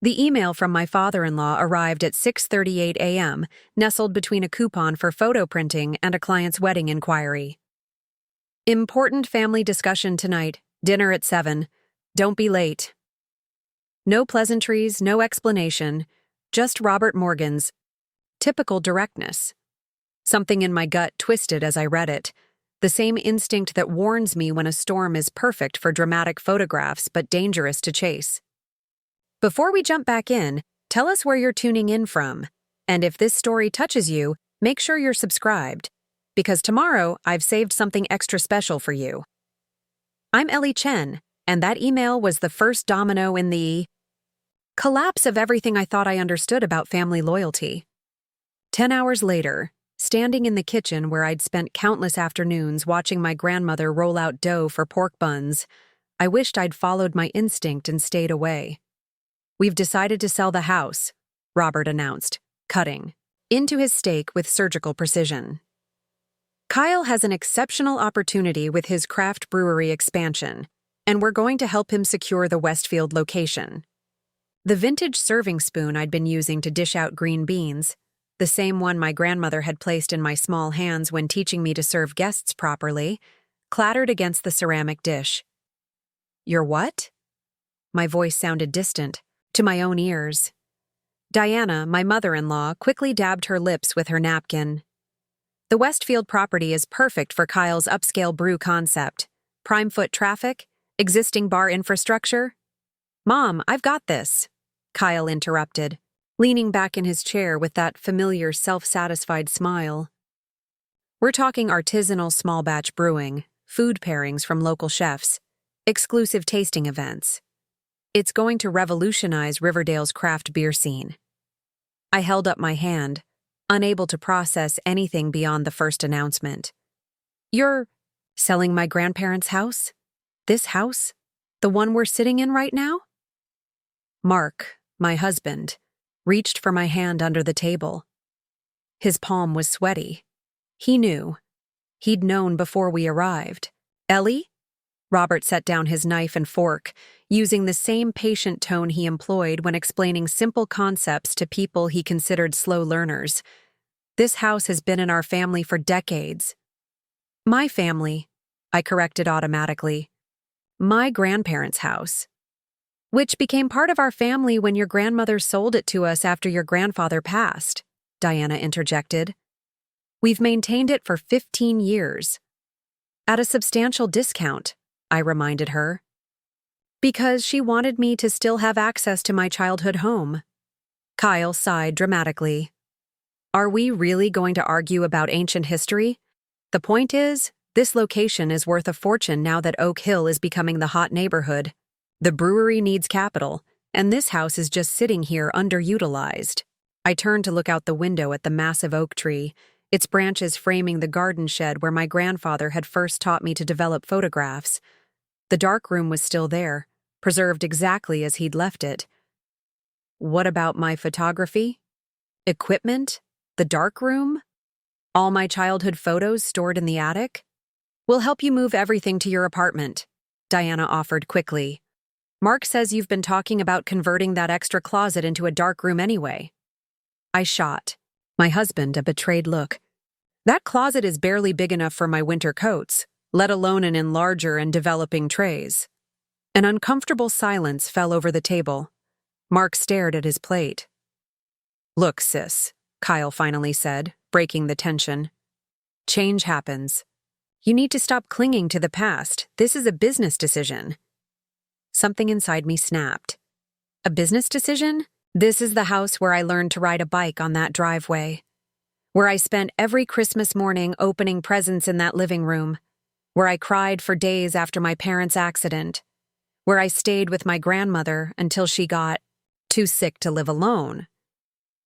The email from my father-in-law arrived at 6:38 a.m., nestled between a coupon for photo printing and a client's wedding inquiry. Important family discussion tonight. Dinner at 7. Don't be late. No pleasantries, no explanation, just Robert Morgan's typical directness. Something in my gut twisted as I read it, the same instinct that warns me when a storm is perfect for dramatic photographs but dangerous to chase. Before we jump back in, tell us where you're tuning in from, and if this story touches you, make sure you're subscribed, because tomorrow I've saved something extra special for you. I'm Ellie Chen, and that email was the first domino in the collapse of everything I thought I understood about family loyalty. 10 hours later, standing in the kitchen where I'd spent countless afternoons watching my grandmother roll out dough for pork buns, I wished I'd followed my instinct and stayed away. "We've decided to sell the house," Robert announced, cutting into his steak with surgical precision. "Kyle has an exceptional opportunity with his craft brewery expansion, and we're going to help him secure the Westfield location." The vintage serving spoon I'd been using to dish out green beans, the same one my grandmother had placed in my small hands when teaching me to serve guests properly, clattered against the ceramic dish. "Your what?" My voice sounded distant, to my own ears. Diana, my mother-in-law, quickly dabbed her lips with her napkin. "The Westfield property is perfect for Kyle's upscale brew concept. Prime foot traffic, existing bar infrastructure." "Mom, I've got this," Kyle interrupted, leaning back in his chair with that familiar self-satisfied smile. "We're talking artisanal small-batch brewing, food pairings from local chefs, exclusive tasting events. It's going to revolutionize Riverdale's craft beer scene." I held up my hand, unable to process anything beyond the first announcement. "You're selling my grandparents' house? This house? The one we're sitting in right now?" Mark, my husband, reached for my hand under the table. His palm was sweaty. He knew. He'd known before we arrived. "Ellie?" Robert set down his knife and fork, using the same patient tone he employed when explaining simple concepts to people he considered slow learners. "This house has been in our family for decades." "My family," I corrected automatically. "My grandparents' house." "Which became part of our family when your grandmother sold it to us after your grandfather passed," Diana interjected. "We've maintained it for 15 years. At a substantial discount," I reminded her. "Because she wanted me to still have access to my childhood home." Kyle sighed dramatically. "Are we really going to argue about ancient history? The point is, this location is worth a fortune now that Oak Hill is becoming the hot neighborhood. The brewery needs capital, and this house is just sitting here underutilized." I turned to look out the window at the massive oak tree, its branches framing the garden shed where my grandfather had first taught me to develop photographs. The darkroom was still there, preserved exactly as he'd left it. "What about my photography? Equipment? The darkroom? All my childhood photos stored in the attic?" "We'll help you move everything to your apartment," Diana offered quickly. "Mark says you've been talking about converting that extra closet into a darkroom anyway." I shot my husband a betrayed look. "That closet is barely big enough for my winter coats, let alone an enlarger and developing trays." An uncomfortable silence fell over the table. Mark stared at his plate. "Look, sis," Kyle finally said, breaking the tension. "Change happens. You need to stop clinging to the past. This is a business decision." Something inside me snapped. "A business decision? This is the house where I learned to ride a bike on that driveway. Where I spent every Christmas morning opening presents in that living room. Where I cried for days after my parents' accident. Where I stayed with my grandmother until she got too sick to live alone.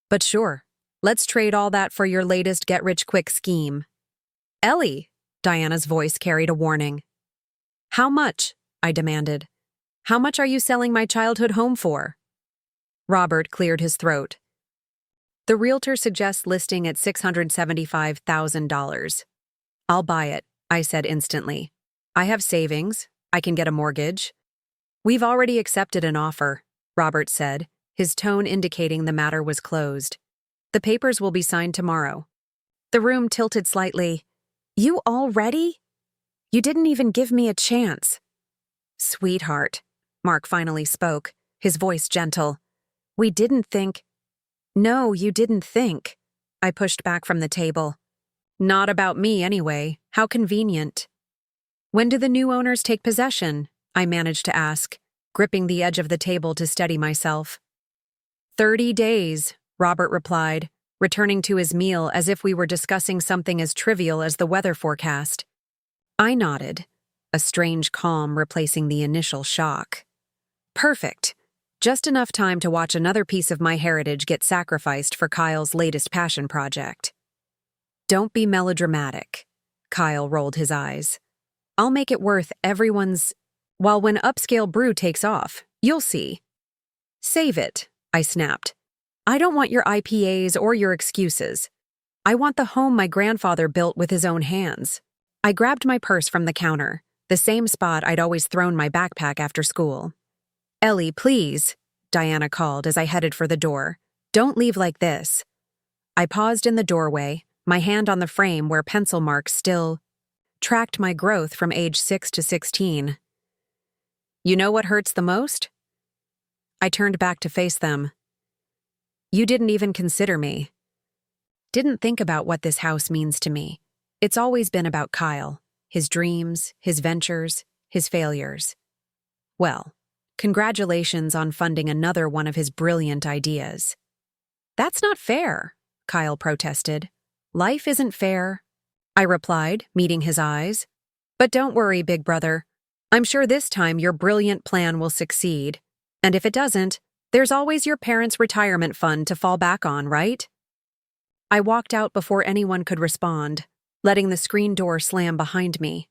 But sure, let's trade all that for your latest get-rich-quick scheme." "Ellie," Diana's voice carried a warning. "How much?" I demanded. "How much are you selling my childhood home for?" Robert cleared his throat. "The realtor suggests listing at $675,000. "I'll buy it," I said instantly. "I have savings. I can get a mortgage." "We've already accepted an offer," Robert said, his tone indicating the matter was closed. "The papers will be signed tomorrow." The room tilted slightly. "You already? You didn't even give me a chance." "Sweetheart," Mark finally spoke, his voice gentle. "We didn't think—" "No, you didn't think." I pushed back from the table. "Not about me, anyway. How convenient." "When do the new owners take possession?" I managed to ask, gripping the edge of the table to steady myself. 30 days, Robert replied, returning to his meal as if we were discussing something as trivial as the weather forecast. I nodded, a strange calm replacing the initial shock. Perfect. Just enough time to watch another piece of my heritage get sacrificed for Kyle's latest passion project. "Don't be melodramatic," Kyle rolled his eyes. "I'll make it worth everyone's— While when Upscale Brew takes off, you'll see." "Save it," I snapped. "I don't want your IPAs or your excuses. I want the home my grandfather built with his own hands." I grabbed my purse from the counter, the same spot I'd always thrown my backpack after school. "Ellie, please," Diana called as I headed for the door. "Don't leave like this." I paused in the doorway, my hand on the frame where pencil marks still tracked my growth from age 6 to 16. "You know what hurts the most?" I turned back to face them. "You didn't even consider me. Didn't think about what this house means to me. It's always been about Kyle, his dreams, his ventures, his failures. Well, congratulations on funding another one of his brilliant ideas." "That's not fair," Kyle protested. "Life isn't fair," I replied, meeting his eyes. "But don't worry, big brother. I'm sure this time your brilliant plan will succeed. And if it doesn't, there's always your parents' retirement fund to fall back on, right?" I walked out before anyone could respond, letting the screen door slam behind me.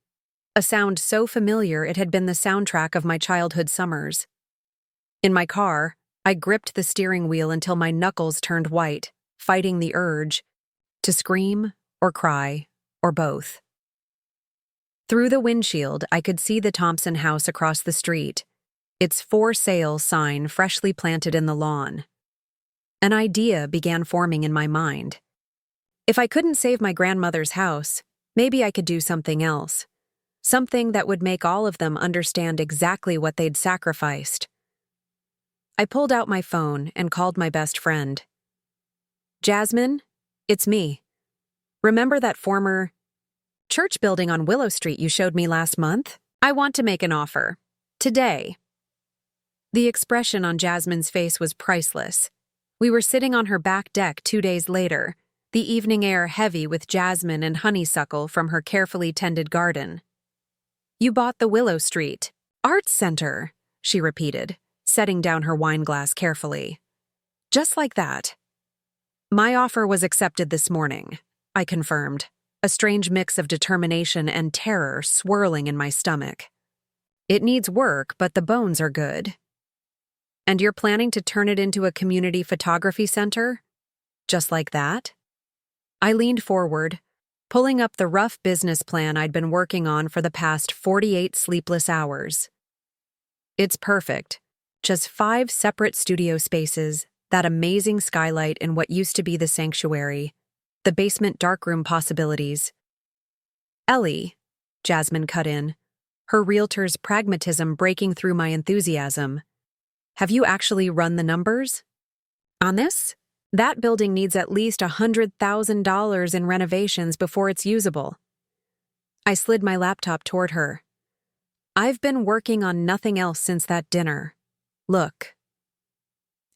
A sound so familiar it had been the soundtrack of my childhood summers. In my car, I gripped the steering wheel until my knuckles turned white, fighting the urge to scream or cry or both. Through the windshield, I could see the Thompson house across the street, its "for sale" sign freshly planted in the lawn. An idea began forming in my mind. If I couldn't save my grandmother's house, maybe I could do something else. Something that would make all of them understand exactly what they'd sacrificed. I pulled out my phone and called my best friend. "Jasmine, it's me. Remember that former church building on Willow Street you showed me last month? I want to make an offer. Today." The expression on Jasmine's face was priceless. We were sitting on her back deck 2 days later, the evening air heavy with jasmine and honeysuckle from her carefully tended garden. "You bought the Willow Street Arts Center," she repeated, setting down her wine glass carefully. "Just like that." "My offer was accepted this morning," I confirmed, a strange mix of determination and terror swirling in my stomach. "It needs work, but the bones are good." "And you're planning to turn it into a community photography center? Just like that?" I leaned forward, pulling up the rough business plan I'd been working on for the past 48 sleepless hours. "It's perfect. Just 5 separate studio spaces, that amazing skylight in what used to be the sanctuary, the basement darkroom possibilities." "Ellie," Jasmine cut in, her realtor's pragmatism breaking through my enthusiasm. "Have you actually run the numbers on this? That building needs at least $100,000 in renovations before it's usable." I slid my laptop toward her. "I've been working on nothing else since that dinner. Look."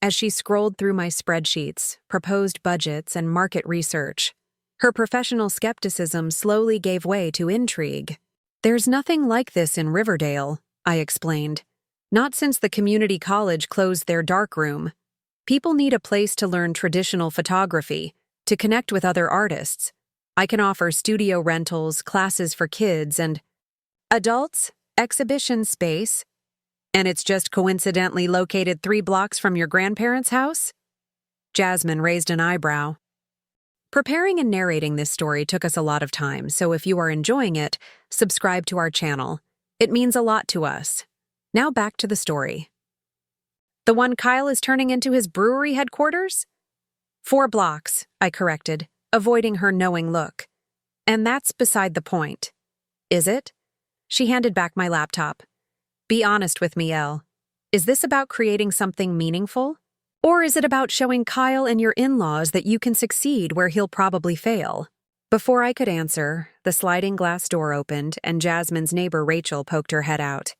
As she scrolled through my spreadsheets, proposed budgets, and market research, her professional skepticism slowly gave way to intrigue. "There's nothing like this in Riverdale," I explained. "Not since the community college closed their darkroom. People need a place to learn traditional photography, to connect with other artists. I can offer studio rentals, classes for kids, and adults, exhibition space. And it's just coincidentally located 3 blocks from your grandparents' house?" Jasmine raised an eyebrow. Preparing and narrating this story took us a lot of time, so if you are enjoying it, subscribe to our channel. It means a lot to us. Now back to the story. The one Kyle is turning into his brewery headquarters? 4 blocks, I corrected, avoiding her knowing look. And that's beside the point. Is it? She handed back my laptop. Be honest with me, Elle. Is this about creating something meaningful? Or is it about showing Kyle and your in-laws that you can succeed where he'll probably fail? Before I could answer, the sliding glass door opened and Jasmine's neighbor Rachel poked her head out.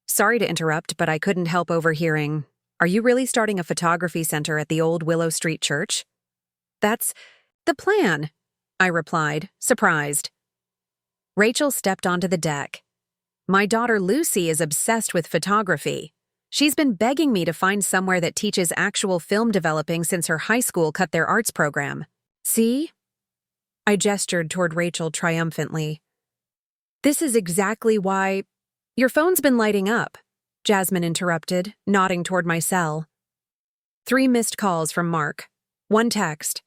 Sorry to interrupt, but I couldn't help overhearing. Are you really starting a photography center at the old Willow Street Church? That's the plan, I replied, surprised. Rachel stepped onto the deck. My daughter Lucy is obsessed with photography. She's been begging me to find somewhere that teaches actual film developing since her high school cut their arts program. See? I gestured toward Rachel triumphantly. This is exactly why— Your phone's been lighting up, Jasmine interrupted, nodding toward my cell. 3 missed calls from Mark. 1 text.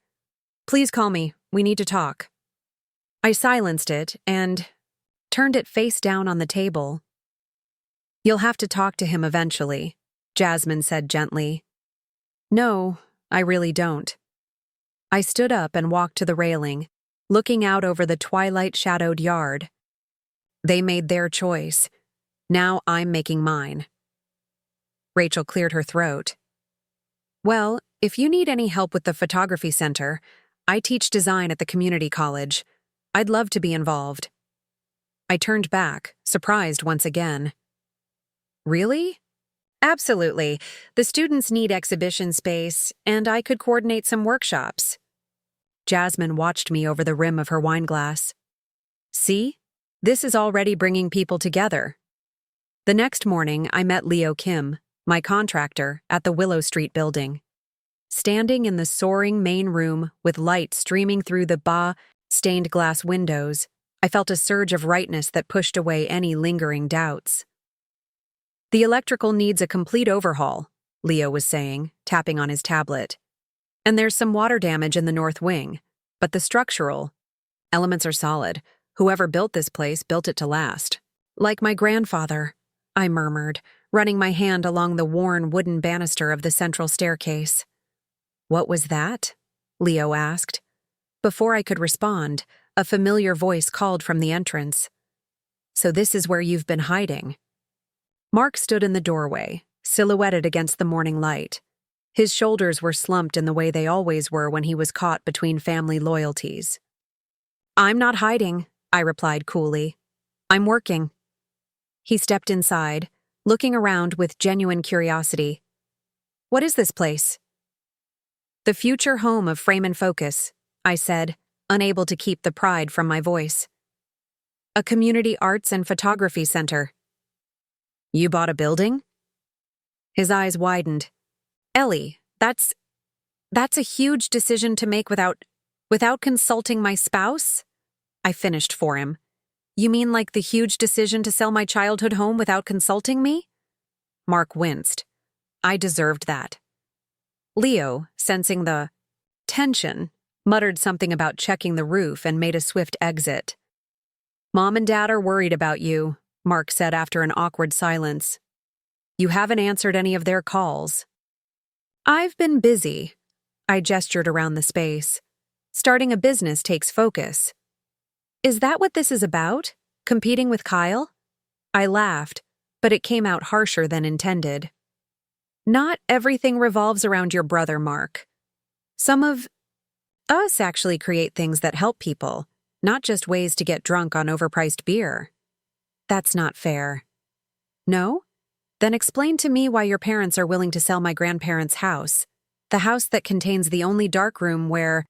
Please call me, we need to talk. I silenced it and turned it face down on the table. You'll have to talk to him eventually, Jasmine said gently. No, I really don't. I stood up and walked to the railing, looking out over the twilight-shadowed yard. They made their choice. Now I'm making mine. Rachel cleared her throat. Well, if you need any help with the photography center, I teach design at the community college. I'd love to be involved. I turned back, surprised once again. Really? Absolutely. The students need exhibition space, and I could coordinate some workshops. Jasmine watched me over the rim of her wineglass. See? This is already bringing people together. The next morning, I met Leo Kim, my contractor, at the Willow Street building. Standing in the soaring main room with light streaming through the stained glass windows, I felt a surge of rightness that pushed away any lingering doubts. The electrical needs a complete overhaul, Leo was saying, tapping on his tablet. And there's some water damage in the north wing, but the structural elements are solid. Whoever built this place built it to last. Like my grandfather, I murmured, running my hand along the worn wooden banister of the central staircase. What was that? Leo asked. Before I could respond, a familiar voice called from the entrance. So this is where you've been hiding. Mark stood in the doorway, silhouetted against the morning light. His shoulders were slumped in the way they always were when he was caught between family loyalties. I'm not hiding, I replied coolly. I'm working. He stepped inside, looking around with genuine curiosity. What is this place? The future home of Frame and Focus, I said, unable to keep the pride from my voice. A community arts and photography center. You bought a building? His eyes widened. Ellie, that's a huge decision to make without consulting my spouse? I finished for him. You mean like the huge decision to sell my childhood home without consulting me? Mark winced. I deserved that. Leo, sensing the tension, muttered something about checking the roof and made a swift exit. Mom and Dad are worried about you, Mark said after an awkward silence. You haven't answered any of their calls. I've been busy. I gestured around the space. Starting a business takes focus. Is that what this is about? Competing with Kyle? I laughed, but it came out harsher than intended. Not everything revolves around your brother, Mark. Some of us actually create things that help people, not just ways to get drunk on overpriced beer. That's not fair. No? Then explain to me why your parents are willing to sell my grandparents' house, the house that contains the only darkroom where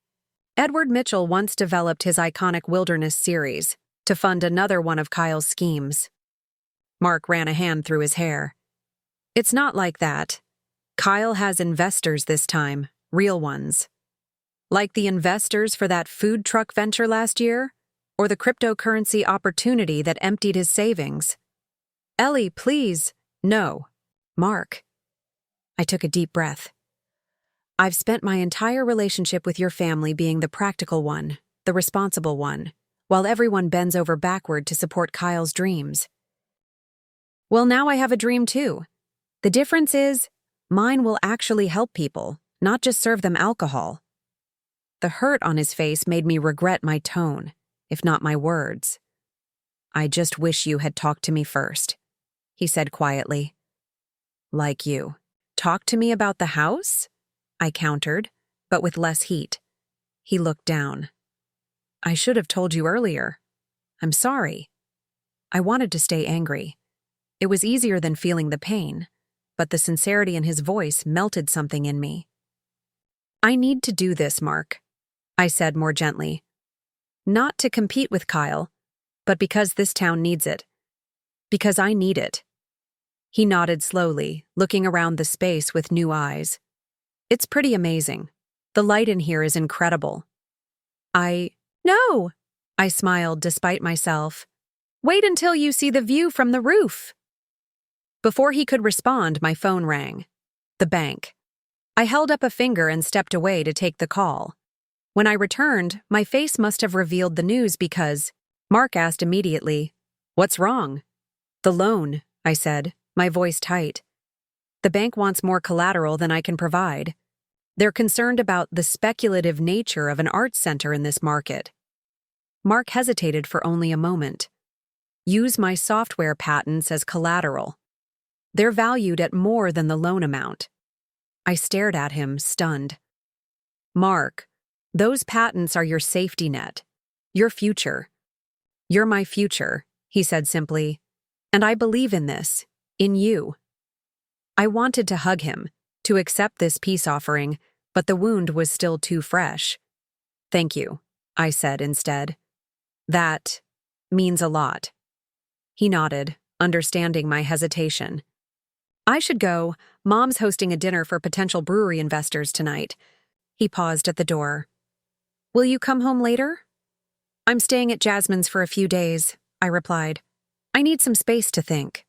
Edward Mitchell once developed his iconic Wilderness series to fund another one of Kyle's schemes. Mark ran a hand through his hair. It's not like that. Kyle has investors this time, real ones. Like the investors for that food truck venture last year, or the cryptocurrency opportunity that emptied his savings. Ellie, please. No. Mark. I took a deep breath. I've spent my entire relationship with your family being the practical one, the responsible one, while everyone bends over backward to support Kyle's dreams. Well, now I have a dream too. The difference is, Mine will actually help people, not just serve them alcohol. The hurt on his face made me regret my tone, if not my words. I just wish you had talked to me first, he said quietly. Like you. Talk to me about the house? I countered, but with less heat. He looked down. I should have told you earlier. I'm sorry. I wanted to stay angry. It was easier than feeling the pain, but the sincerity in his voice melted something in me. I need to do this, Mark, I said more gently. Not to compete with Kyle, but because this town needs it. Because I need it. He nodded slowly, looking around the space with new eyes. It's pretty amazing. The light in here is incredible. No! I smiled despite myself. Wait until you see the view from the roof. Before he could respond, my phone rang. The bank. I held up a finger and stepped away to take the call. When I returned, my face must have revealed the news because Mark asked immediately, "What's wrong?" "The loan," I said, my voice tight. "The bank wants more collateral than I can provide. They're concerned about the speculative nature of an arts center in this market." Mark hesitated for only a moment. "Use my software patents as collateral. They're valued at more than the loan amount." I stared at him, stunned. "Mark, those patents are your safety net, your future." "You're my future," he said simply. "And I believe in this, in you." I wanted to hug him, to accept this peace offering, but the wound was still too fresh. "Thank you," I said instead. "That means a lot." He nodded, understanding my hesitation. "I should go. Mom's hosting a dinner for potential brewery investors tonight." He paused at the door. "Will you come home later?" "I'm staying at Jasmine's for a few days," I replied. "I need some space to think."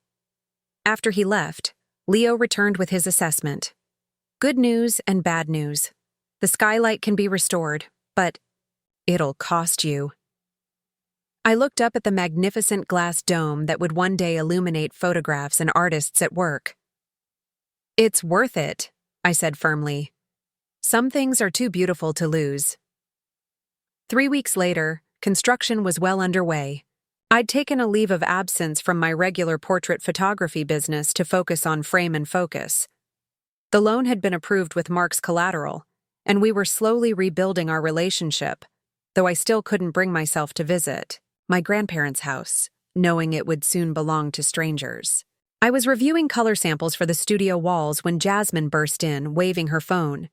After he left, Leo returned with his assessment. Good news and bad news. The skylight can be restored, but it'll cost you. I looked up at the magnificent glass dome that would one day illuminate photographs and artists at work. "It's worth it," I said firmly. "Some things are too beautiful to lose." 3 weeks later, construction was well underway. I'd taken a leave of absence from my regular portrait photography business to focus on frame and focus. The loan had been approved with Mark's collateral, and we were slowly rebuilding our relationship, though I still couldn't bring myself to visit my grandparents' house, knowing it would soon belong to strangers. I was reviewing color samples for the studio walls when Jasmine burst in, waving her phone.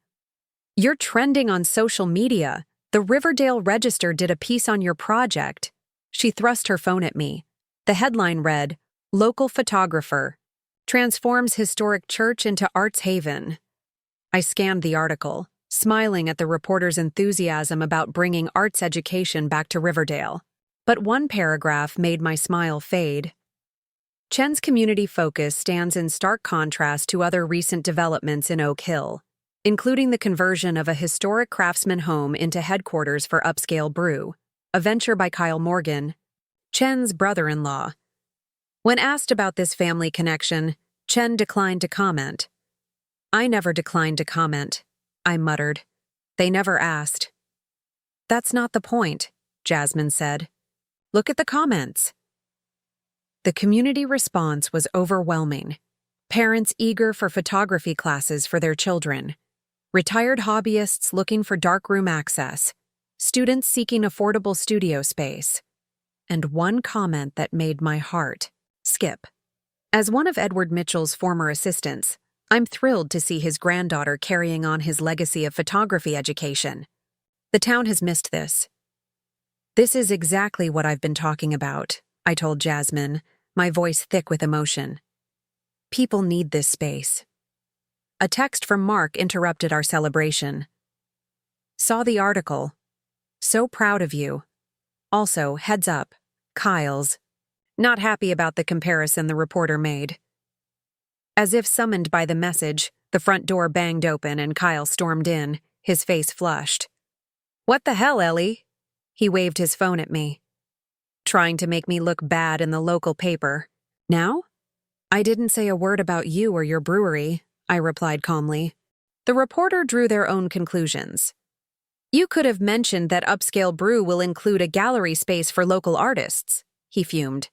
"You're trending on social media. The Riverdale Register did a piece on your project." She thrust her phone at me. The headline read, "Local Photographer Transforms Historic Church into Arts Haven." I scanned the article, smiling at the reporter's enthusiasm about bringing arts education back to Riverdale. But one paragraph made my smile fade. Chen's community focus stands in stark contrast to other recent developments in Oak Hill, including the conversion of a historic craftsman home into headquarters for Upscale Brew, a venture by Kyle Morgan, Chen's brother-in-law. When asked about this family connection, Chen declined to comment. "I never declined to comment," I muttered. "They never asked." "That's not the point," Jasmine said. "Look at the comments." The community response was overwhelming. Parents eager for photography classes for their children. Retired hobbyists looking for darkroom access. Students seeking affordable studio space. And one comment that made my heart skip. As one of Edward Mitchell's former assistants, I'm thrilled to see his granddaughter carrying on his legacy of photography education. The town has missed this. "This is exactly what I've been talking about," I told Jasmine, my voice thick with emotion. "People need this space." A text from Mark interrupted our celebration. "Saw the article. So proud of you. Also, heads up, Kyle's not happy about the comparison the reporter made." As if summoned by the message, the front door banged open and Kyle stormed in, his face flushed. "What the hell, Ellie?" He waved his phone at me. "Trying to make me look bad in the local paper. Now?" "I didn't say a word about you or your brewery," I replied calmly. The reporter drew their own conclusions. You could have mentioned that Upscale Brew will include a gallery space for local artists, he fumed.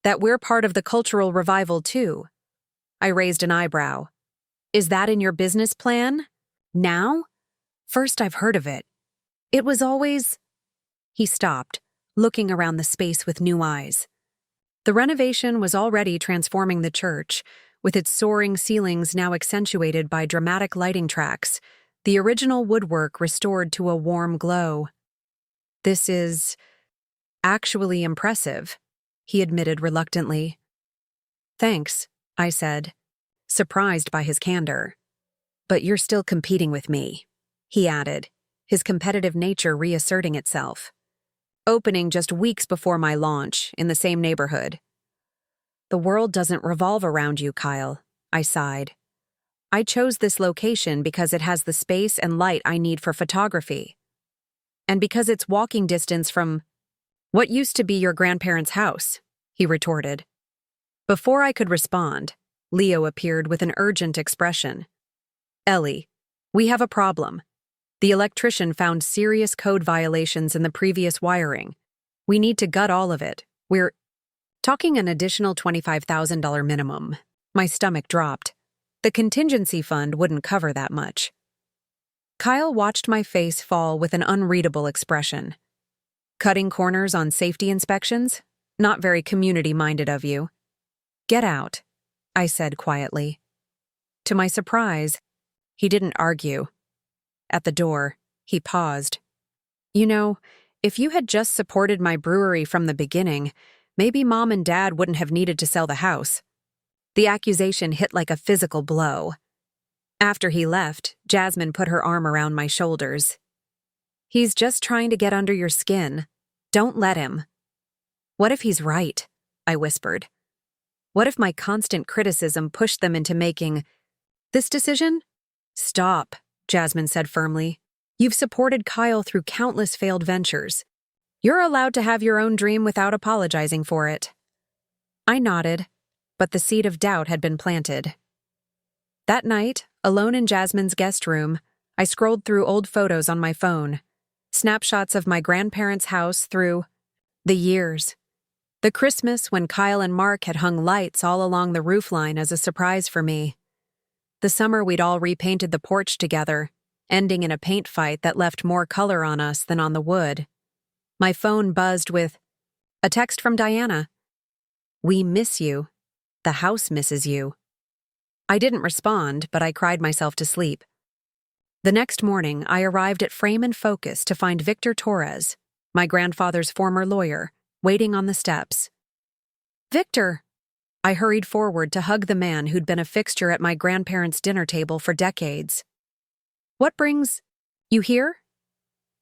That we're part of the cultural revival, too. I raised an eyebrow. Is that in your business plan? Now? First I've heard of it. It was always... He stopped, looking around the space with new eyes. The renovation was already transforming the church, with its soaring ceilings now accentuated by dramatic lighting tracks, the original woodwork restored to a warm glow. This is actually impressive, he admitted reluctantly. Thanks, I said, surprised by his candor. But you're still competing with me, he added, his competitive nature reasserting itself. Opening just weeks before my launch, in the same neighborhood. The world doesn't revolve around you, Kyle, I sighed. I chose this location because it has the space and light I need for photography. And because it's walking distance from what used to be your grandparents' house, he retorted. Before I could respond, Leo appeared with an urgent expression. Ellie, we have a problem. The electrician found serious code violations in the previous wiring. We need to gut all of it. We're talking an additional $25,000 minimum. My stomach dropped. The contingency fund wouldn't cover that much. Kyle watched my face fall with an unreadable expression. Cutting corners on safety inspections? Not very community-minded of you. Get out, I said quietly. To my surprise, he didn't argue. At the door, he paused. You know, if you had just supported my brewery from the beginning, maybe Mom and Dad wouldn't have needed to sell the house. The accusation hit like a physical blow. After he left, Jasmine put her arm around my shoulders. He's just trying to get under your skin. Don't let him. What if he's right? I whispered. What if my constant criticism pushed them into making this decision? Stop, Jasmine said firmly. You've supported Kyle through countless failed ventures. You're allowed to have your own dream without apologizing for it. I nodded, but the seed of doubt had been planted. That night, alone in Jasmine's guest room, I scrolled through old photos on my phone, snapshots of my grandparents' house through the years. The Christmas when Kyle and Mark had hung lights all along the roofline as a surprise for me. The summer we'd all repainted the porch together, ending in a paint fight that left more color on us than on the wood. My phone buzzed with a text from Diana. We miss you. The house misses you. I didn't respond, but I cried myself to sleep. The next morning, I arrived at Frame and Focus to find Victor Torres, my grandfather's former lawyer, waiting on the steps. Victor! I hurried forward to hug the man who'd been a fixture at my grandparents' dinner table for decades. What brings you here?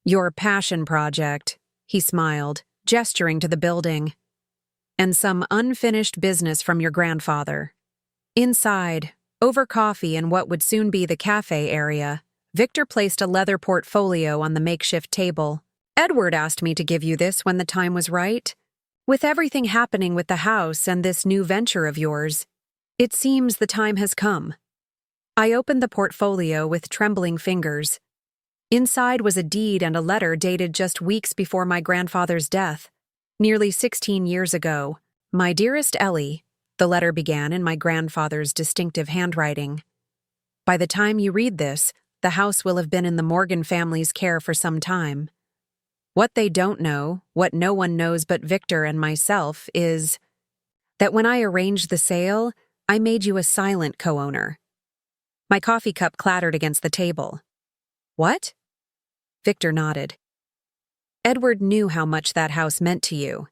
Your passion project, he smiled, gesturing to the building. And some unfinished business from your grandfather. Inside, over coffee in what would soon be the cafe area, Victor placed a leather portfolio on the makeshift table. Edward asked me to give you this when the time was right. With everything happening with the house and this new venture of yours, it seems the time has come. I opened the portfolio with trembling fingers. Inside was a deed and a letter dated just weeks before my grandfather's death, nearly 16 years ago. My dearest Ellie, the letter began in my grandfather's distinctive handwriting. By the time you read this, the house will have been in the Morgan family's care for some time. What they don't know, what no one knows but Victor and myself, is that when I arranged the sale, I made you a silent co-owner. My coffee cup clattered against the table. What? Victor nodded. Edward knew how much that house meant to you.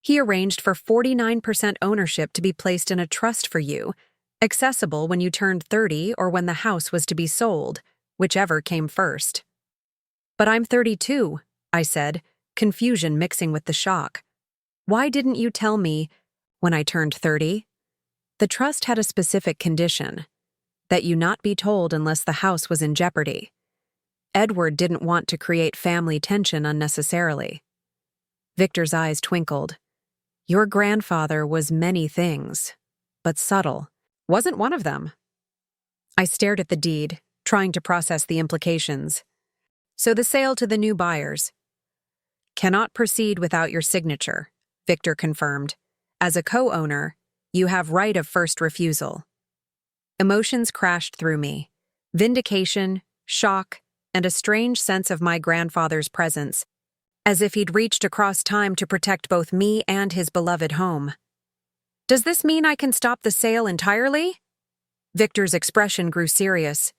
He arranged for 49% ownership to be placed in a trust for you, accessible when you turned 30 or when the house was to be sold, whichever came first. But I'm 32, I said, confusion mixing with the shock. Why didn't you tell me when I turned 30? The trust had a specific condition, that you not be told unless the house was in jeopardy. Edward didn't want to create family tension unnecessarily. Victor's eyes twinkled. Your grandfather was many things, but subtle wasn't one of them. I stared at the deed, trying to process the implications. So the sale to the new buyers cannot proceed without your signature, Victor confirmed. As a co-owner, you have right of first refusal. Emotions crashed through me. Vindication, shock, and a strange sense of my grandfather's presence, as if he'd reached across time to protect both me and his beloved home. Does this mean I can stop the sale entirely? Victor's expression grew serious.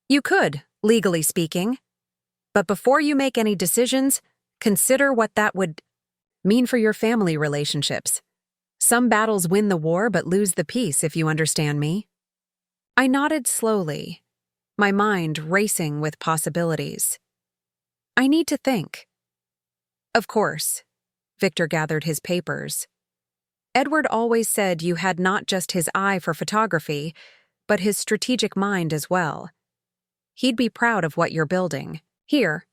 You could, legally speaking. But before you make any decisions, consider what that would mean for your family relationships. Some battles win the war but lose the peace, if you understand me. I nodded slowly, my mind racing with possibilities. I need to think. Of course. Victor gathered his papers. Edward always said you had not just his eye for photography, but his strategic mind as well. He'd be proud of what you're building. Here.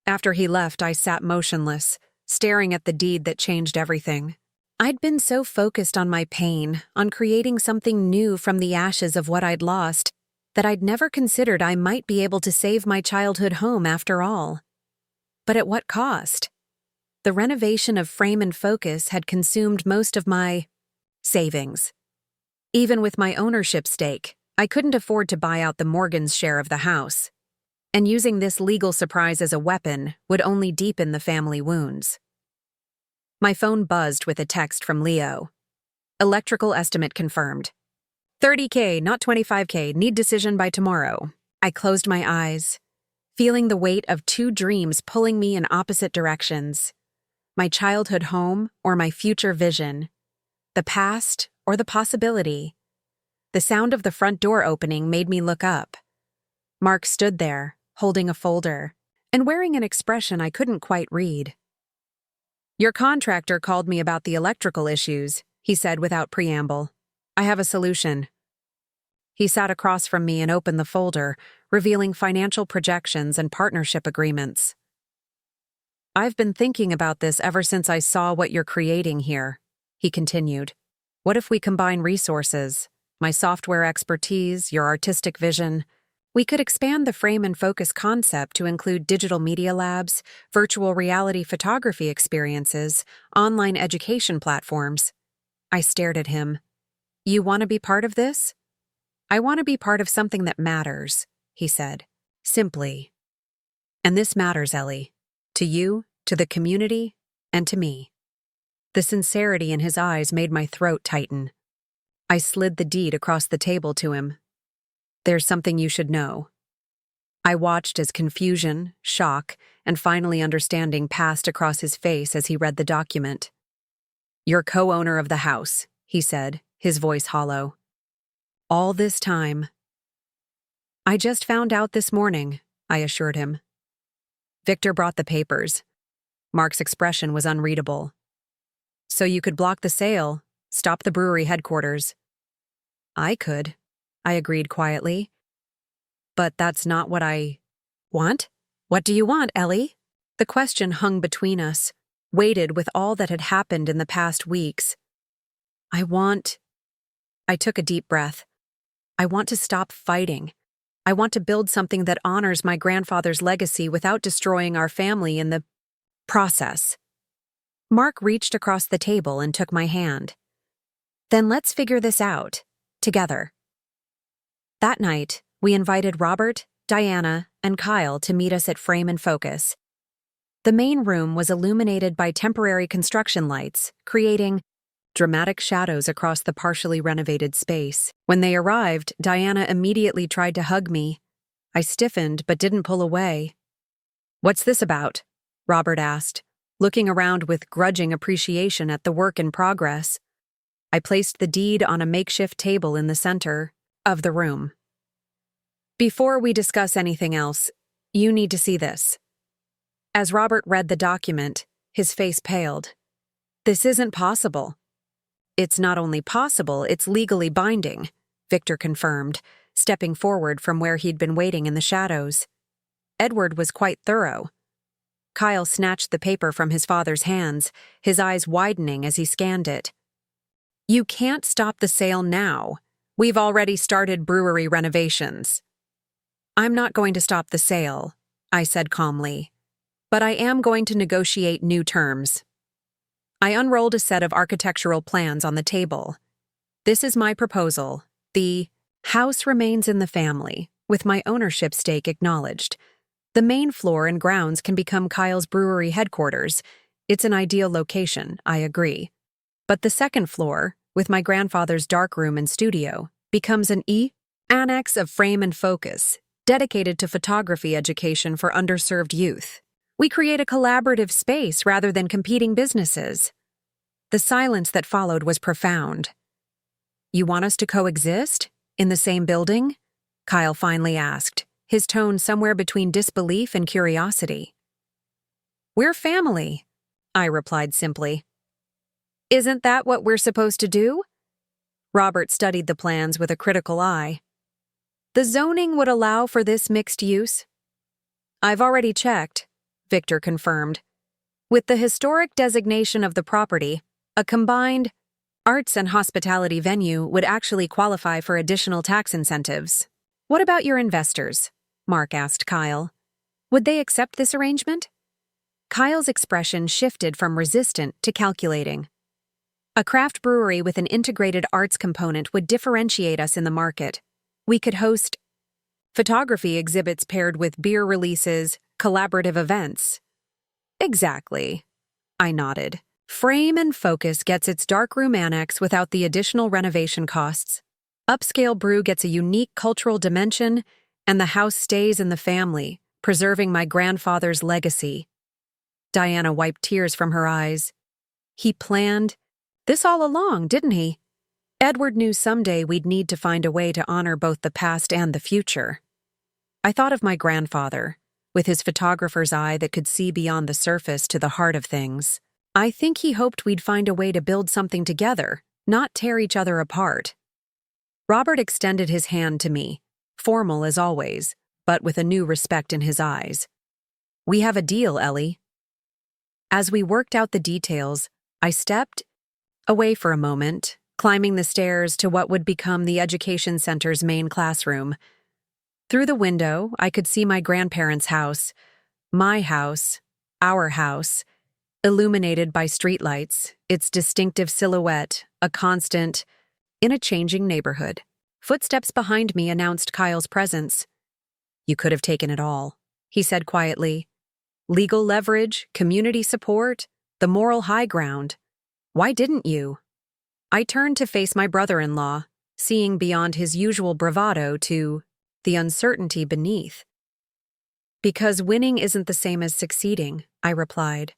After he left, I sat motionless, staring at the deed that changed everything. I'd been so focused on my pain, on creating something new from the ashes of what I'd lost, that I'd never considered I might be able to save my childhood home after all. But at what cost? The renovation of Frame and Focus had consumed most of my savings. Even with my ownership stake, I couldn't afford to buy out the Morgans' share of the house. And using this legal surprise as a weapon would only deepen the family wounds. My phone buzzed with a text from Leo. Electrical estimate confirmed. $30K, not $25K, need decision by tomorrow. I closed my eyes, feeling the weight of two dreams pulling me in opposite directions. My childhood home or my future vision. The past or the possibility. The sound of the front door opening made me look up. Mark stood there, holding a folder, and wearing an expression I couldn't quite read. Your contractor called me about the electrical issues, he said without preamble. I have a solution. He sat across from me and opened the folder, revealing financial projections and partnership agreements. I've been thinking about this ever since I saw what you're creating here, he continued. What if we combine resources, my software expertise, your artistic vision? We could expand the Frame and Focus concept to include digital media labs, virtual reality photography experiences, online education platforms. I stared at him. You want to be part of this? I want to be part of something that matters, he said, simply. And this matters, Ellie. To you, to the community, and to me. The sincerity in his eyes made my throat tighten. I slid the deed across the table to him. There's something you should know. I watched as confusion, shock, and finally understanding passed across his face as he read the document. You're co-owner of the house, he said, his voice hollow. All this time. I just found out this morning, I assured him. Victor brought the papers. Mark's expression was unreadable. So you could block the sale, stop the brewery headquarters. I could, I agreed quietly. But that's not what I want. What do you want, Ellie? The question hung between us, weighted with all that had happened in the past weeks. I took a deep breath. I want to stop fighting. I want to build something that honors my grandfather's legacy without destroying our family in the process. Mark reached across the table and took my hand. Then let's figure this out, together. That night, we invited Robert, Diana, and Kyle to meet us at Frame and Focus. The main room was illuminated by temporary construction lights, creating dramatic shadows across the partially renovated space. When they arrived, Diana immediately tried to hug me. I stiffened but didn't pull away. What's this about? Robert asked, looking around with grudging appreciation at the work in progress. I placed the deed on a makeshift table in the center of the room. Before we discuss anything else, you need to see this. As Robert read the document, his face paled. This isn't possible. It's not only possible, it's legally binding, Victor confirmed, stepping forward from where he'd been waiting in the shadows. Edward was quite thorough. Kyle snatched the paper from his father's hands, his eyes widening as he scanned it. You can't stop the sale now. We've already started brewery renovations. I'm not going to stop the sale, I said calmly, but I am going to negotiate new terms. I unrolled a set of architectural plans on the table. This is my proposal. The house remains in the family, with my ownership stake acknowledged. The main floor and grounds can become Kyle's brewery headquarters. It's an ideal location, I agree. But the second floor, with my grandfather's darkroom and studio, becomes an annex of Frame and Focus, dedicated to photography education for underserved youth. We create a collaborative space rather than competing businesses. The silence that followed was profound. You want us to coexist? In the same building? Kyle finally asked, his tone somewhere between disbelief and curiosity. We're family, I replied simply. Isn't that what we're supposed to do? Robert studied the plans with a critical eye. The zoning would allow for this mixed use? I've already checked, Victor confirmed. With the historic designation of the property, a combined arts and hospitality venue would actually qualify for additional tax incentives. What about your investors? Mark asked Kyle. Would they accept this arrangement? Kyle's expression shifted from resistant to calculating. A craft brewery with an integrated arts component would differentiate us in the market. We could host photography exhibits paired with beer releases, collaborative events. Exactly, I nodded. Frame and Focus gets its darkroom annex without the additional renovation costs. Upscale Brew gets a unique cultural dimension, and the house stays in the family, preserving my grandfather's legacy. Diana wiped tears from her eyes. He planned this all along, didn't he? Edward knew someday we'd need to find a way to honor both the past and the future. I thought of my grandfather, with his photographer's eye that could see beyond the surface to the heart of things. I think he hoped we'd find a way to build something together, not tear each other apart. Robert extended his hand to me, formal as always, but with a new respect in his eyes. We have a deal, Ellie. As we worked out the details, I stepped away for a moment, climbing the stairs to what would become the education center's main classroom. Through the window, I could see my grandparents' house, my house, our house, illuminated by streetlights, its distinctive silhouette, a constant, in a changing neighborhood. Footsteps behind me announced Kyle's presence. You could have taken it all, he said quietly. Legal leverage, community support, the moral high ground. Why didn't you? I turned to face my brother-in-law, seeing beyond his usual bravado to the uncertainty beneath. Because winning isn't the same as succeeding, I replied.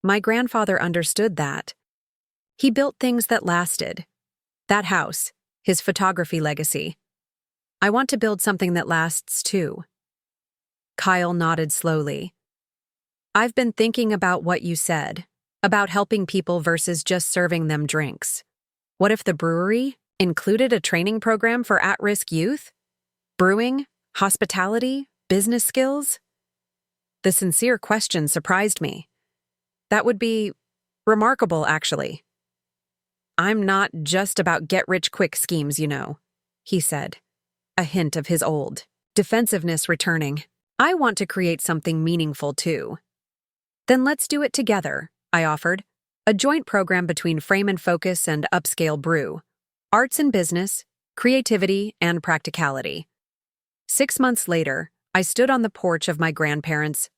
My grandfather understood that. He built things that lasted. That house, his photography legacy. I want to build something that lasts too. Kyle nodded slowly. I've been thinking about what you said, about helping people versus just serving them drinks. What if the brewery included a training program for at-risk youth? Brewing, hospitality, business skills? The sincere question surprised me. That would be remarkable, actually. I'm not just about get-rich-quick schemes, you know, he said, a hint of his old defensiveness returning. I want to create something meaningful, too. Then let's do it together, I offered. A joint program between Frame and Focus and Upscale Brew. Arts and business, creativity, and practicality. 6 months later, I stood on the porch of my grandparents'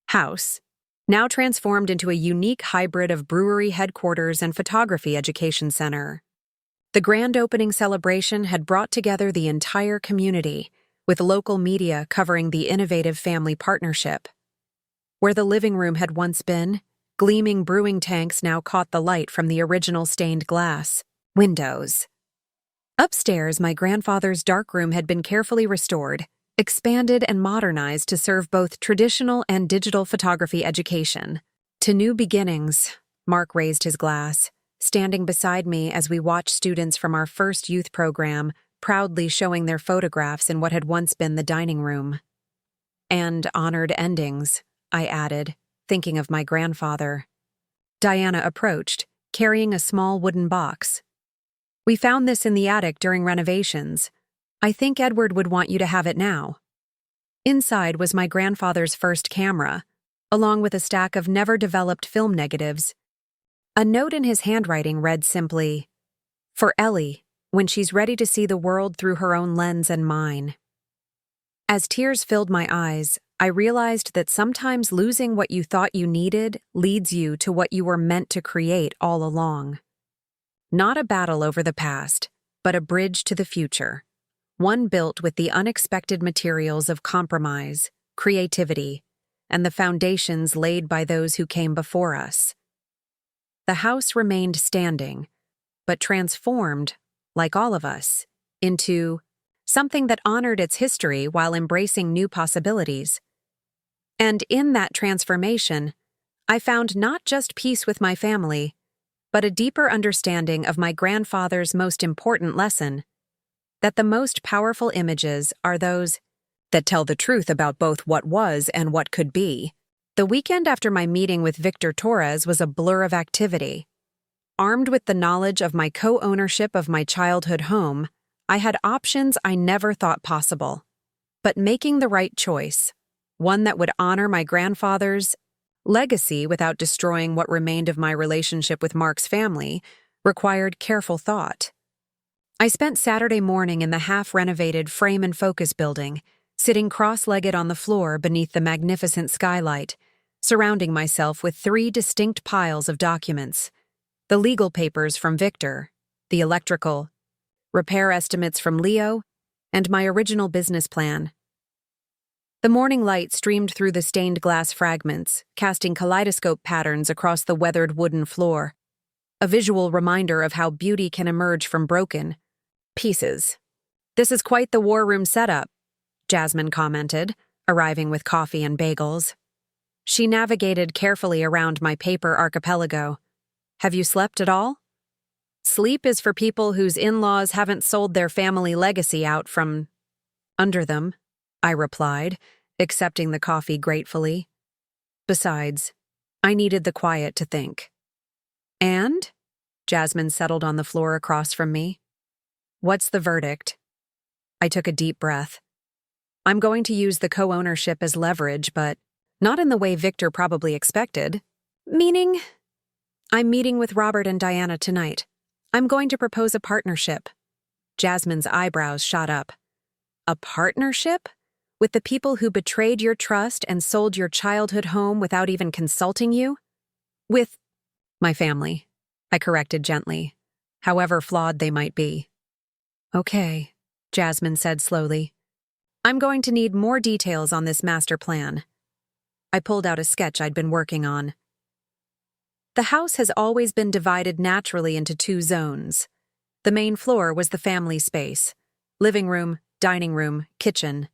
house, now transformed into a unique hybrid of brewery headquarters and photography education center. The grand opening celebration had brought together the entire community, with local media covering the innovative family partnership. Where the living room had once been, gleaming brewing tanks now caught the light from the original stained glass windows. Upstairs, my grandfather's darkroom had been carefully restored, expanded and modernized to serve both traditional and digital photography education. To new beginnings, Mark raised his glass, standing beside me as we watched students from our first youth program proudly showing their photographs in what had once been the dining room. And honored endings, I added, thinking of my grandfather. Diana approached, carrying a small wooden box. We found this in the attic during renovations. I think Edward would want you to have it now. Inside was my grandfather's first camera, along with a stack of never-developed film negatives. A note in his handwriting read simply, "For Ellie, when she's ready to see the world through her own lens and mine." As tears filled my eyes, I realized that sometimes losing what you thought you needed leads you to what you were meant to create all along. Not a battle over the past, but a bridge to the future. One built with the unexpected materials of compromise, creativity, and the foundations laid by those who came before us. The house remained standing, but transformed, like all of us, into something that honored its history while embracing new possibilities. And in that transformation, I found not just peace with my family, but a deeper understanding of my grandfather's most important lesson, that the most powerful images are those that tell the truth about both what was and what could be. The weekend after my meeting with Victor Torres was a blur of activity. Armed with the knowledge of my co-ownership of my childhood home, I had options I never thought possible. But making the right choice, one that would honor my grandfather's legacy without destroying what remained of my relationship with Mark's family, required careful thought. I spent Saturday morning in the half-renovated Frame and Focus building, sitting cross-legged on the floor beneath the magnificent skylight, surrounding myself with 3 distinct piles of documents: the legal papers from Victor, the electrical, repair estimates from Leo, and my original business plan. The morning light streamed through the stained glass fragments, casting kaleidoscope patterns across the weathered wooden floor, a visual reminder of how beauty can emerge from broken pieces. "This is quite the war room setup," Jasmine commented, arriving with coffee and bagels. She navigated carefully around my paper archipelago. "Have you slept at all?" "Sleep is for people whose in-laws haven't sold their family legacy out from under them," I replied, accepting the coffee gratefully. Besides, I needed the quiet to think. "And?" Jasmine settled on the floor across from me. "What's the verdict?" I took a deep breath. "I'm going to use the co-ownership as leverage, but not in the way Victor probably expected. Meaning, I'm meeting with Robert and Diana tonight. I'm going to propose a partnership." Jasmine's eyebrows shot up. "A partnership? With the people who betrayed your trust and sold your childhood home without even consulting you?" "With my family," I corrected gently, "however flawed they might be." "Okay," Jasmine said slowly. "I'm going to need more details on this master plan." I pulled out a sketch I'd been working on. The house has always been divided naturally into 2 zones. The main floor was the family space: living room, dining room, kitchen.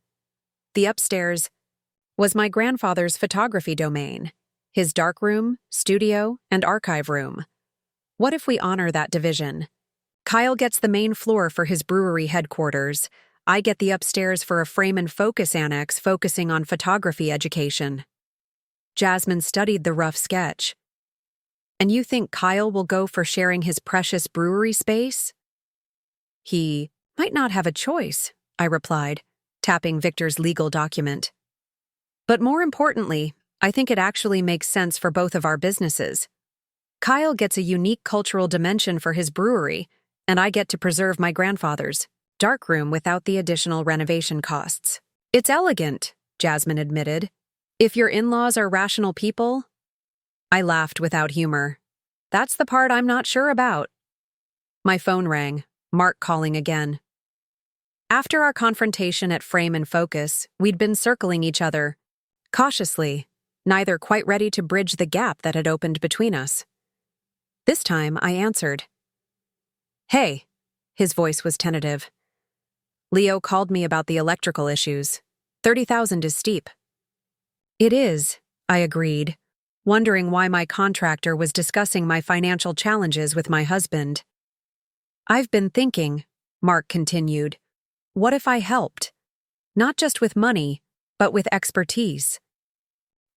The upstairs was my grandfather's photography domain, his darkroom, studio, and archive room. What if we honor that division? Kyle gets the main floor for his brewery headquarters. I get the upstairs for a Frame and Focus annex focusing on photography education. Jasmine studied the rough sketch. "And you think Kyle will go for sharing his precious brewery space?" "He might not have a choice," I replied, tapping Victor's legal document. "But more importantly, I think it actually makes sense for both of our businesses. Kyle gets a unique cultural dimension for his brewery, and I get to preserve my grandfather's darkroom without the additional renovation costs." "It's elegant," Jasmine admitted. "If your in-laws are rational people." I laughed without humor. "That's the part I'm not sure about." My phone rang, Mark calling again. After our confrontation at Frame and Focus, we'd been circling each other, cautiously, neither quite ready to bridge the gap that had opened between us. This time, I answered. "Hey," his voice was tentative. "Leo called me about the electrical issues. 30,000 is steep." "It is," I agreed, wondering why my contractor was discussing my financial challenges with my husband. "I've been thinking," Mark continued, "what if I helped? Not just with money, but with expertise.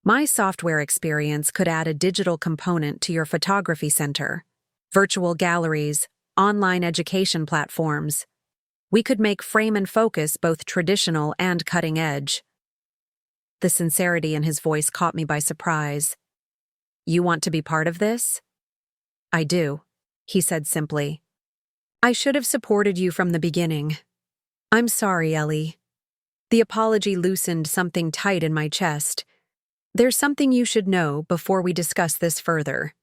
My software experience could add a digital component to your photography center, virtual galleries, online education platforms. We could make Frame and Focus both traditional and cutting edge. The sincerity in his voice caught me by surprise. You want to be part of this? I do, he said simply. I should have supported you from the beginning. I'm sorry, Ellie. The apology loosened something tight in my chest. There's something you should know before we discuss this further.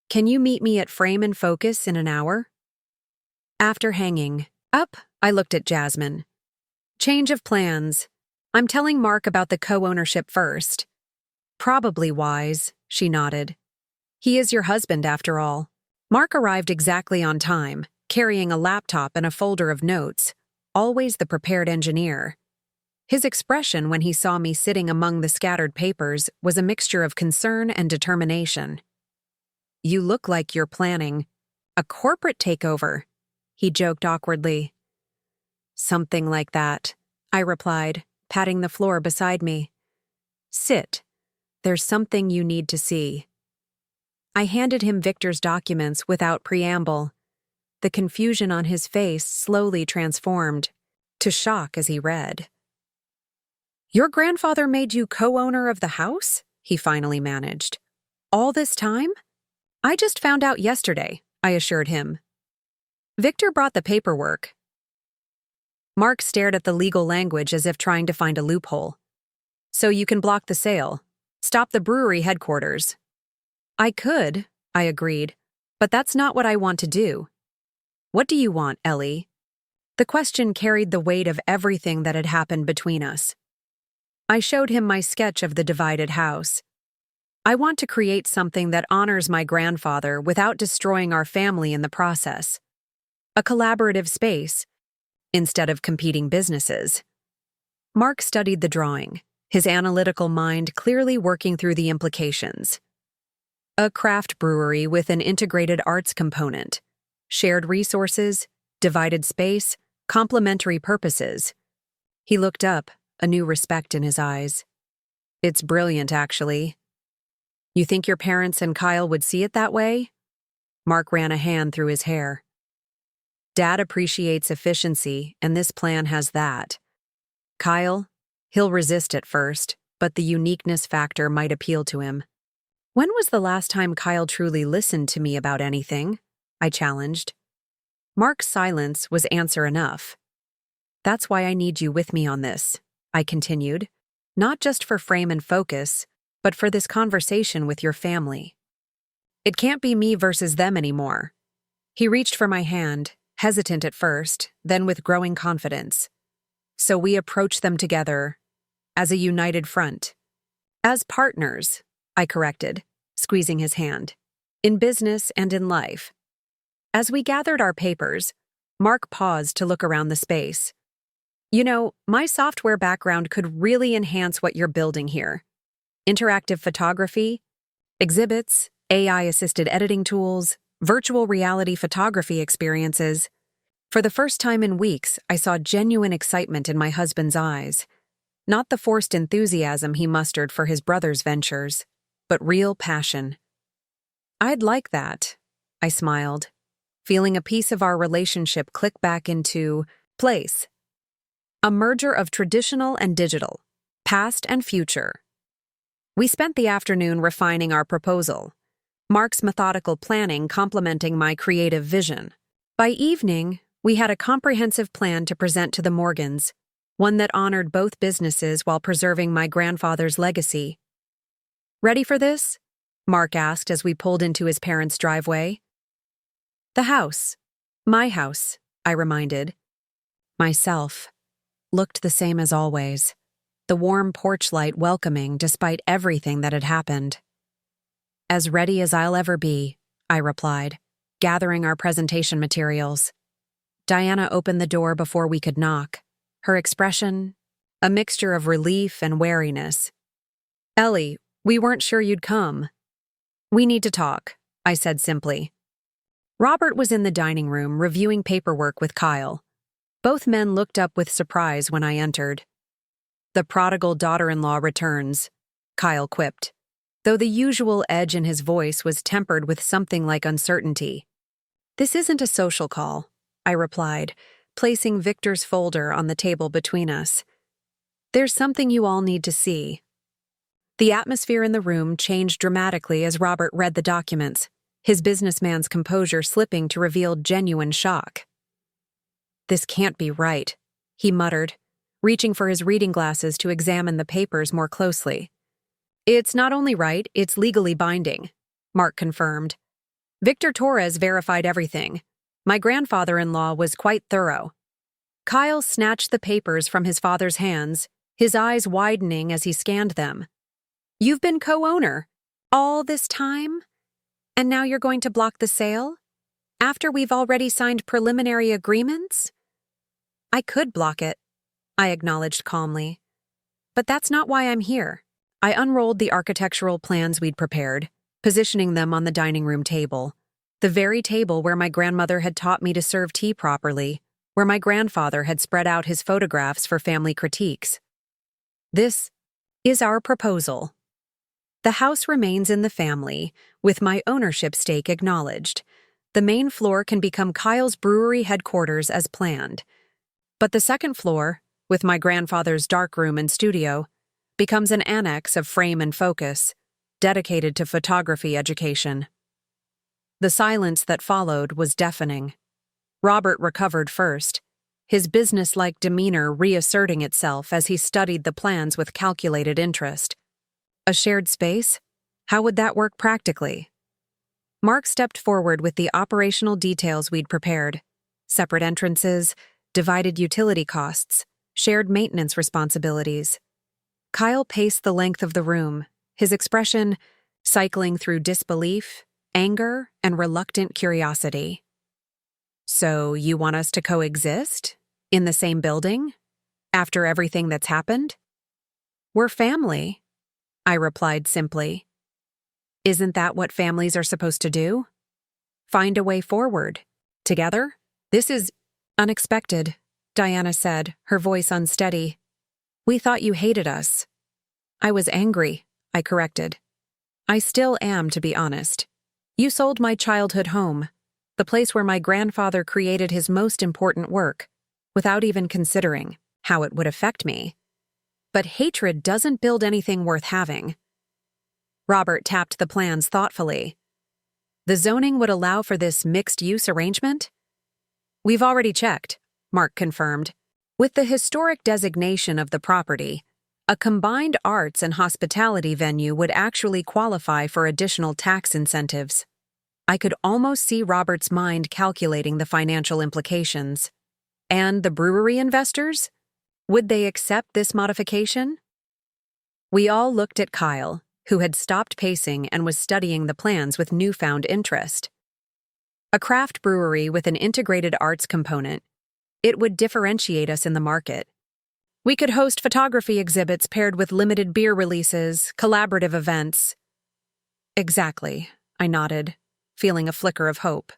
Can you meet me at Frame and Focus in an hour? After hanging up, I looked at Jasmine. Change of plans. I'm telling Mark about the co-ownership first. Probably wise, she nodded. He is your husband, after all. Mark arrived exactly on time, carrying a laptop and a folder of notes, always the prepared engineer. His expression when he saw me sitting among the scattered papers was a mixture of concern and determination. You look like you're planning a corporate takeover, he joked awkwardly. Something like that, I replied, patting the floor beside me. Sit. There's something you need to see. I handed him Victor's documents without preamble. The confusion on his face slowly transformed to shock as he read. Your grandfather made you co-owner of the house? He finally managed. All this time? I just found out yesterday, I assured him. Victor brought the paperwork. Mark stared at the legal language as if trying to find a loophole. So you can block the sale. Stop the brewery headquarters. I could, I agreed, but that's not what I want to do. What do you want, Ellie? The question carried the weight of everything that had happened between us. I showed him my sketch of the divided house. I want to create something that honors my grandfather without destroying our family in the process. A collaborative space, instead of competing businesses. Mark studied the drawing, his analytical mind clearly working through the implications. A craft brewery with an integrated arts component, shared resources, divided space, complementary purposes. He looked up, a new respect in his eyes. It's brilliant, actually. You think your parents and Kyle would see it that way? Mark ran a hand through his hair. Dad appreciates efficiency, and this plan has that. Kyle, he'll resist at first, but the uniqueness factor might appeal to him. When was the last time Kyle truly listened to me about anything? I challenged. Mark's silence was answer enough. That's why I need you with me on this, I continued, not just for Frame and Focus, but for this conversation with your family. It can't be me versus them anymore. He reached for my hand, hesitant at first, then with growing confidence. So we approach them together, as a united front. As partners, I corrected, squeezing his hand. In business and in life. As we gathered our papers, Mark paused to look around the space. You know, my software background could really enhance what you're building here. Interactive photography, exhibits, AI-assisted editing tools, virtual reality photography experiences. For the first time in weeks, I saw genuine excitement in my husband's eyes. Not the forced enthusiasm he mustered for his brother's ventures, but real passion. I'd like that, I smiled, feeling a piece of our relationship click back into place. A merger of traditional and digital, past and future. We spent the afternoon refining our proposal, Mark's methodical planning complementing my creative vision. By evening, we had a comprehensive plan to present to the Morgans, one that honored both businesses while preserving my grandfather's legacy. Ready for this? Mark asked as we pulled into his parents' driveway. The house. My house, I reminded. Myself. Looked the same as always. The warm porch light welcoming despite everything that had happened. As ready as I'll ever be, I replied, gathering our presentation materials. Diana opened the door before we could knock, her expression a mixture of relief and wariness. Ellie, we weren't sure you'd come. We need to talk, I said simply. Robert was in the dining room reviewing paperwork with Kyle. Both men looked up with surprise when I entered. The prodigal daughter-in-law returns, Kyle quipped, though the usual edge in his voice was tempered with something like uncertainty. This isn't a social call, I replied, placing Victor's folder on the table between us. There's something you all need to see. The atmosphere in the room changed dramatically as Robert read the documents, his businessman's composure slipping to reveal genuine shock. This can't be right, he muttered, reaching for his reading glasses to examine the papers more closely. It's not only right, it's legally binding, Mark confirmed. Victor Torres verified everything. My grandfather-in-law was quite thorough. Kyle snatched the papers from his father's hands, his eyes widening as he scanned them. You've been co-owner all this time? And now you're going to block the sale? After we've already signed preliminary agreements? I could block it, I acknowledged calmly. But that's not why I'm here. I unrolled the architectural plans we'd prepared, positioning them on the dining room table, the very table where my grandmother had taught me to serve tea properly, where my grandfather had spread out his photographs for family critiques. This is our proposal. The house remains in the family, with my ownership stake acknowledged. The main floor can become Kyle's brewery headquarters as planned. But the second floor, with my grandfather's darkroom and studio, becomes an annex of frame and focus, dedicated to photography education. The silence that followed was deafening. Robert recovered first, his businesslike demeanor reasserting itself as he studied the plans with calculated interest. A shared space? How would that work practically? Mark stepped forward with the operational details we'd prepared. Separate entrances, divided utility costs, shared maintenance responsibilities. Kyle paced the length of the room, his expression cycling through disbelief, anger, and reluctant curiosity. So you want us to coexist? In the same building? After everything that's happened? We're family, I replied simply. Isn't that what families are supposed to do? Find a way forward. Together? This is unexpected, Diana said, her voice unsteady. We thought you hated us. I was angry, I corrected. I still am, to be honest. You sold my childhood home, the place where my grandfather created his most important work, without even considering how it would affect me. But hatred doesn't build anything worth having. Robert tapped the plans thoughtfully. The zoning would allow for this mixed-use arrangement? We've already checked, Mark confirmed. With the historic designation of the property, a combined arts and hospitality venue would actually qualify for additional tax incentives. I could almost see Robert's mind calculating the financial implications. And the brewery investors? Would they accept this modification? We all looked at Kyle, who had stopped pacing and was studying the plans with newfound interest. A craft brewery with an integrated arts component, it would differentiate us in the market. We could host photography exhibits paired with limited beer releases, collaborative events. Exactly, I nodded, feeling a flicker of hope.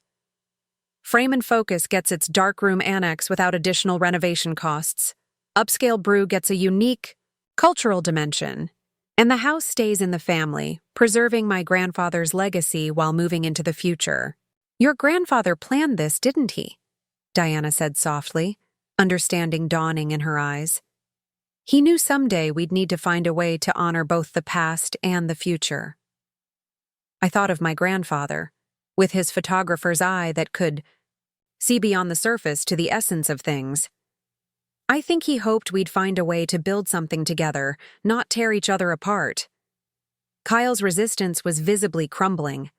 Frame and Focus gets its darkroom annex without additional renovation costs. Upscale Brew gets a unique, cultural dimension. And the house stays in the family, preserving my grandfather's legacy while moving into the future. Your grandfather planned this, didn't he? Diana said softly, understanding dawning in her eyes. He knew someday we'd need to find a way to honor both the past and the future. I thought of my grandfather, with his photographer's eye that could see beyond the surface to the essence of things. I think he hoped we'd find a way to build something together, not tear each other apart. Kyle's resistance was visibly crumbling.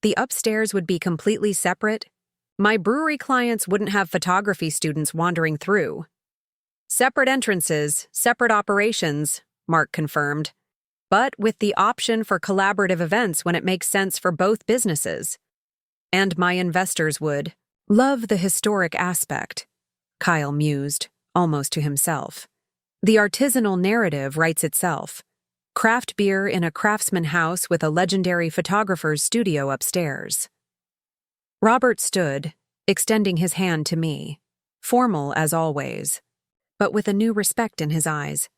The upstairs would be completely separate. My brewery clients wouldn't have photography students wandering through. Separate entrances, separate operations, Mark confirmed, but with the option for collaborative events when it makes sense for both businesses. And my investors would love the historic aspect, Kyle mused, almost to himself. The artisanal narrative writes itself. Craft beer in a craftsman house with a legendary photographer's studio upstairs. Robert stood, extending his hand to me, formal as always, but with a new respect in his eyes.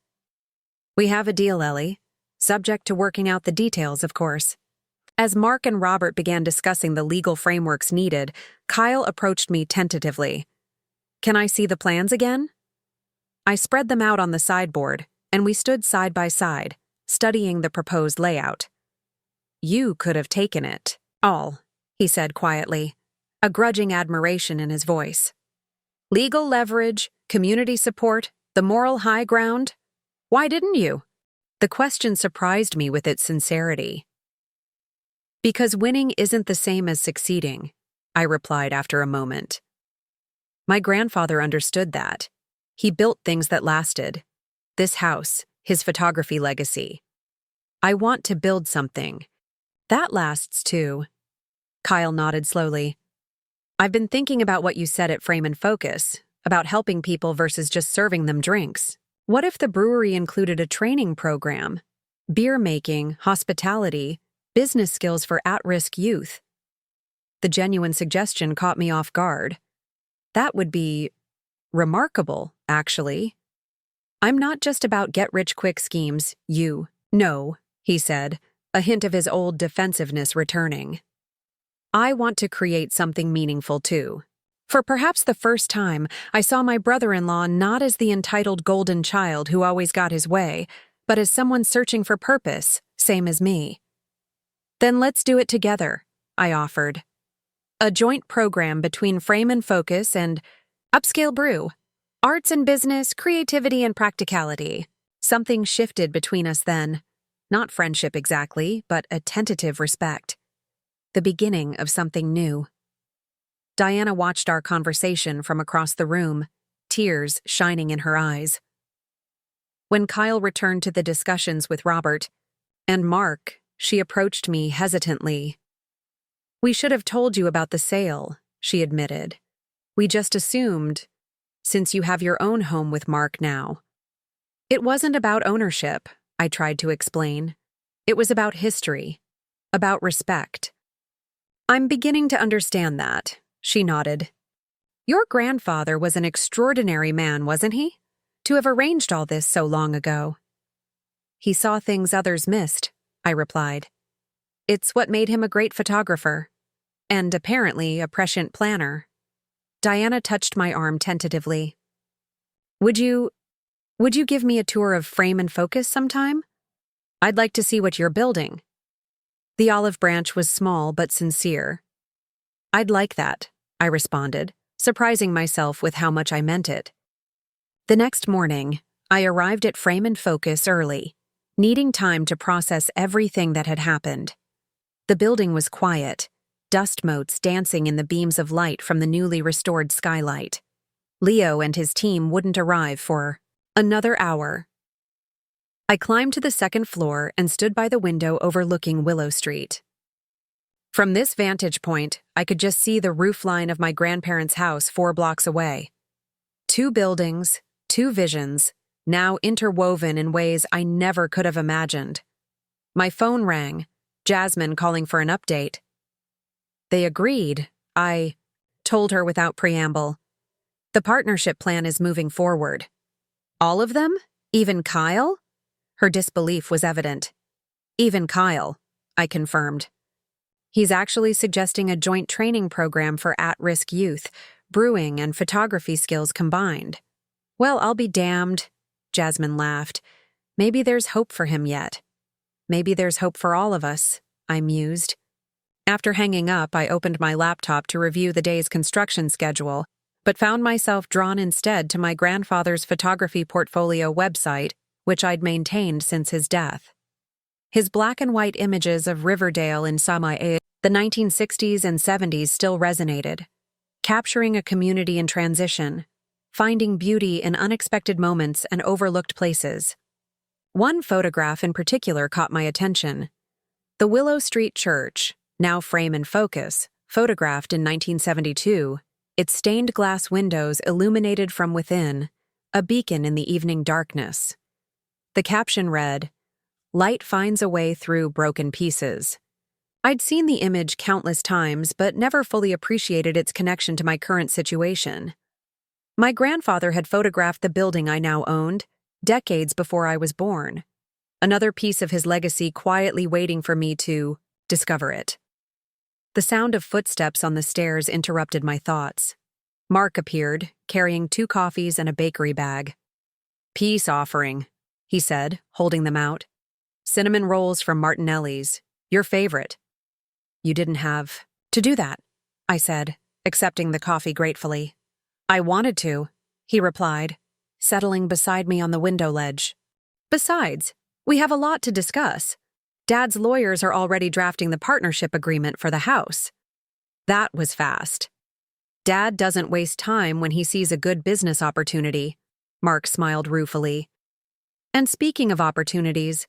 We have a deal, Ellie. Subject to working out the details, of course. As Mark and Robert began discussing the legal frameworks needed, Kyle approached me tentatively. "Can I see the plans again?" I spread them out on the sideboard, and we stood side by side, studying the proposed layout. "You could have taken it all," he said quietly, a grudging admiration in his voice. "Legal leverage, community support, the moral high ground. Why didn't you?" The question surprised me with its sincerity. "Because winning isn't the same as succeeding," I replied after a moment. My grandfather understood that. He built things that lasted. This house, his photography legacy. I want to build something that lasts too. Kyle nodded slowly. "I've been thinking about what you said at Frame and Focus, about helping people versus just serving them drinks. What if the brewery included a training program? Beer making, hospitality, business skills for at-risk youth?" The genuine suggestion caught me off guard. That would be remarkable, actually. "I'm not just about get-rich-quick schemes, you know," he said, a hint of his old defensiveness returning. "I want to create something meaningful, too." For perhaps the first time, I saw my brother-in-law not as the entitled golden child who always got his way, but as someone searching for purpose, same as me. "Then let's do it together," I offered. "A joint program between Frame and Focus and Upscale Brew. Arts and business, creativity and practicality." Something shifted between us then. Not friendship exactly, but a tentative respect. The beginning of something new. Diana watched our conversation from across the room, tears shining in her eyes. When Kyle returned to the discussions with Robert and Mark, she approached me hesitantly. "We should have told you about the sale," she admitted. "We just assumed, since you have your own home with Mark now." "It wasn't about ownership," I tried to explain. "It was about history, about respect." "I'm beginning to understand that," she nodded. "Your grandfather was an extraordinary man, wasn't he? To have arranged all this so long ago." "He saw things others missed," I replied. "It's what made him a great photographer, and apparently a prescient planner." Diana touched my arm tentatively. Would you give me a tour of Frame and Focus sometime? I'd like to see what you're building." The olive branch was small but sincere. "I'd like that," I responded, surprising myself with how much I meant it. The next morning, I arrived at Frame and Focus early, needing time to process everything that had happened. The building was quiet, dust motes dancing in the beams of light from the newly restored skylight. Leo and his team wouldn't arrive for another hour. I climbed to the second floor and stood by the window overlooking Willow Street. From this vantage point, I could just see the roofline of my grandparents' house 4 blocks away. 2 buildings, 2 visions, now interwoven in ways I never could have imagined. My phone rang, Jasmine calling for an update. "They agreed," I told her without preamble. "The partnership plan is moving forward." "All of them? Even Kyle?" Her disbelief was evident. "Even Kyle," I confirmed. "He's actually suggesting a joint training program for at-risk youth, brewing and photography skills combined." "Well, I'll be damned," Jasmine laughed. "Maybe there's hope for him yet. Maybe there's hope for all of us," I mused. After hanging up, I opened my laptop to review the day's construction schedule, but found myself drawn instead to my grandfather's photography portfolio website, which I'd maintained since his death. His black and white images of Riverdale in the 1960s and 70s still resonated, capturing a community in transition, finding beauty in unexpected moments and overlooked places. One photograph in particular caught my attention. The Willow Street Church, now Frame and Focus, photographed in 1972, its stained glass windows illuminated from within, a beacon in the evening darkness. The caption read, "Light finds a way through broken pieces." I'd seen the image countless times, but never fully appreciated its connection to my current situation. My grandfather had photographed the building I now owned, decades before I was born. Another piece of his legacy quietly waiting for me to discover it. The sound of footsteps on the stairs interrupted my thoughts. Mark appeared, carrying 2 coffees and a bakery bag. "Peace offering," he said, holding them out. "Cinnamon rolls from Martinelli's. Your favorite." "You didn't have to do that," I said, accepting the coffee gratefully. "I wanted to," he replied, settling beside me on the window ledge. "Besides, we have a lot to discuss. Dad's lawyers are already drafting the partnership agreement for the house." That was fast. "Dad doesn't waste time when he sees a good business opportunity," Mark smiled ruefully. "And speaking of opportunities,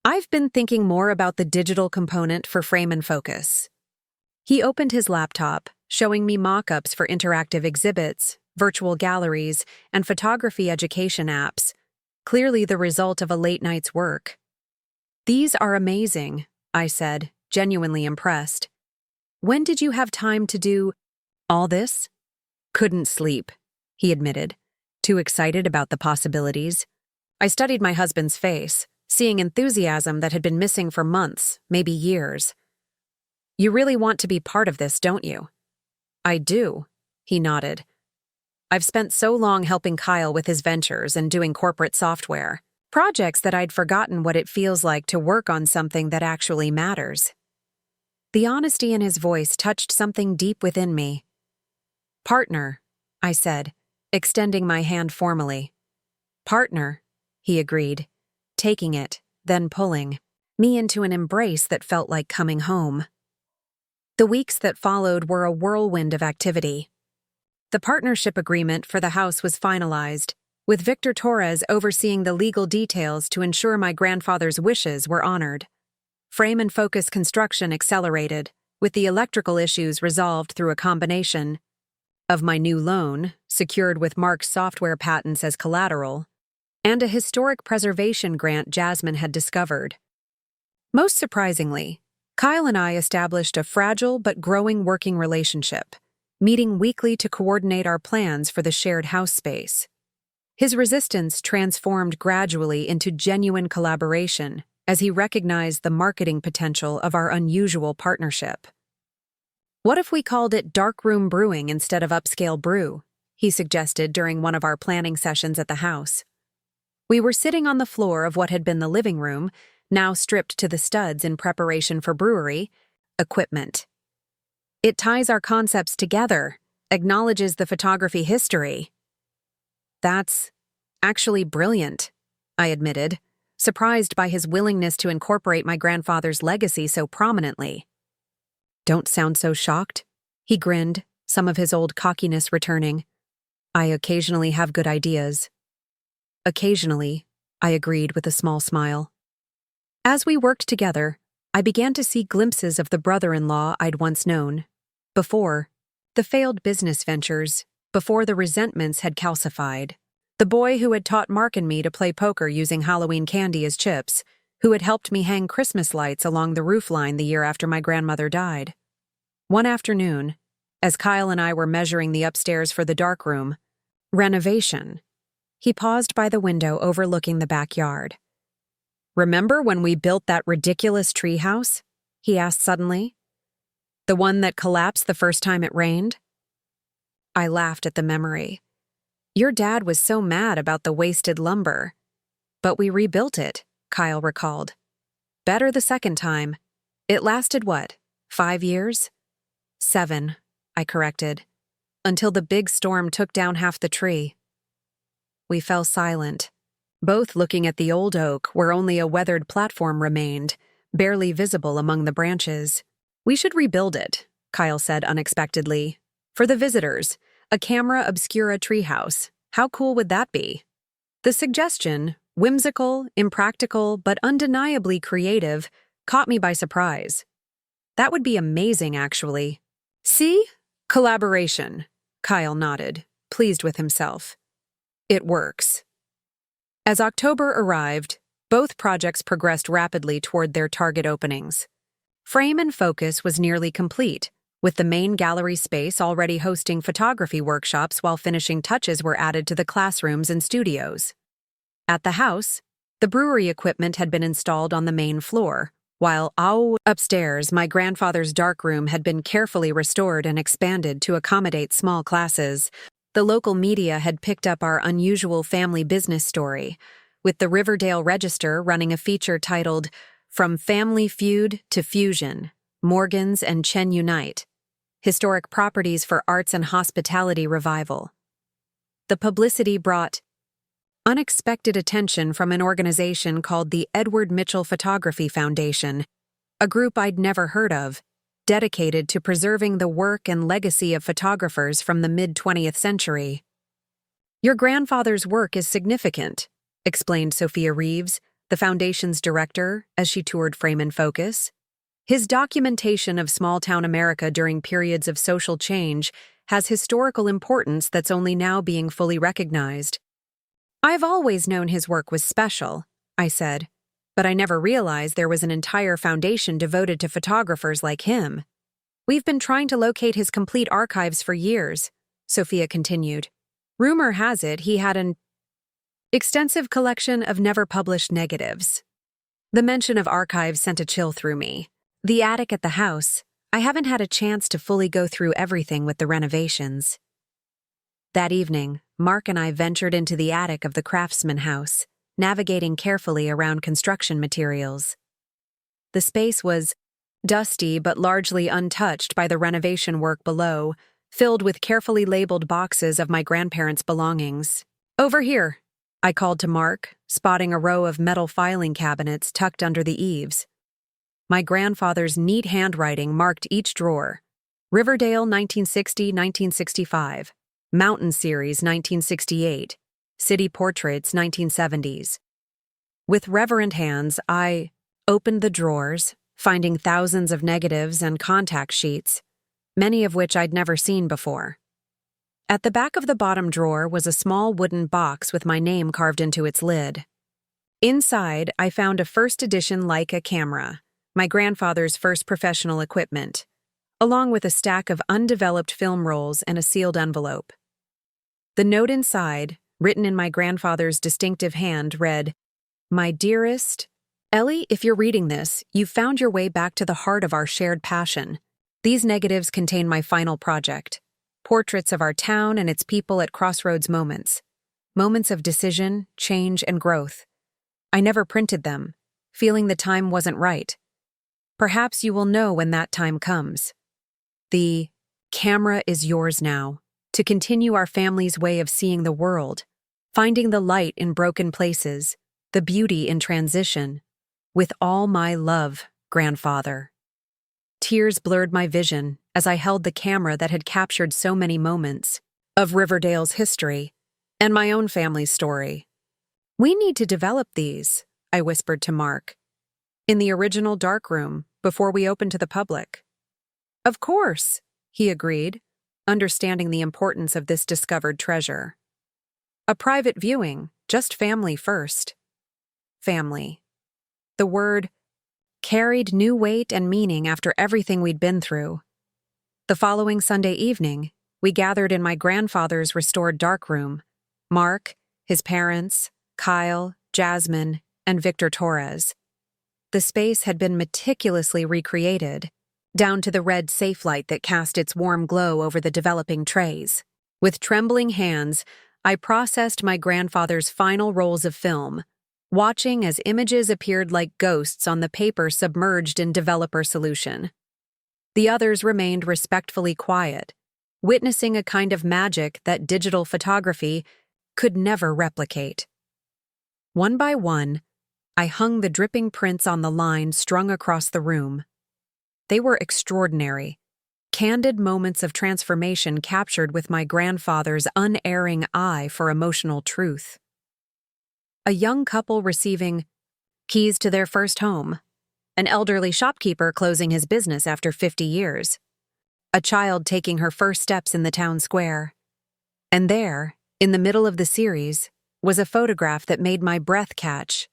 I've been thinking more about the digital component for Frame and Focus." He opened his laptop, showing me mock-ups for interactive exhibits, virtual galleries, and photography education apps, clearly the result of a late night's work. "These are amazing," I said, genuinely impressed. "When did you have time to do all this?" "Couldn't sleep," he admitted, too excited about the possibilities. I studied my husband's face, seeing enthusiasm that had been missing for months, maybe years. "You really want to be part of this, don't you?" "I do," he nodded. "I've spent so long helping Kyle with his ventures and doing corporate software, projects that I'd forgotten what it feels like to work on something that actually matters." The honesty in his voice touched something deep within me. "Partner," I said, extending my hand formally. "Partner," he agreed, taking it, then pulling me into an embrace that felt like coming home. The weeks that followed were a whirlwind of activity. The partnership agreement for the house was finalized, with Victor Torres overseeing the legal details to ensure my grandfather's wishes were honored. Frame and Focus construction accelerated, with the electrical issues resolved through a combination of my new loan, secured with Mark's software patents as collateral, and a historic preservation grant Jasmine had discovered. Most surprisingly, Kyle and I established a fragile but growing working relationship, meeting weekly to coordinate our plans for the shared house space. His resistance transformed gradually into genuine collaboration as he recognized the marketing potential of our unusual partnership. "What if we called it Darkroom Brewing instead of Upscale Brew?" he suggested during one of our planning sessions at the house. We were sitting on the floor of what had been the living room, now stripped to the studs in preparation for brewery equipment. "It ties our concepts together, acknowledges the photography history." "That's actually brilliant," I admitted, surprised by his willingness to incorporate my grandfather's legacy so prominently. "Don't sound so shocked," he grinned, some of his old cockiness returning. "I occasionally have good ideas." "Occasionally," I agreed with a small smile. As we worked together, I began to see glimpses of the brother-in-law I'd once known. Before the failed business ventures, before the resentments had calcified. The boy who had taught Mark and me to play poker using Halloween candy as chips, who had helped me hang Christmas lights along the roofline the year after my grandmother died. One afternoon, as Kyle and I were measuring the upstairs for the darkroom renovation, he paused by the window overlooking the backyard. "Remember when we built that ridiculous treehouse?" he asked suddenly. "The one that collapsed the first time it rained?" I laughed at the memory. "Your dad was so mad about the wasted lumber. But we rebuilt it," Kyle recalled. "Better the second time. It lasted what, 5 years?" 7, I corrected, until the big storm took down half the tree. We fell silent, both looking at the old oak where only a weathered platform remained, barely visible among the branches. "We should rebuild it," Kyle said unexpectedly. "For the visitors, a camera obscura treehouse. How cool would that be?" The suggestion, whimsical, impractical, but undeniably creative, caught me by surprise. "That would be amazing, actually." "See? Collaboration," Kyle nodded, pleased with himself. "It works." As October arrived, both projects progressed rapidly toward their target openings. Frame and Focus was nearly complete, with the main gallery space already hosting photography workshops while finishing touches were added to the classrooms and studios. At the house, the brewery equipment had been installed on the main floor, while upstairs, my grandfather's darkroom had been carefully restored and expanded to accommodate small classes. The local media had picked up our unusual family business story, with the Riverdale Register running a feature titled From Family Feud to Fusion, Morgans and Chen Unite, Historic Properties for Arts and Hospitality Revival. The publicity brought unexpected attention from an organization called the Edward Mitchell Photography Foundation, a group I'd never heard of, dedicated to preserving the work and legacy of photographers from the mid-20th century. "Your grandfather's work is significant," explained Sophia Reeves, the foundation's director, as she toured Frame and Focus. "His documentation of small-town America during periods of social change has historical importance that's only now being fully recognized." "I've always known his work was special," I said, "but I never realized there was an entire foundation devoted to photographers like him." "We've been trying to locate his complete archives for years," Sophia continued. "Rumor has it he had an extensive collection of never-published negatives." The mention of archives sent a chill through me. The attic at the house, I haven't had a chance to fully go through everything with the renovations. That evening, Mark and I ventured into the attic of the Craftsman House, navigating carefully around construction materials. The space was dusty but largely untouched by the renovation work below, filled with carefully labeled boxes of my grandparents' belongings. "Over here," I called to Mark, spotting a row of metal filing cabinets tucked under the eaves. My grandfather's neat handwriting marked each drawer: Riverdale 1960-1965, Mountain Series 1968, City Portraits 1970s. With reverent hands, I opened the drawers, finding thousands of negatives and contact sheets, many of which I'd never seen before. At the back of the bottom drawer was a small wooden box with my name carved into its lid. Inside, I found a first edition Leica camera, my grandfather's first professional equipment, along with a stack of undeveloped film rolls and a sealed envelope. The note inside, written in my grandfather's distinctive hand, read, "My dearest Ellie, if you're reading this, you've found your way back to the heart of our shared passion. These negatives contain my final project, portraits of our town and its people at crossroads moments of decision, change, and growth. I never printed them, feeling the time wasn't right. Perhaps you will know when that time comes. The camera is yours now, to continue our family's way of seeing the world, finding the light in broken places, the beauty in transition. With all my love, grandfather." Tears blurred my vision as I held the camera that had captured so many moments of Riverdale's history and my own family's story. "We need to develop these," I whispered to Mark, "in the original darkroom before we open to the public." "Of course," he agreed, understanding the importance of this discovered treasure. "A private viewing, just family first." Family. The word carried new weight and meaning after everything we'd been through. The following Sunday evening, we gathered in my grandfather's restored darkroom. Mark, his parents, Kyle, Jasmine, and Victor Torres. The space had been meticulously recreated, down to the red safe light that cast its warm glow over the developing trays. With trembling hands, I processed my grandfather's final rolls of film, watching as images appeared like ghosts on the paper submerged in developer solution. The others remained respectfully quiet, witnessing a kind of magic that digital photography could never replicate. One by one, I hung the dripping prints on the line strung across the room. They were extraordinary, candid moments of transformation captured with my grandfather's unerring eye for emotional truth. A young couple receiving keys to their first home, an elderly shopkeeper closing his business after 50 years, a child taking her first steps in the town square. And there, in the middle of the series, was a photograph that made my breath catch.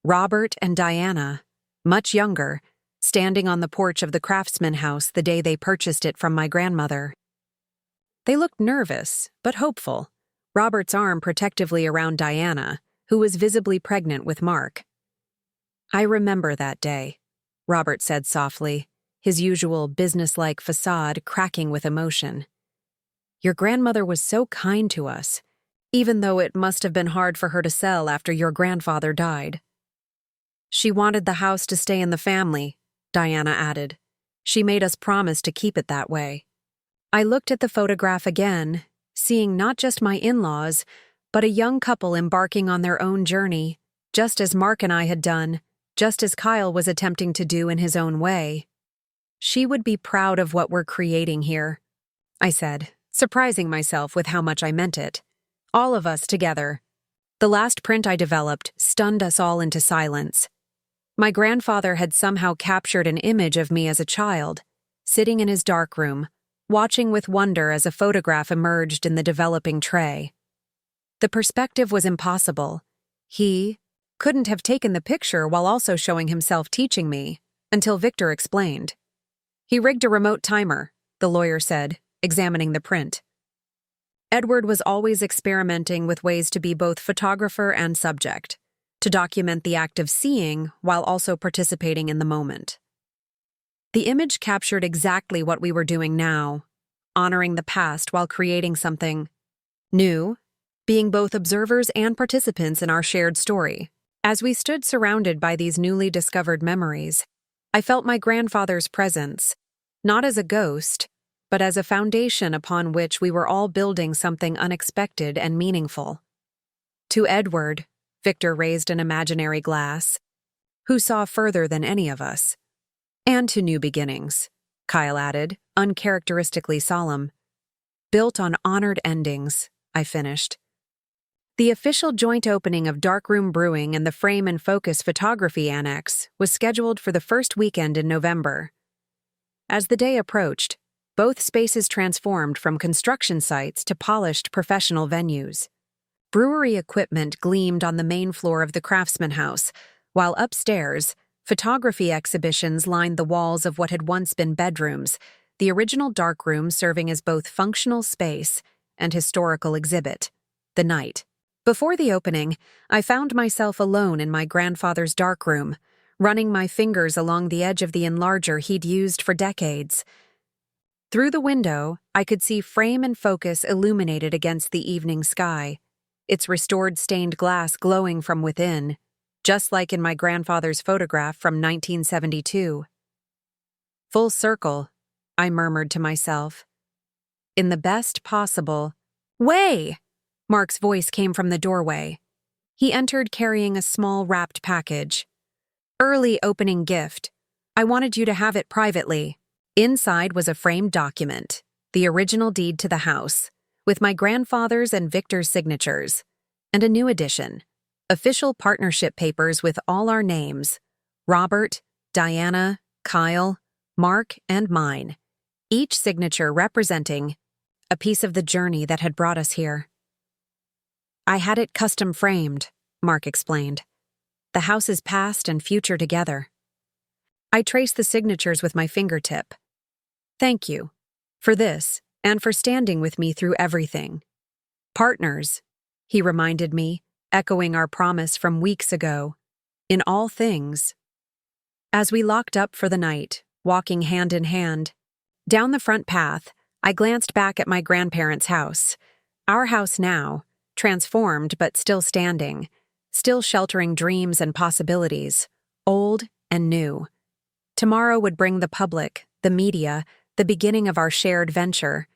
Robert and Diana, much younger, standing on the porch of the Craftsman House the day they purchased it from my grandmother. They looked nervous, but hopeful, Robert's arm protectively around Diana, who was visibly pregnant with Mark. I remember that day. Robert said softly, his usual businesslike facade cracking with emotion. Your grandmother was so kind to us, even though it must have been hard for her to sell after your grandfather died. She wanted the house to stay in the family, Diana added. She made us promise to keep it that way. I looked at the photograph again, seeing not just my in-laws, but a young couple embarking on their own journey, just as Mark and I had done, just as Kyle was attempting to do in his own way. She would be proud of what we're creating here, I said, surprising myself with how much I meant it. All of us together. The last print I developed stunned us all into silence. My grandfather had somehow captured an image of me as a child, sitting in his darkroom, watching with wonder as a photograph emerged in the developing tray. The perspective was impossible. He couldn't have taken the picture while also showing himself teaching me, until Victor explained. He rigged a remote timer, the lawyer said, examining the print. Edward was always experimenting with ways to be both photographer and subject, to document the act of seeing while also participating in the moment. The image captured exactly what we were doing now, honoring the past while creating something new, being both observers and participants in our shared story. As we stood surrounded by these newly discovered memories, I felt my grandfather's presence, not as a ghost, but as a foundation upon which we were all building something unexpected and meaningful. To Edward, Victor raised an imaginary glass, who saw further than any of us. And to new beginnings, Kyle added, uncharacteristically solemn. Built on honored endings, I finished. The official joint opening of Darkroom Brewing and the Frame and Focus Photography Annex was scheduled for the first weekend in November. As the day approached, both spaces transformed from construction sites to polished professional venues. Brewery equipment gleamed on the main floor of the Craftsman House, while upstairs, photography exhibitions lined the walls of what had once been bedrooms, the original darkroom serving as both functional space and historical exhibit. The night. Before the opening, I found myself alone in my grandfather's darkroom, running my fingers along the edge of the enlarger he'd used for decades. Through the window, I could see Frame and Focus illuminated against the evening sky, its restored stained glass glowing from within, just like in my grandfather's photograph from 1972. Full circle, I murmured to myself. In the best possible way. Mark's voice came from the doorway. He entered carrying a small wrapped package. Early opening gift. I wanted you to have it privately. Inside was a framed document, the original deed to the house, with my grandfather's and Victor's signatures, and a new edition, official partnership papers with all our names, Robert, Diana, Kyle, Mark, and mine, each signature representing a piece of the journey that had brought us here. I had it custom framed, Mark explained. The house's past and future together. I traced the signatures with my fingertip. Thank you for this and for standing with me through everything. Partners, he reminded me, echoing our promise from weeks ago. In all things. As we locked up for the night, walking hand in hand, down the front path, I glanced back at my grandparents' house. Our house now, transformed but still standing, still sheltering dreams and possibilities, old and new. Tomorrow would bring the public, the media, the beginning of our shared venture.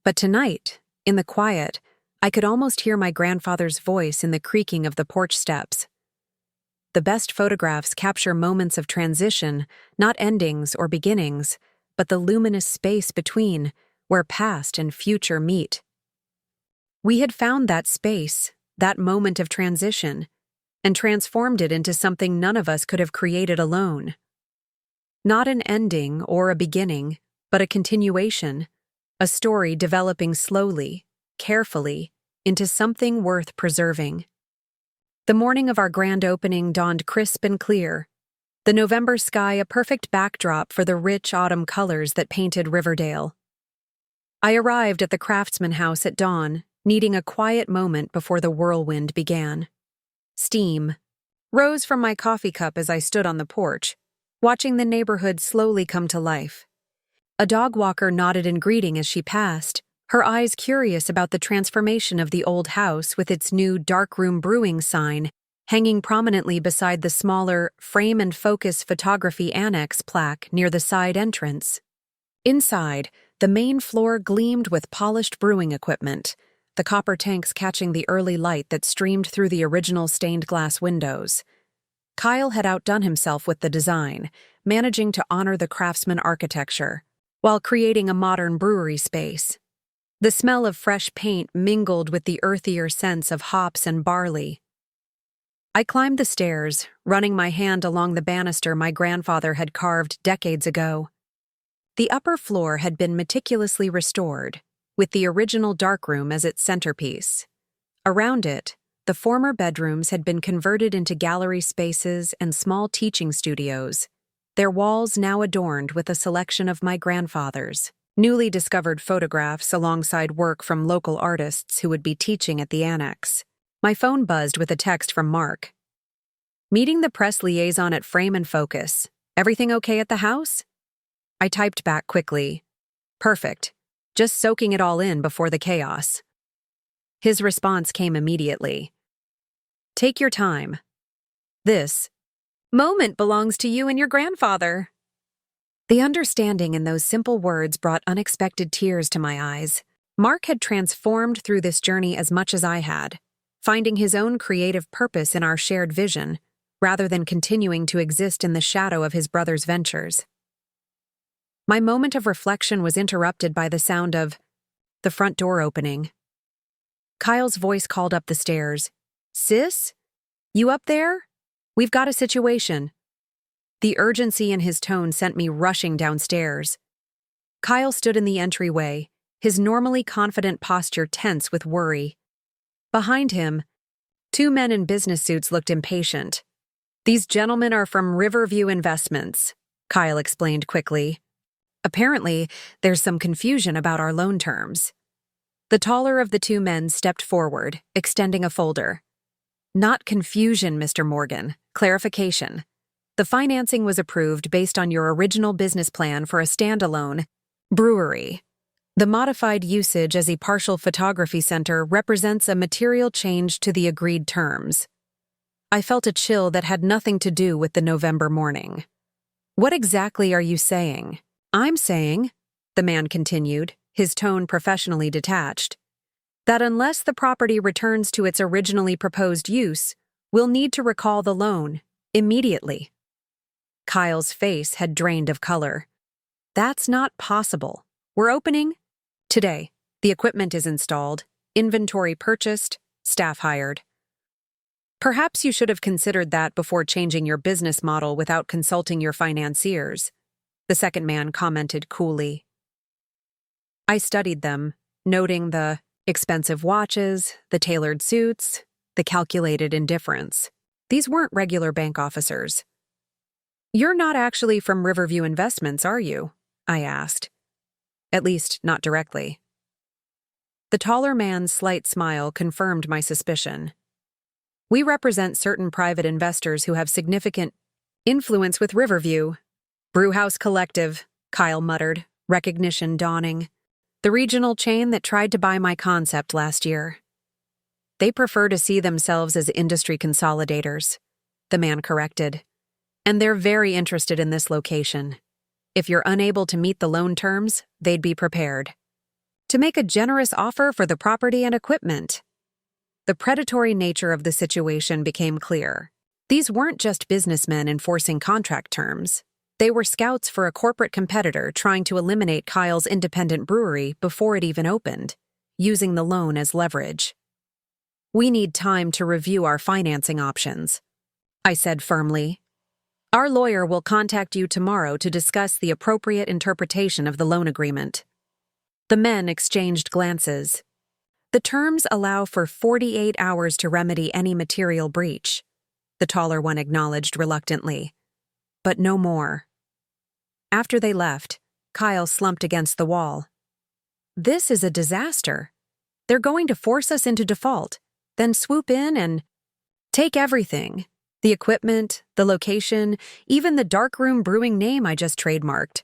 But tonight, in the quiet, I could almost hear my grandfather's voice in the creaking of the porch steps. The best photographs capture moments of transition, not endings or beginnings, but the luminous space between, where past and future meet. We had found that space, that moment of transition, and transformed it into something none of us could have created alone. Not an ending or a beginning, but a continuation, a story developing slowly, carefully, into something worth preserving. The morning of our grand opening dawned crisp and clear, the November sky a perfect backdrop for the rich autumn colors that painted Riverdale. I arrived at the Craftsman House at dawn, needing a quiet moment before the whirlwind began. Steam rose from my coffee cup as I stood on the porch, watching the neighborhood slowly come to life. A dog walker nodded in greeting as she passed, her eyes curious about the transformation of the old house with its new darkroom brewing sign hanging prominently beside the smaller frame and focus photography annex plaque near the side entrance. Inside, the main floor gleamed with polished brewing equipment, the copper tanks catching the early light that streamed through the original stained glass windows. Kyle had outdone himself with the design, managing to honor the craftsman architecture, while creating a modern brewery space. The smell of fresh paint mingled with the earthier sense of hops and barley. I climbed the stairs, running my hand along the banister my grandfather had carved decades ago. The upper floor had been meticulously restored, with the original darkroom as its centerpiece. Around it, the former bedrooms had been converted into gallery spaces and small teaching studios, their walls now adorned with a selection of my grandfather's newly discovered photographs alongside work from local artists who would be teaching at the annex. My phone buzzed with a text from Mark. "Meeting the press liaison at Frame and Focus. Everything okay at the house?" I typed back quickly. "Perfect. Just soaking it all in before the chaos." His response came immediately. "Take your time. This moment belongs to you and your grandfather." The understanding in those simple words brought unexpected tears to my eyes. Mark had transformed through this journey as much as I had, finding his own creative purpose in our shared vision, rather than continuing to exist in the shadow of his brother's ventures. My moment of reflection was interrupted by the sound of the front door opening. Kyle's voice called up the stairs. "Sis? You up there? We've got a situation." The urgency in his tone sent me rushing downstairs. Kyle stood in the entryway, his normally confident posture tense with worry. Behind him, two men in business suits looked impatient. "These gentlemen are from Riverview Investments," Kyle explained quickly. "Apparently, there's some confusion about our loan terms." The taller of the two men stepped forward, extending a folder. "Not confusion, Mr. Morgan. Clarification. The financing was approved based on your original business plan for a standalone brewery. The modified usage as a partial photography center represents a material change to the agreed terms." I felt a chill that had nothing to do with the November morning. "What exactly are you saying?" "I'm saying," the man continued, his tone professionally detached, "that unless the property returns to its originally proposed use, we'll need to recall the loan, immediately." Kyle's face had drained of color. "That's not possible. We're opening today. The equipment is installed, inventory purchased, staff hired." "Perhaps you should have considered that before changing your business model without consulting your financiers," the second man commented coolly. I studied them, noting the expensive watches, the tailored suits, the calculated indifference. These weren't regular bank officers. "You're not actually from Riverview Investments, are you?" I asked. At least, not directly. The taller man's slight smile confirmed my suspicion. "We represent certain private investors who have significant influence with Riverview." "Brewhouse Collective," Kyle muttered, recognition dawning. "The regional chain that tried to buy my concept last year." "They prefer to see themselves as industry consolidators," the man corrected. "And they're very interested in this location. If you're unable to meet the loan terms, they'd be prepared to make a generous offer for the property and equipment." The predatory nature of the situation became clear. These weren't just businessmen enforcing contract terms. They were scouts for a corporate competitor trying to eliminate Kyle's independent brewery before it even opened, using the loan as leverage. "We need time to review our financing options," I said firmly. "Our lawyer will contact you tomorrow to discuss the appropriate interpretation of the loan agreement." The men exchanged glances. "The terms allow for 48 hours to remedy any material breach," the taller one acknowledged reluctantly. "But no more." After they left, Kyle slumped against the wall. "This is a disaster. They're going to force us into default, then swoop in and take everything." The equipment, the location, even the darkroom brewing name I just trademarked.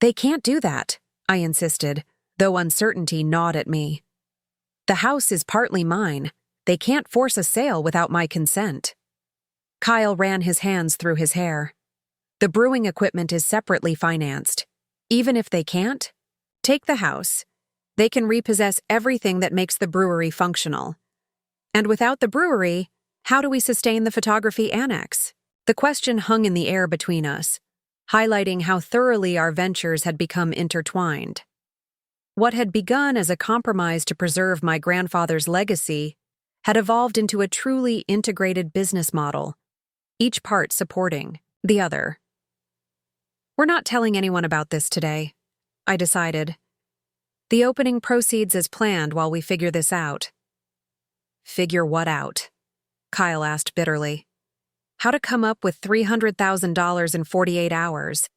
They can't do that, I insisted, though uncertainty gnawed at me. The house is partly mine. They can't force a sale without my consent. Kyle ran his hands through his hair. The brewing equipment is separately financed. Even if they can't, take the house. They can repossess everything that makes the brewery functional. And without the brewery, how do we sustain the photography annex? The question hung in the air between us, highlighting how thoroughly our ventures had become intertwined. What had begun as a compromise to preserve my grandfather's legacy had evolved into a truly integrated business model, each part supporting the other. We're not telling anyone about this today, I decided. The opening proceeds as planned while we figure this out. Figure what out? Kyle asked bitterly. How to come up with $300,000 in 48 hours?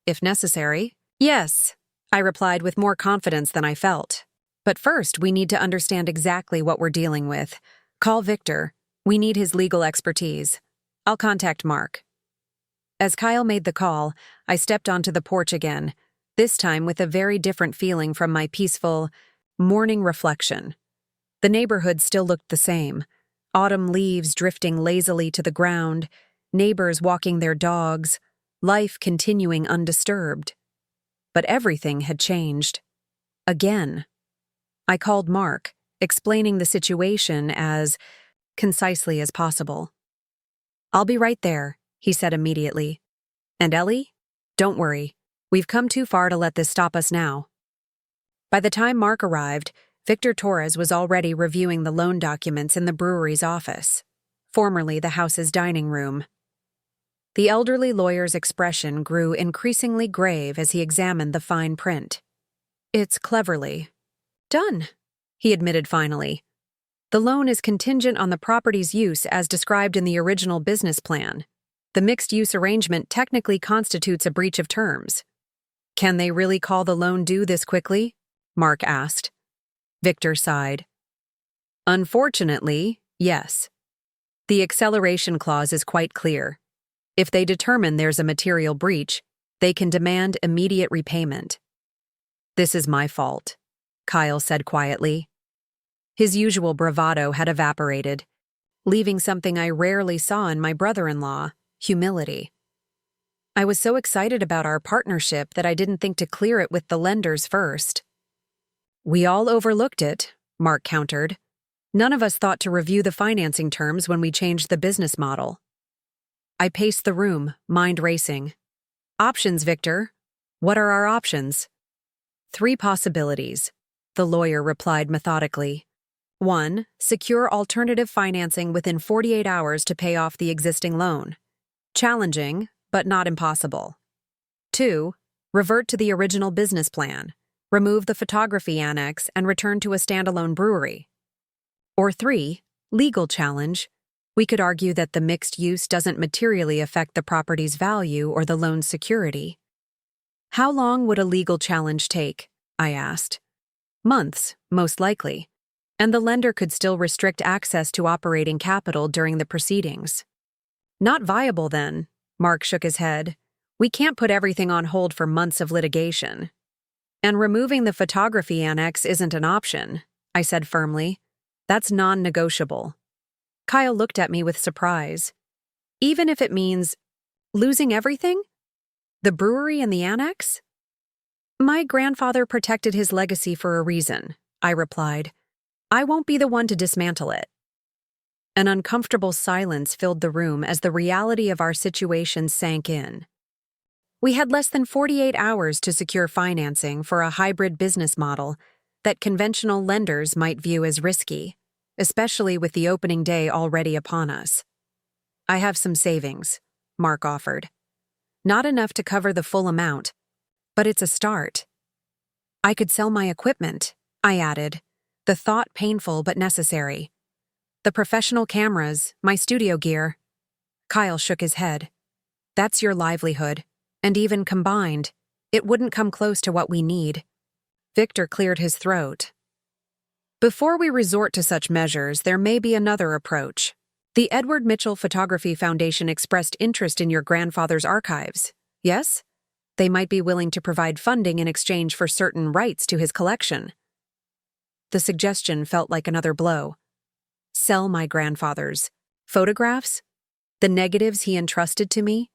If necessary, yes, I replied with more confidence than I felt. But first, we need to understand exactly what we're dealing with. Call Victor. We need his legal expertise. I'll contact Mark. As Kyle made the call, I stepped onto the porch again, this time with a very different feeling from my peaceful morning reflection. The neighborhood still looked the same. Autumn leaves drifting lazily to the ground, neighbors walking their dogs, life continuing undisturbed. But everything had changed. Again. I called Mark, explaining the situation as concisely as possible. I'll be right there, he said immediately. And Ellie? Don't worry. We've come too far to let this stop us now. By the time Mark arrived, Victor Torres was already reviewing the loan documents in the brewery's office, formerly the house's dining room. The elderly lawyer's expression grew increasingly grave as he examined the fine print. It's cleverly done, he admitted finally. The loan is contingent on the property's use as described in the original business plan. The mixed-use arrangement technically constitutes a breach of terms. Can they really call the loan due this quickly? Mark asked. Victor sighed. Unfortunately, yes. The acceleration clause is quite clear. If they determine there's a material breach, they can demand immediate repayment. This is my fault, Kyle said quietly. His usual bravado had evaporated, leaving something I rarely saw in my brother-in-law, humility. I was so excited about our partnership that I didn't think to clear it with the lenders first. We all overlooked it, Mark countered. None of us thought to review the financing terms when we changed the business model. I paced the room, mind racing. Options, Victor. What are our options? 3 possibilities, the lawyer replied methodically. 1. Secure alternative financing within 48 hours to pay off the existing loan. Challenging, but not impossible. 2. Revert to the original business plan. Remove the photography annex and return to a standalone brewery. Or 3. Legal challenge. We could argue that the mixed use doesn't materially affect the property's value or the loan's security. How long would a legal challenge take? I asked. Months, most likely. And the lender could still restrict access to operating capital during the proceedings. Not viable then, Mark shook his head. We can't put everything on hold for months of litigation. And removing the photography annex isn't an option, I said firmly. That's non-negotiable. Kyle looked at me with surprise. Even if it means losing everything? The brewery and the annex? My grandfather protected his legacy for a reason, I replied. I won't be the one to dismantle it. An uncomfortable silence filled the room as the reality of our situation sank in. We had less than 48 hours to secure financing for a hybrid business model that conventional lenders might view as risky, especially with the opening day already upon us. I have some savings, Mark offered. Not enough to cover the full amount, but it's a start. I could sell my equipment, I added, the thought painful but necessary. The professional cameras, my studio gear. Kyle shook his head. That's your livelihood, and even combined, it wouldn't come close to what we need. Victor cleared his throat. Before we resort to such measures, there may be another approach. The Edward Mitchell Photography Foundation expressed interest in your grandfather's archives, yes? They might be willing to provide funding in exchange for certain rights to his collection. The suggestion felt like another blow. Sell my grandfather's photographs? The negatives he entrusted to me?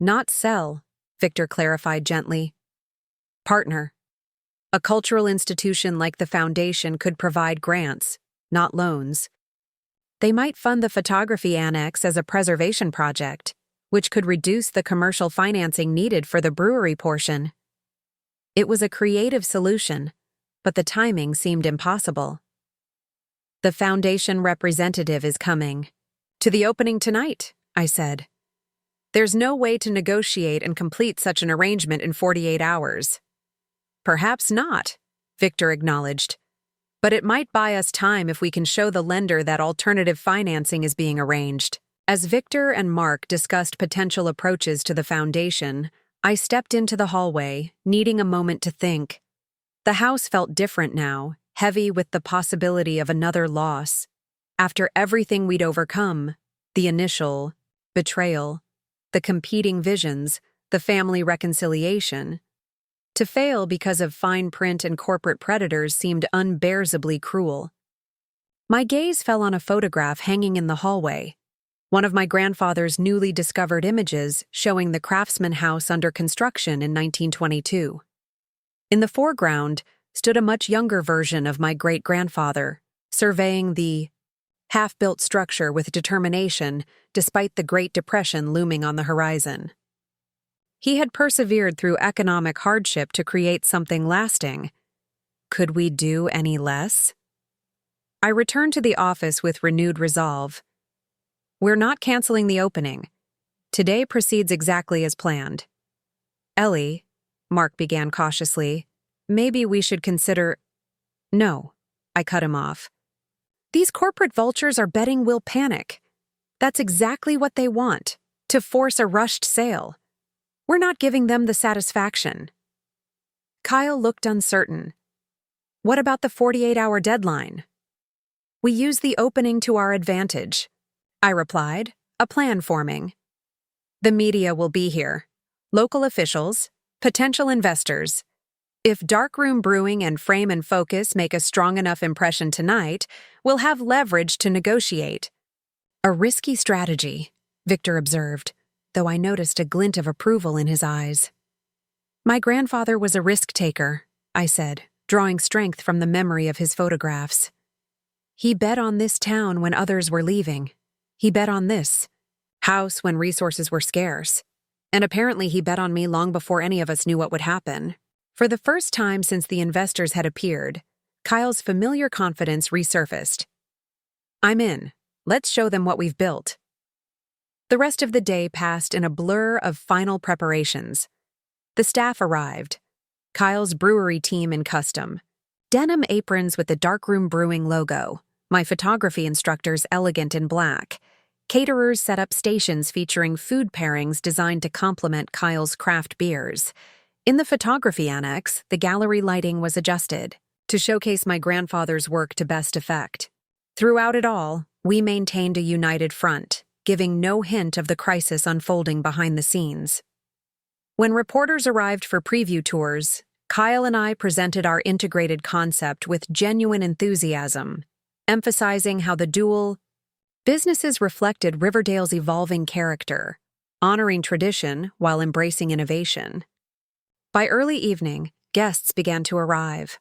Not sell, Victor clarified gently. Partner. A cultural institution like the foundation could provide grants, not loans. They might fund the photography annex as a preservation project, which could reduce the commercial financing needed for the brewery portion. It was a creative solution, but the timing seemed impossible. The foundation representative is coming. To the opening tonight, I said. There's no way to negotiate and complete such an arrangement in 48 hours. Perhaps not, Victor acknowledged. But it might buy us time if we can show the lender that alternative financing is being arranged. As Victor and Mark discussed potential approaches to the foundation, I stepped into the hallway, needing a moment to think. The house felt different now, heavy with the possibility of another loss. After everything we'd overcome, the initial betrayal, the competing visions, the family reconciliation, to fail because of fine print and corporate predators seemed unbearably cruel. My gaze fell on a photograph hanging in the hallway, one of my grandfather's newly discovered images showing the Craftsman house under construction in 1922. In the foreground stood a much younger version of my great-grandfather, surveying the half-built structure with determination despite the Great Depression looming on the horizon. He had persevered through economic hardship to create something lasting. Could we do any less? I returned to the office with renewed resolve. We're not canceling the opening. Today proceeds exactly as planned. Ellie, Mark began cautiously, maybe we should consider— No, I cut him off. These corporate vultures are betting we'll panic. That's exactly what they want, to force a rushed sale. We're not giving them the satisfaction. Kyle looked uncertain. What about the 48-hour deadline? We use the opening to our advantage, I replied, a plan forming. The media will be here. Local officials, potential investors. If Darkroom Brewing and Frame and Focus make a strong enough impression tonight, we'll have leverage to negotiate. A risky strategy, Victor observed, though I noticed a glint of approval in his eyes. My grandfather was a risk-taker, I said, drawing strength from the memory of his photographs. He bet on this town when others were leaving. He bet on this house when resources were scarce. And apparently he bet on me long before any of us knew what would happen. For the first time since the investors had appeared, Kyle's familiar confidence resurfaced. I'm in. Let's show them what we've built. The rest of the day passed in a blur of final preparations. The staff arrived. Kyle's brewery team in custom. Denim aprons with the Darkroom Brewing logo. My photography instructors elegant in black. Caterers set up stations featuring food pairings designed to complement Kyle's craft beers. In the photography annex, the gallery lighting was adjusted to showcase my grandfather's work to best effect. Throughout it all, we maintained a united front, giving no hint of the crisis unfolding behind the scenes. When reporters arrived for preview tours, Kyle and I presented our integrated concept with genuine enthusiasm, emphasizing how the dual businesses reflected Riverdale's evolving character, honoring tradition while embracing innovation. By early evening, guests began to arrive.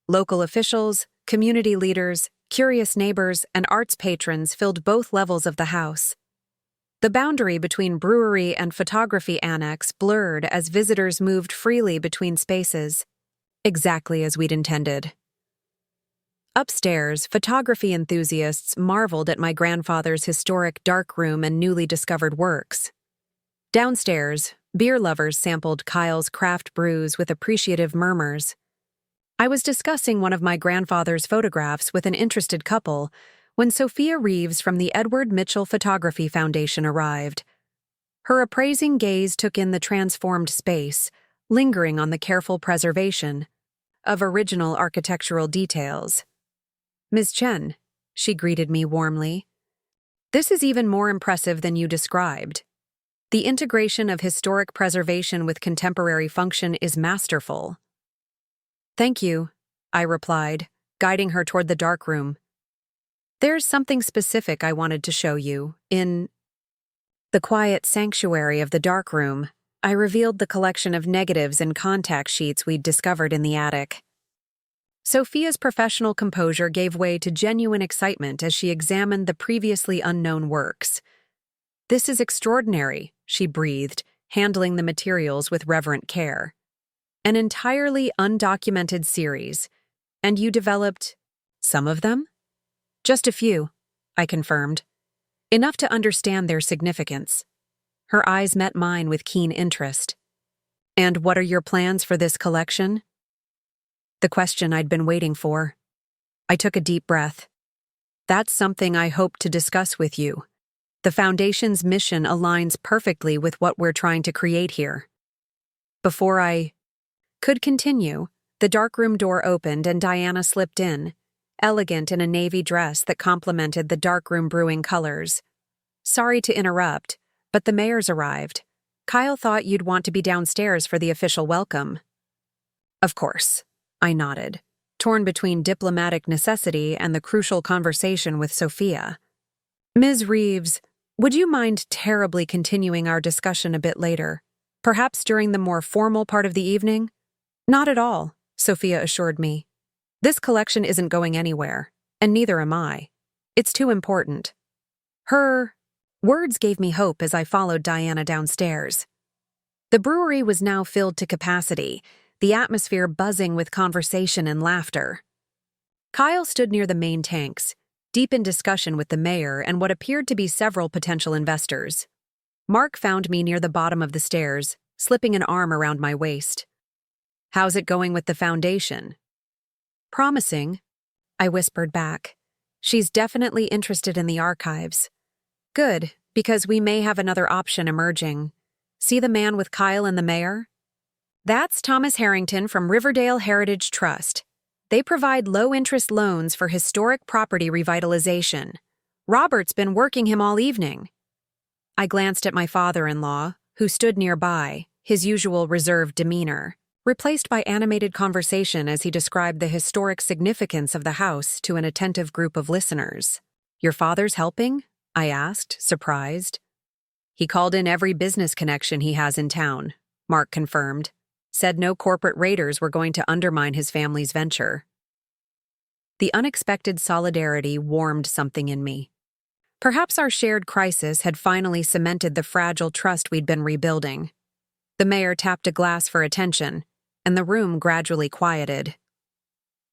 Local officials, community leaders, curious neighbors, and arts patrons filled both levels of the house. The boundary between brewery and photography annex blurred as visitors moved freely between spaces, exactly as we'd intended. Upstairs, photography enthusiasts marveled at my grandfather's historic darkroom and newly discovered works. Downstairs, beer lovers sampled Kyle's craft brews with appreciative murmurs. I was discussing one of my grandfather's photographs with an interested couple when Sophia Reeves from the Edward Mitchell Photography Foundation arrived. Her appraising gaze took in the transformed space, lingering on the careful preservation of original architectural details. Ms. Chen, she greeted me warmly. This is even more impressive than you described. The integration of historic preservation with contemporary function is masterful. Thank you, I replied, guiding her toward the darkroom. There's something specific I wanted to show you. In the quiet sanctuary of the darkroom, I revealed the collection of negatives and contact sheets we'd discovered in the attic. Sophia's professional composure gave way to genuine excitement as she examined the previously unknown works. "This is extraordinary," she breathed, handling the materials with reverent care. "An entirely undocumented series. And you developed some of them?" "Just a few," I confirmed. "Enough to understand their significance." Her eyes met mine with keen interest. "And what are your plans for this collection?" The question I'd been waiting for. I took a deep breath. "That's something I hope to discuss with you. The Foundation's mission aligns perfectly with what we're trying to create here." Before I could continue, the darkroom door opened and Diana slipped in, elegant in a navy dress that complemented the darkroom brewing colors. "Sorry to interrupt, but the mayor's arrived. Kyle thought you'd want to be downstairs for the official welcome." "Of course," I nodded, torn between diplomatic necessity and the crucial conversation with Sophia. "Ms. Reeves, would you mind terribly continuing our discussion a bit later? Perhaps during the more formal part of the evening?" "Not at all," Sophia assured me. "This collection isn't going anywhere, and neither am I. It's too important." Her words gave me hope as I followed Diana downstairs. The brewery was now filled to capacity, the atmosphere buzzing with conversation and laughter. Kyle stood near the main tanks, deep in discussion with the mayor and what appeared to be several potential investors. Mark found me near the bottom of the stairs, slipping an arm around my waist. "How's it going with the Foundation?" "Promising," I whispered back. "She's definitely interested in the archives." "Good, because we may have another option emerging. See the man with Kyle and the mayor? That's Thomas Harrington from Riverdale Heritage Trust. They provide low-interest loans for historic property revitalization. Robert's been working him all evening." I glanced at my father-in-law, who stood nearby, his usual reserved demeanor, replaced by animated conversation as he described the historic significance of the house to an attentive group of listeners. "Your father's helping?" I asked, surprised. "He called in every business connection he has in town," Mark confirmed. "Said no corporate raiders were going to undermine his family's venture." The unexpected solidarity warmed something in me. Perhaps our shared crisis had finally cemented the fragile trust we'd been rebuilding. The mayor tapped a glass for attention, and the room gradually quieted.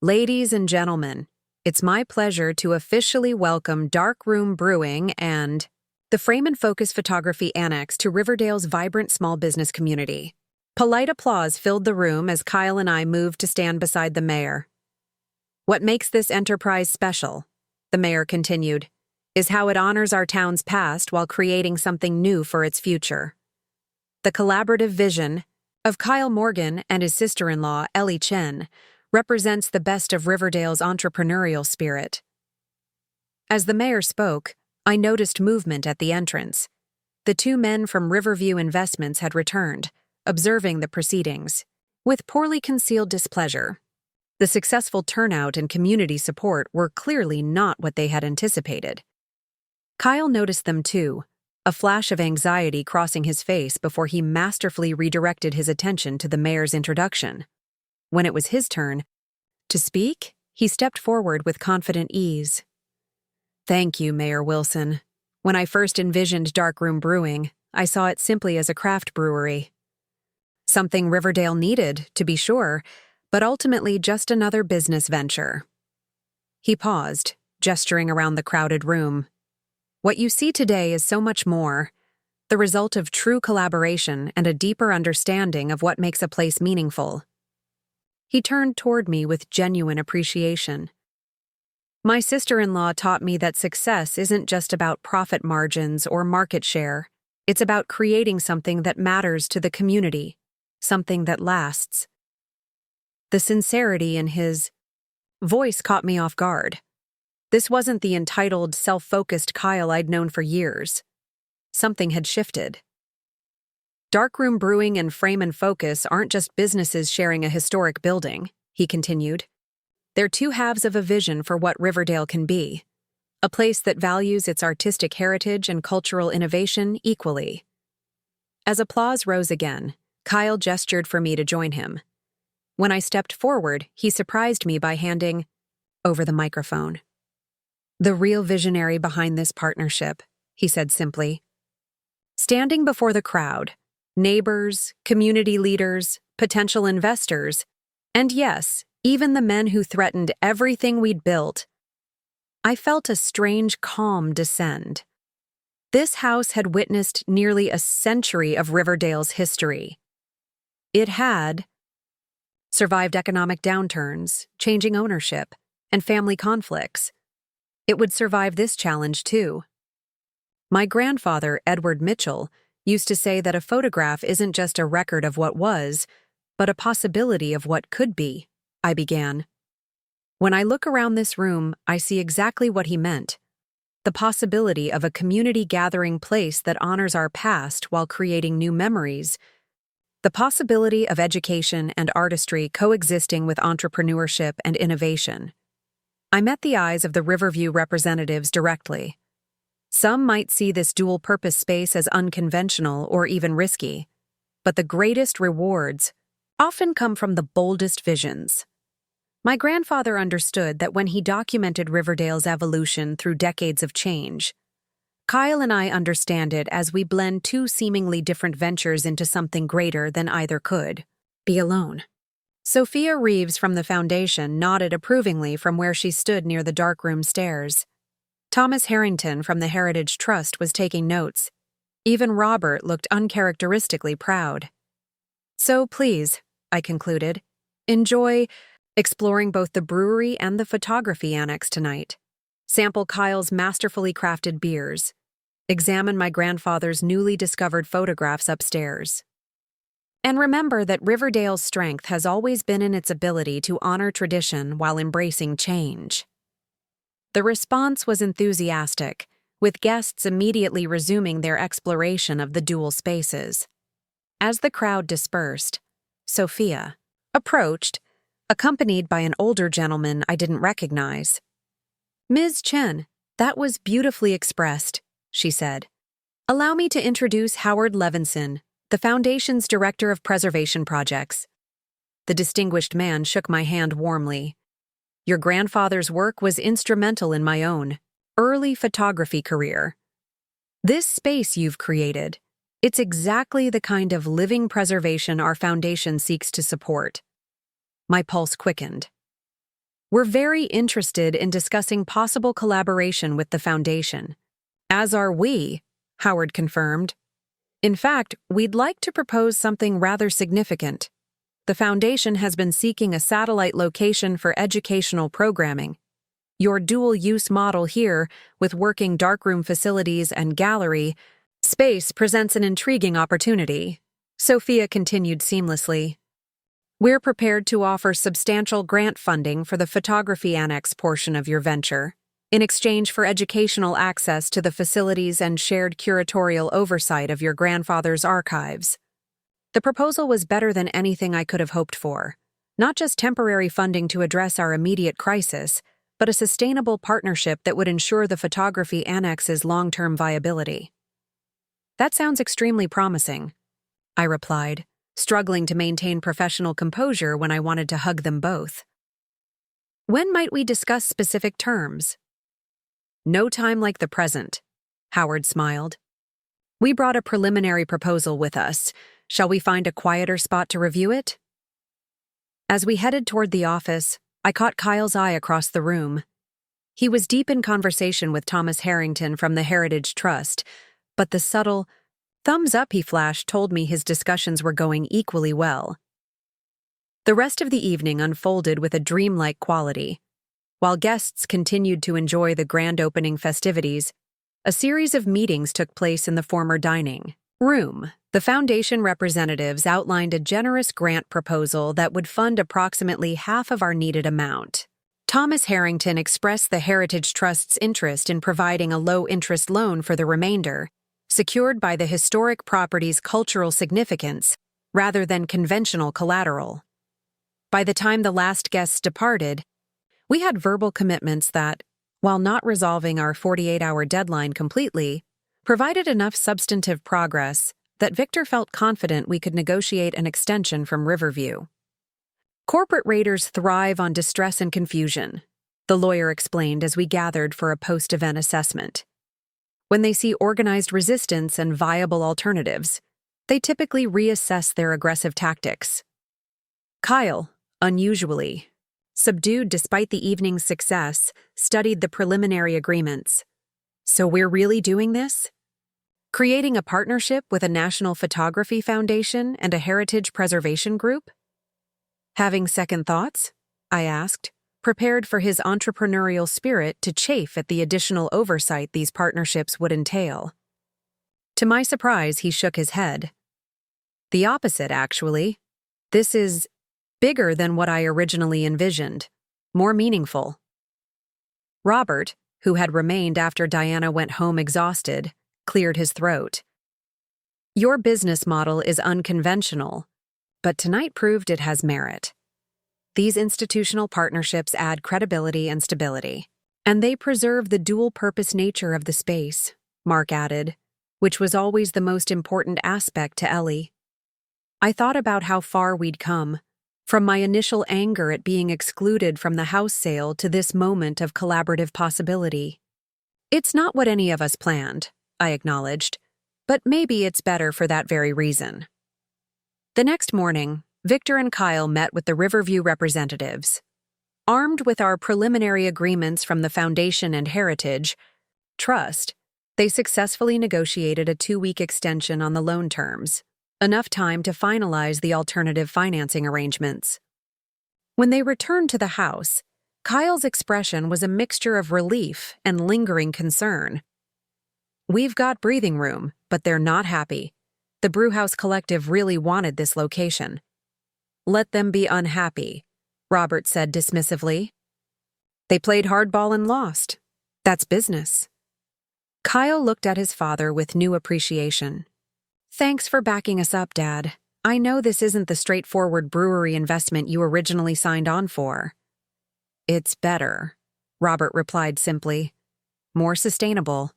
"Ladies and gentlemen, it's my pleasure to officially welcome Darkroom Brewing and the Frame and Focus Photography Annex to Riverdale's vibrant small business community." Polite applause filled the room as Kyle and I moved to stand beside the mayor. "What makes this enterprise special," the mayor continued, "is how it honors our town's past while creating something new for its future. The collaborative vision of Kyle Morgan and his sister-in-law, Ellie Chen, represents the best of Riverdale's entrepreneurial spirit." As the mayor spoke, I noticed movement at the entrance. The two men from Riverview Investments had returned, observing the proceedings, with poorly concealed displeasure. The successful turnout and community support were clearly not what they had anticipated. Kyle noticed them too, a flash of anxiety crossing his face before he masterfully redirected his attention to the mayor's introduction. When it was his turn to speak, he stepped forward with confident ease. "Thank you, Mayor Wilson. When I first envisioned Darkroom Brewing, I saw it simply as a craft brewery. Something Riverdale needed, to be sure, but ultimately just another business venture." He paused, gesturing around the crowded room. "What you see today is so much more, the result of true collaboration and a deeper understanding of what makes a place meaningful." He turned toward me with genuine appreciation. "My sister-in-law taught me that success isn't just about profit margins or market share. It's about creating something that matters to the community, something that lasts." The sincerity in his voice caught me off guard. This wasn't the entitled, self-focused Kyle I'd known for years. Something had shifted. Darkroom Brewing and Frame and Focus aren't just businesses sharing a historic building, he continued. They're two halves of a vision for what Riverdale can be. A place that values its artistic heritage and cultural innovation equally. As applause rose again, Kyle gestured for me to join him. When I stepped forward, he surprised me by handing over the microphone. The real visionary behind this partnership, he said simply. Standing before the crowd, neighbors, community leaders, potential investors, and yes, even the men who threatened everything we'd built, I felt a strange calm descend. This house had witnessed nearly a century of Riverdale's history. It had survived economic downturns, changing ownership, and family conflicts. It would survive this challenge too. My grandfather, Edward Mitchell, used to say that a photograph isn't just a record of what was, but a possibility of what could be, I began. When I look around this room, I see exactly what he meant. The possibility of a community gathering place that honors our past while creating new memories. The possibility of education and artistry coexisting with entrepreneurship and innovation. I met the eyes of the Riverview representatives directly. Some might see this dual-purpose space as unconventional or even risky, but the greatest rewards often come from the boldest visions. My grandfather understood that when he documented Riverdale's evolution through decades of change, Kyle and I understand it as we blend two seemingly different ventures into something greater than either could be alone. Sophia Reeves from the foundation nodded approvingly from where she stood near the darkroom stairs. Thomas Harrington from the Heritage Trust was taking notes. Even Robert looked uncharacteristically proud. So please, I concluded, enjoy exploring both the brewery and the photography annex tonight. Sample Kyle's masterfully crafted beers. Examine my grandfather's newly discovered photographs upstairs. And remember that Riverdale's strength has always been in its ability to honor tradition while embracing change. The response was enthusiastic, with guests immediately resuming their exploration of the dual spaces. As the crowd dispersed, Sophia approached, accompanied by an older gentleman I didn't recognize. "Ms. Chen, that was beautifully expressed," she said. "Allow me to introduce Howard Levinson, the Foundation's Director of Preservation Projects." The distinguished man shook my hand warmly. "Your grandfather's work was instrumental in my own early photography career. This space you've created, it's exactly the kind of living preservation our foundation seeks to support." My pulse quickened. "We're very interested in discussing possible collaboration with the foundation." "As are we," Howard confirmed. "In fact, we'd like to propose something rather significant. The foundation has been seeking a satellite location for educational programming. Your dual-use model here, with working darkroom facilities and gallery space, presents an intriguing opportunity," Sophia continued seamlessly. "We're prepared to offer substantial grant funding for the photography annex portion of your venture, in exchange for educational access to the facilities and shared curatorial oversight of your grandfather's archives." The proposal was better than anything I could have hoped for. Not just temporary funding to address our immediate crisis, but a sustainable partnership that would ensure the photography annex's long-term viability. "That sounds extremely promising," I replied, struggling to maintain professional composure when I wanted to hug them both. "When might we discuss specific terms?" "No time like the present," Howard smiled. "We brought a preliminary proposal with us. Shall we find a quieter spot to review it?" As we headed toward the office, I caught Kyle's eye across the room. He was deep in conversation with Thomas Harrington from the Heritage Trust, but the subtle thumbs up he flashed told me his discussions were going equally well. The rest of the evening unfolded with a dreamlike quality. While guests continued to enjoy the grand opening festivities, a series of meetings took place in the former dining room. The foundation representatives outlined a generous grant proposal that would fund approximately half of our needed amount. Thomas Harrington expressed the Heritage Trust's interest in providing a low-interest loan for the remainder, secured by the historic property's cultural significance rather than conventional collateral. By the time the last guests departed, we had verbal commitments that, while not resolving our 48-hour deadline completely, provided enough substantive progress that Victor felt confident we could negotiate an extension from Riverview. Corporate raiders thrive on distress and confusion, the lawyer explained as we gathered for a post-event assessment. When they see organized resistance and viable alternatives, they typically reassess their aggressive tactics. Kyle, unusually, subdued despite the evening's success, studied the preliminary agreements. So we're really doing this? Creating a partnership with a National Photography Foundation and a heritage preservation group? Having second thoughts? I asked, prepared for his entrepreneurial spirit to chafe at the additional oversight these partnerships would entail. To my surprise, he shook his head. The opposite, actually. This is bigger than what I originally envisioned, more meaningful. Robert, who had remained after Diana went home exhausted, cleared his throat. Your business model is unconventional, but tonight proved it has merit. These institutional partnerships add credibility and stability, and they preserve the dual-purpose nature of the space, Mark added, which was always the most important aspect to Ellie. I thought about how far we'd come, from my initial anger at being excluded from the house sale to this moment of collaborative possibility. It's not what any of us planned, I acknowledged, but maybe it's better for that very reason. The next morning, Victor and Kyle met with the Riverview representatives. Armed with our preliminary agreements from the Foundation and Heritage Trust, they successfully negotiated a 2-week extension on the loan terms, enough time to finalize the alternative financing arrangements. When they returned to the house, Kyle's expression was a mixture of relief and lingering concern. We've got breathing room, but they're not happy. The Brewhouse Collective really wanted this location. Let them be unhappy, Robert said dismissively. They played hardball and lost. That's business. Kyle looked at his father with new appreciation. Thanks for backing us up, Dad. I know this isn't the straightforward brewery investment you originally signed on for. It's better, Robert replied simply. More sustainable,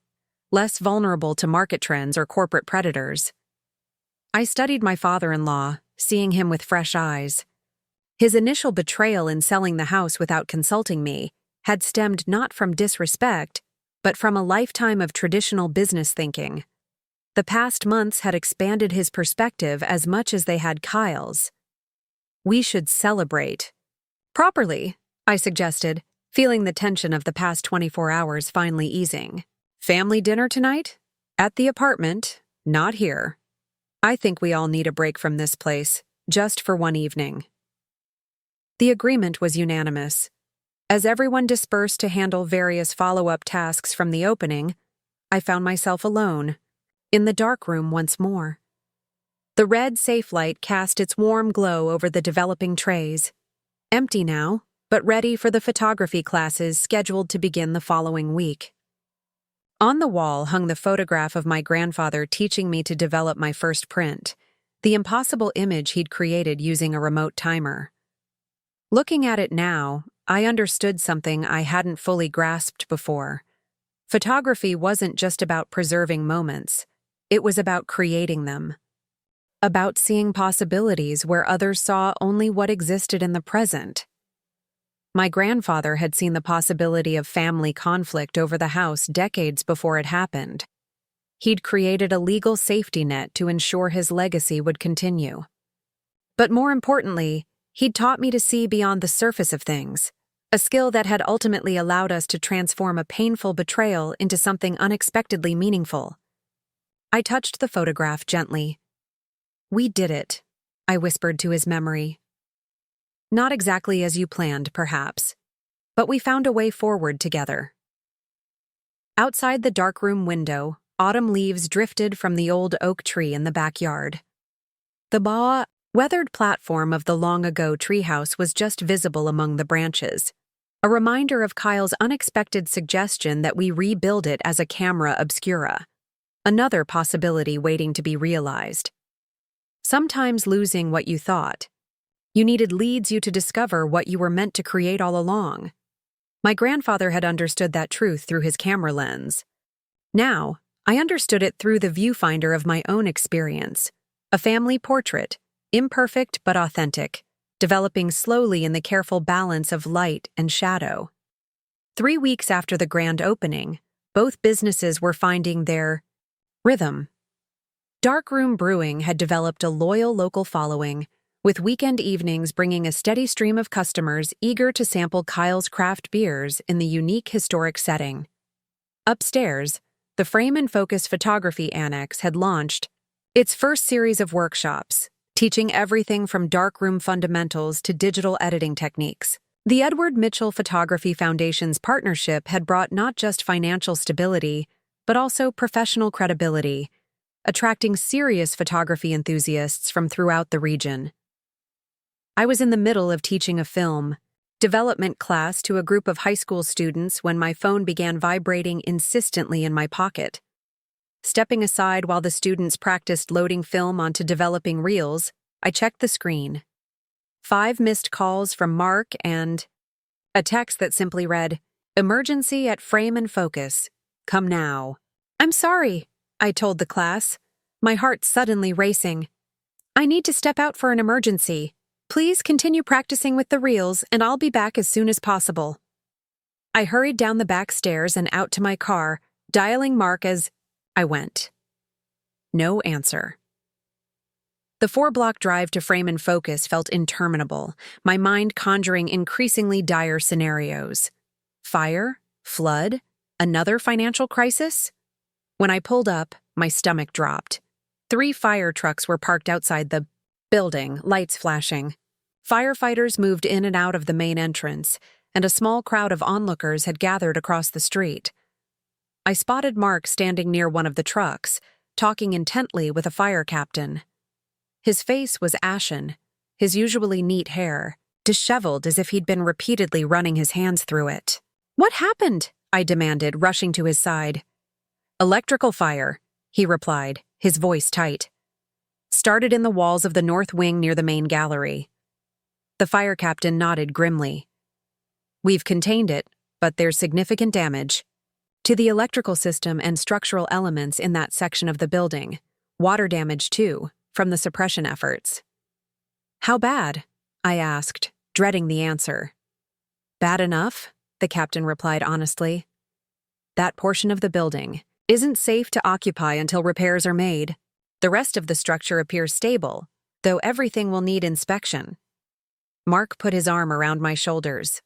less vulnerable to market trends or corporate predators. I studied my father-in-law, seeing him with fresh eyes. His initial betrayal in selling the house without consulting me had stemmed not from disrespect, but from a lifetime of traditional business thinking. The past months had expanded his perspective as much as they had Kyle's. We should celebrate. Properly, I suggested, feeling the tension of the past 24 hours finally easing. Family dinner tonight? At the apartment, not here. I think we all need a break from this place, just for one evening. The agreement was unanimous. As everyone dispersed to handle various follow-up tasks from the opening, I found myself alone, in the darkroom once more. The red safe light cast its warm glow over the developing trays. Empty now, but ready for the photography classes scheduled to begin the following week. On the wall hung the photograph of my grandfather teaching me to develop my first print, the impossible image he'd created using a remote timer. Looking at it now, I understood something I hadn't fully grasped before. Photography wasn't just about preserving moments. It was about creating them. About seeing possibilities where others saw only what existed in the present. My grandfather had seen the possibility of family conflict over the house decades before it happened. He'd created a legal safety net to ensure his legacy would continue. But more importantly, he'd taught me to see beyond the surface of things, a skill that had ultimately allowed us to transform a painful betrayal into something unexpectedly meaningful. I touched the photograph gently. We did it, I whispered to his memory. Not exactly as you planned, perhaps, but we found a way forward together. Outside the darkroom window, autumn leaves drifted from the old oak tree in the backyard. The weathered platform of the long-ago treehouse was just visible among the branches, a reminder of Kyle's unexpected suggestion that we rebuild it as a camera obscura. Another possibility waiting to be realized. Sometimes losing what you thought you needed leads you to discover what you were meant to create all along. My grandfather had understood that truth through his camera lens. Now, I understood it through the viewfinder of my own experience. A family portrait, imperfect but authentic, developing slowly in the careful balance of light and shadow. 3 weeks after the grand opening, both businesses were finding their rhythm. Darkroom Brewing had developed a loyal local following, with weekend evenings bringing a steady stream of customers eager to sample Kyle's craft beers in the unique historic setting. Upstairs, the Frame and Focus Photography Annex had launched its first series of workshops, teaching everything from darkroom fundamentals to digital editing techniques. The Edward Mitchell Photography Foundation's partnership had brought not just financial stability, but also professional credibility, attracting serious photography enthusiasts from throughout the region. I was in the middle of teaching a film development class to a group of high school students when my phone began vibrating insistently in my pocket. Stepping aside while the students practiced loading film onto developing reels, I checked the screen. 5 missed calls from Mark and a text that simply read, "Emergency at Frame and Focus. Come now." "I'm sorry," I told the class, my heart suddenly racing. "I need to step out for an emergency. Please continue practicing with the reels, and I'll be back as soon as possible." I hurried down the back stairs and out to my car, dialing Mark as I went. No answer. The 4-block drive to Frame and Focus felt interminable, my mind conjuring increasingly dire scenarios. Fire? Flood? Another financial crisis? When I pulled up, my stomach dropped. 3 fire trucks were parked outside the building, lights flashing. Firefighters moved in and out of the main entrance, and a small crowd of onlookers had gathered across the street. I spotted Mark standing near one of the trucks, talking intently with a fire captain. His face was ashen, his usually neat hair disheveled as if he'd been repeatedly running his hands through it. "What happened?" I demanded, rushing to his side. "Electrical fire," he replied, his voice tight. "Started in the walls of the north wing near the main gallery." The fire captain nodded grimly. "We've contained it, but there's significant damage to the electrical system and structural elements in that section of the building. Water damage, too, from the suppression efforts." "How bad?" I asked, dreading the answer. "Bad enough," the captain replied honestly. "That portion of the building isn't safe to occupy until repairs are made. The rest of the structure appears stable, though everything will need inspection." Mark put his arm around my shoulders.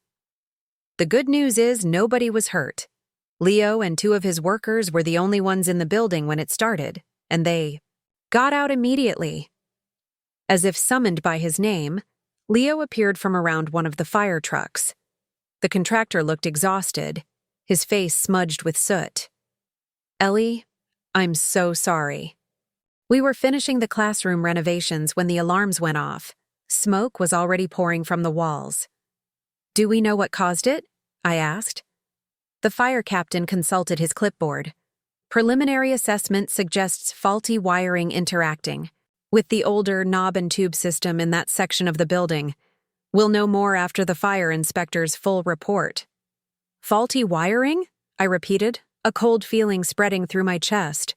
"The good news is nobody was hurt. Leo and 2 of his workers were the only ones in the building when it started, and they got out immediately." As if summoned by his name, Leo appeared from around one of the fire trucks. The contractor looked exhausted, his face smudged with soot. "Ellie, I'm so sorry." We were finishing the classroom renovations when the alarms went off. Smoke was already pouring from the walls. "Do we know what caused it?" I asked. The fire captain consulted his clipboard. "Preliminary assessment suggests faulty wiring interacting with the older knob and tube system in that section of the building. We'll know more after the fire inspector's full report." "Faulty wiring?" I repeated, a cold feeling spreading through my chest.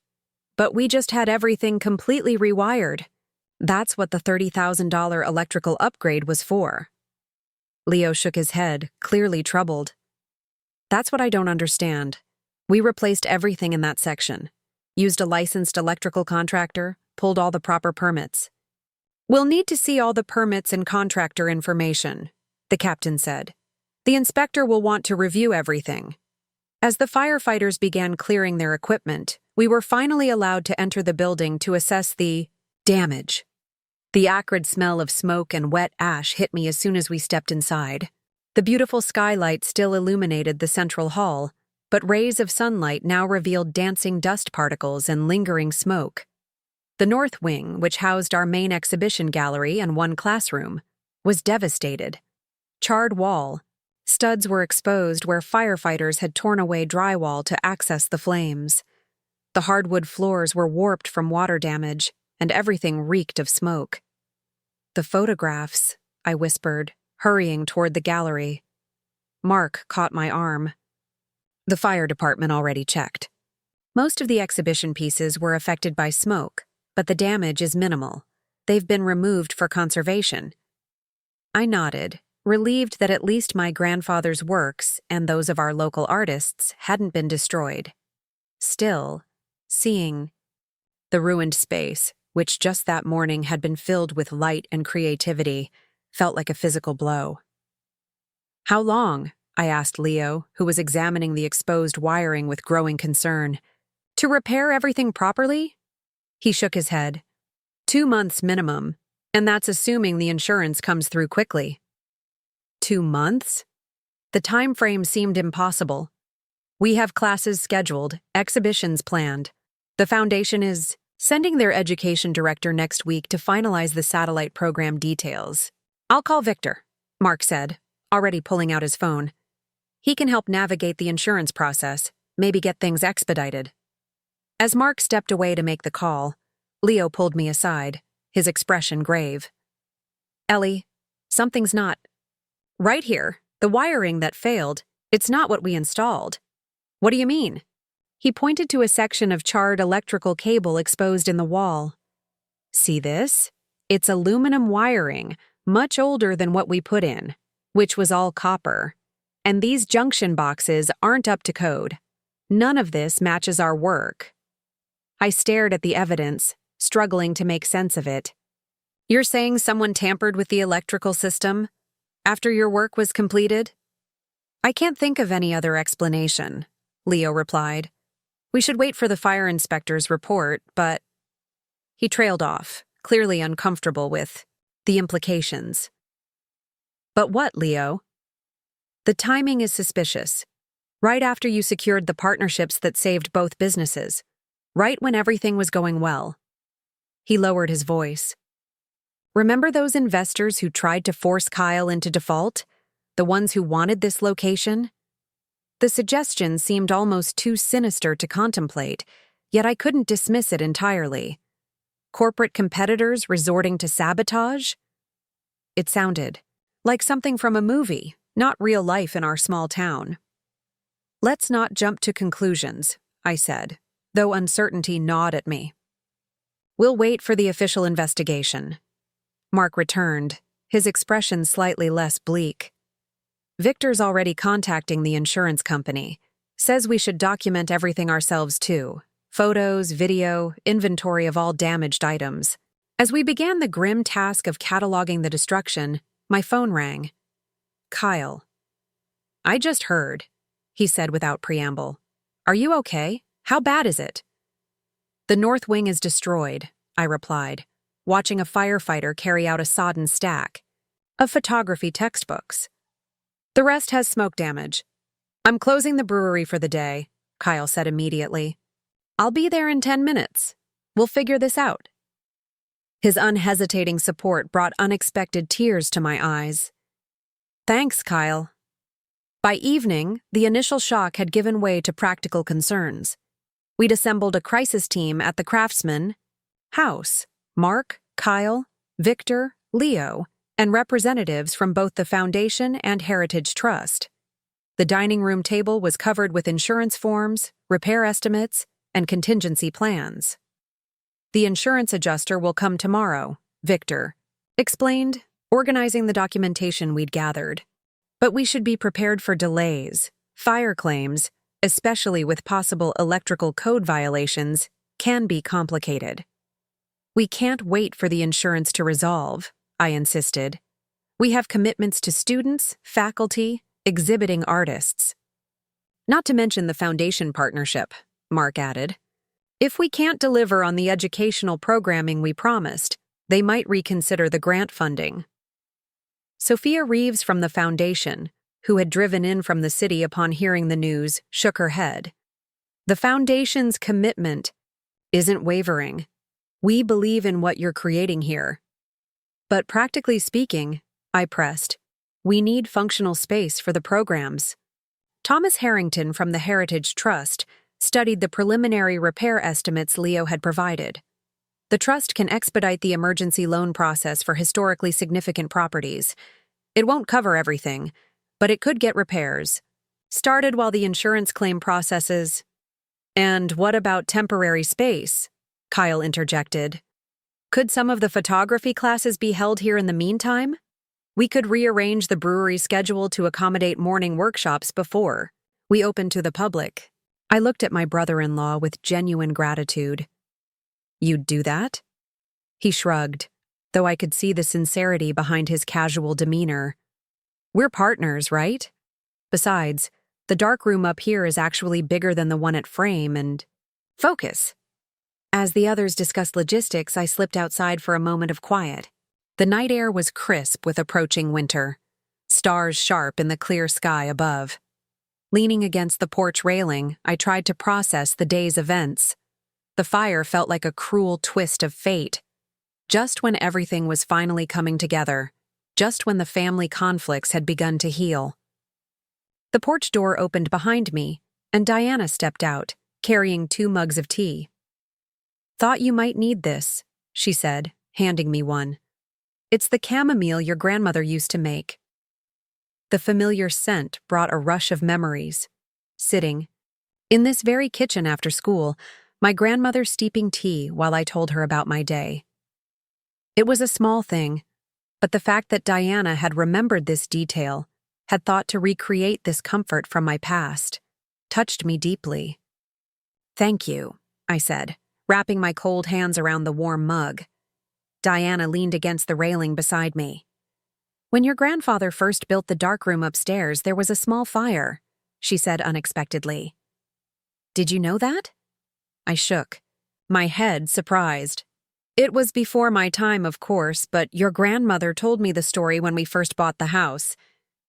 "But we just had everything completely rewired." "That's what the $30,000 electrical upgrade was for." Leo shook his head, clearly troubled. "That's what I don't understand. We replaced everything in that section, used a licensed electrical contractor, pulled all the proper permits." "We'll need to see all the permits and contractor information," the captain said. "The inspector will want to review everything." As the firefighters began clearing their equipment, we were finally allowed to enter the building to assess the damage. The acrid smell of smoke and wet ash hit me as soon as we stepped inside. The beautiful skylight still illuminated the central hall, but rays of sunlight now revealed dancing dust particles and lingering smoke. The north wing, which housed our main exhibition gallery and one classroom, was devastated. Charred wall, Studs were exposed where firefighters had torn away drywall to access the flames. The hardwood floors were warped from water damage, and everything reeked of smoke. "The photographs," I whispered, hurrying toward the gallery. Mark caught my arm. "The fire department already checked. Most of the exhibition pieces were affected by smoke, but the damage is minimal. They've been removed for conservation." I nodded, relieved that at least my grandfather's works and those of our local artists hadn't been destroyed. Still, seeing the ruined space, which just that morning had been filled with light and creativity, felt like a physical blow. "How long?" I asked Leo, who was examining the exposed wiring with growing concern. "To repair everything properly?" He shook his head. 2 months minimum, and that's assuming the insurance comes through quickly." 2 months? The time frame seemed impossible. "We have classes scheduled, exhibitions planned. The foundation is sending their education director next week to finalize the satellite program details. I'll call Victor," Mark said, already pulling out his phone. "He can help navigate the insurance process, maybe get things expedited." As Mark stepped away to make the call, Leo pulled me aside, his expression grave. "Ellie, something's not right here. The wiring that failed, it's not what we installed." "What do you mean?" He pointed to a section of charred electrical cable exposed in the wall. "See this? It's aluminum wiring, much older than what we put in, which was all copper. And these junction boxes aren't up to code. None of this matches our work." I stared at the evidence, struggling to make sense of it. "You're saying someone tampered with the electrical system after your work was completed?" "I can't think of any other explanation," Leo replied. "We should wait for the fire inspector's report, but—" He trailed off, clearly uncomfortable with the implications. "But what, Leo?" "The timing is suspicious. Right after you secured the partnerships that saved both businesses. Right when everything was going well." He lowered his voice. "Remember those investors who tried to force Kyle into default? The ones who wanted this location?" The suggestion seemed almost too sinister to contemplate, yet I couldn't dismiss it entirely. Corporate competitors resorting to sabotage? It sounded like something from a movie, not real life in our small town. "Let's not jump to conclusions," I said, though uncertainty gnawed at me. "We'll wait for the official investigation." Mark returned, his expression slightly less bleak. "Victor's already contacting the insurance company. Says we should document everything ourselves too. Photos, video, inventory of all damaged items." As we began the grim task of cataloging the destruction, my phone rang. "Kyle." "I just heard," he said without preamble. "Are you okay? How bad is it?" "The north wing is destroyed," I replied, watching a firefighter carry out a sodden stack of photography textbooks. "The rest has smoke damage. I'm closing the brewery for the day," Kyle said immediately. "I'll be there in 10 minutes. We'll figure this out." His unhesitating support brought unexpected tears to my eyes. "Thanks, Kyle." By evening, the initial shock had given way to practical concerns. We'd assembled a crisis team at the Craftsman house: Mark, Kyle, Victor, Leo, and representatives from both the Foundation and Heritage Trust. The dining room table was covered with insurance forms, repair estimates, and contingency plans. "The insurance adjuster will come tomorrow," Victor explained, organizing the documentation we'd gathered. "But we should be prepared for delays. Fire claims, especially with possible electrical code violations, can be complicated." "We can't wait for the insurance to resolve," I insisted. "We have commitments to students, faculty, exhibiting artists." "Not to mention the foundation partnership," Mark added. "If we can't deliver on the educational programming we promised, they might reconsider the grant funding." Sophia Reeves from the foundation, who had driven in from the city upon hearing the news, shook her head. "The foundation's commitment isn't wavering. We believe in what you're creating here." "But practically speaking," I pressed, We need functional space for the programs. Thomas Harrington from the Heritage Trust studied the preliminary repair estimates Leo had provided. The trust can expedite the emergency loan process for historically significant properties. It won't cover everything, but it could get repairs. Started while the insurance claim processes. And what about temporary space? Kyle interjected. Could some of the photography classes be held here in the meantime? We could rearrange the brewery schedule to accommodate morning workshops before we open to the public. I looked at my brother-in-law with genuine gratitude. You'd do that? He shrugged, though I could see the sincerity behind his casual demeanor. We're partners, right? Besides, the darkroom up here is actually bigger than the one at Frame and... Focus! As the others discussed logistics, I slipped outside for a moment of quiet. The night air was crisp with approaching winter, stars sharp in the clear sky above. Leaning against the porch railing, I tried to process the day's events. The fire felt like a cruel twist of fate. Just when everything was finally coming together, just when the family conflicts had begun to heal. The porch door opened behind me, and Diana stepped out, carrying 2 mugs of tea. Thought you might need this, she said, handing me one. It's the chamomile your grandmother used to make. The familiar scent brought a rush of memories. Sitting in this very kitchen after school, my grandmother steeping tea while I told her about my day. It was a small thing, but the fact that Diana had remembered this detail, had thought to recreate this comfort from my past, touched me deeply. Thank you, I said, wrapping my cold hands around the warm mug. Diana leaned against the railing beside me. When your grandfather first built the darkroom upstairs, there was a small fire, she said unexpectedly. Did you know that? I shook, my head surprised. It was before my time, of course, but your grandmother told me the story when we first bought the house.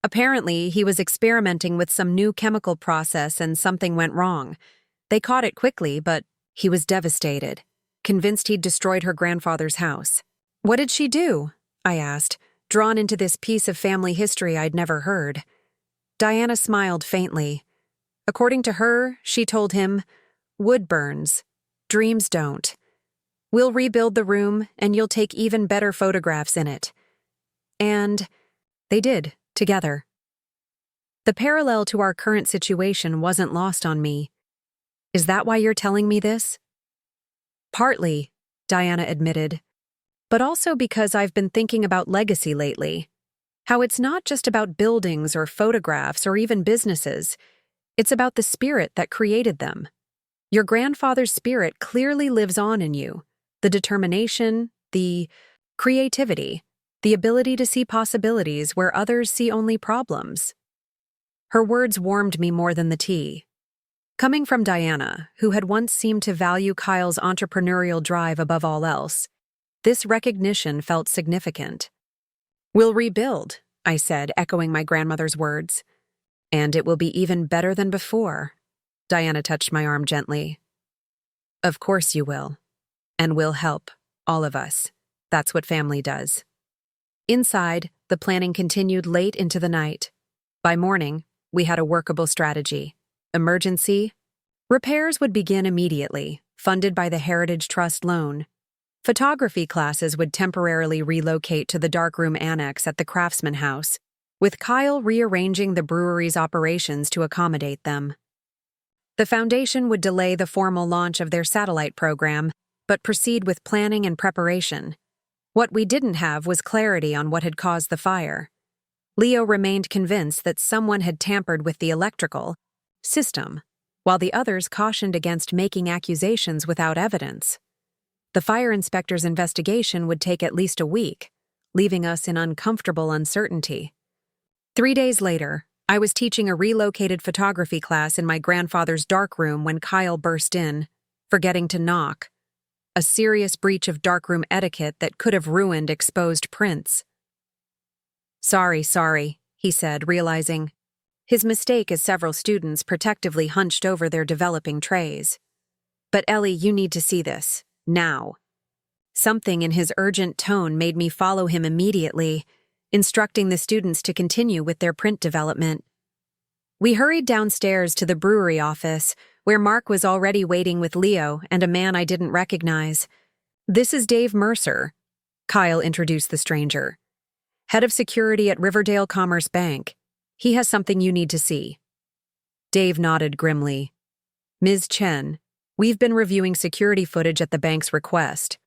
Apparently, he was experimenting with some new chemical process and something went wrong. They caught it quickly, but he was devastated, convinced he'd destroyed her grandfather's house. What did she do? I asked, drawn into this piece of family history I'd never heard. Diana smiled faintly. According to her, she told him, "Wood burns. Dreams don't. We'll rebuild the room, and you'll take even better photographs in it." And they did, together. The parallel to our current situation wasn't lost on me. Is that why you're telling me this? Partly, Diana admitted, but also because I've been thinking about legacy lately. How it's not just about buildings or photographs or even businesses. It's about the spirit that created them. Your grandfather's spirit clearly lives on in you. The determination, the creativity, the ability to see possibilities where others see only problems. Her words warmed me more than the tea. Coming from Diana, who had once seemed to value Kyle's entrepreneurial drive above all else, this recognition felt significant. We'll rebuild, I said, echoing my grandmother's words. And it will be even better than before. Diana touched my arm gently. Of course you will. And we'll help, all of us. That's what family does. Inside, the planning continued late into the night. By morning, we had a workable strategy. Emergency. Repairs would begin immediately, funded by the Heritage Trust loan. Photography classes would temporarily relocate to the darkroom annex at the Craftsman House, with Kyle rearranging the brewery's operations to accommodate them. The foundation would delay the formal launch of their satellite program, but proceed with planning and preparation. What we didn't have was clarity on what had caused the fire. Leo remained convinced that someone had tampered with the electrical system, while the others cautioned against making accusations without evidence. The fire inspector's investigation would take at least a week, leaving us in uncomfortable uncertainty. 3 days later, I was teaching a relocated photography class in my grandfather's darkroom when Kyle burst in, forgetting to knock. A serious breach of darkroom etiquette that could have ruined exposed prints. Sorry, he said, realizing his mistake as several students protectively hunched over their developing trays. But Ellie, you need to see this, now. Something in his urgent tone made me follow him immediately. instructing the students to continue with their print development. We hurried downstairs to the brewery office, where Mark was already waiting with Leo and a man I didn't recognize. "This is Dave Mercer," Kyle introduced the stranger. "Head of security at Riverdale Commerce Bank. He has something you need to see." Dave nodded grimly. "Ms. Chen, we've been reviewing security footage at the bank's request.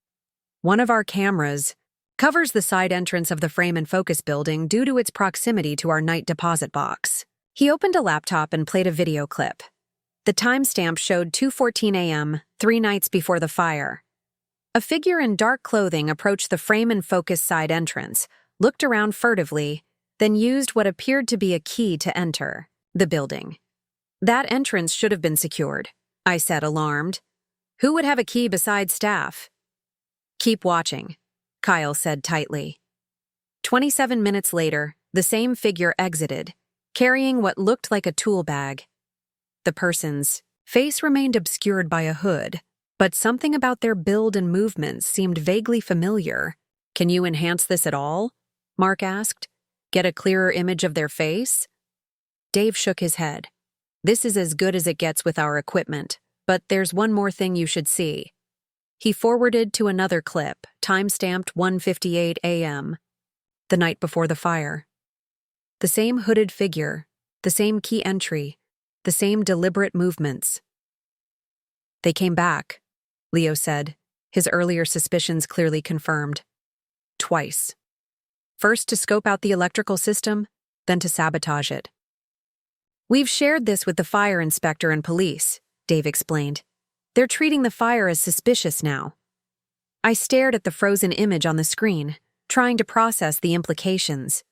One of our cameras covers the side entrance of the Frame and Focus building due to its proximity to our night deposit box." He opened a laptop and played a video clip. The timestamp showed 2:14 a.m., 3 nights before the fire. A figure in dark clothing approached the Frame and Focus side entrance, looked around furtively, then used what appeared to be a key to enter the building. "That entrance should have been secured," I said, alarmed. "Who would have a key besides staff?" "Keep watching," Kyle said tightly. 27 minutes later, the same figure exited, carrying what looked like a tool bag. The person's face remained obscured by a hood, but something about their build and movements seemed vaguely familiar. "Can you enhance this at all?" Mark asked. "Get a clearer image of their face?" Dave shook his head. "This is as good as it gets with our equipment, but there's one more thing you should see." He forwarded to another clip, timestamped 1:58 a.m., the night before the fire. The same hooded figure, the same key entry, the same deliberate movements. "They came back," Leo said, his earlier suspicions clearly confirmed. "Twice. First to scope out the electrical system, then to sabotage it." "We've shared this with the fire inspector and police," Dave explained. "They're treating the fire as suspicious now." I stared at the frozen image on the screen, trying to process the implications.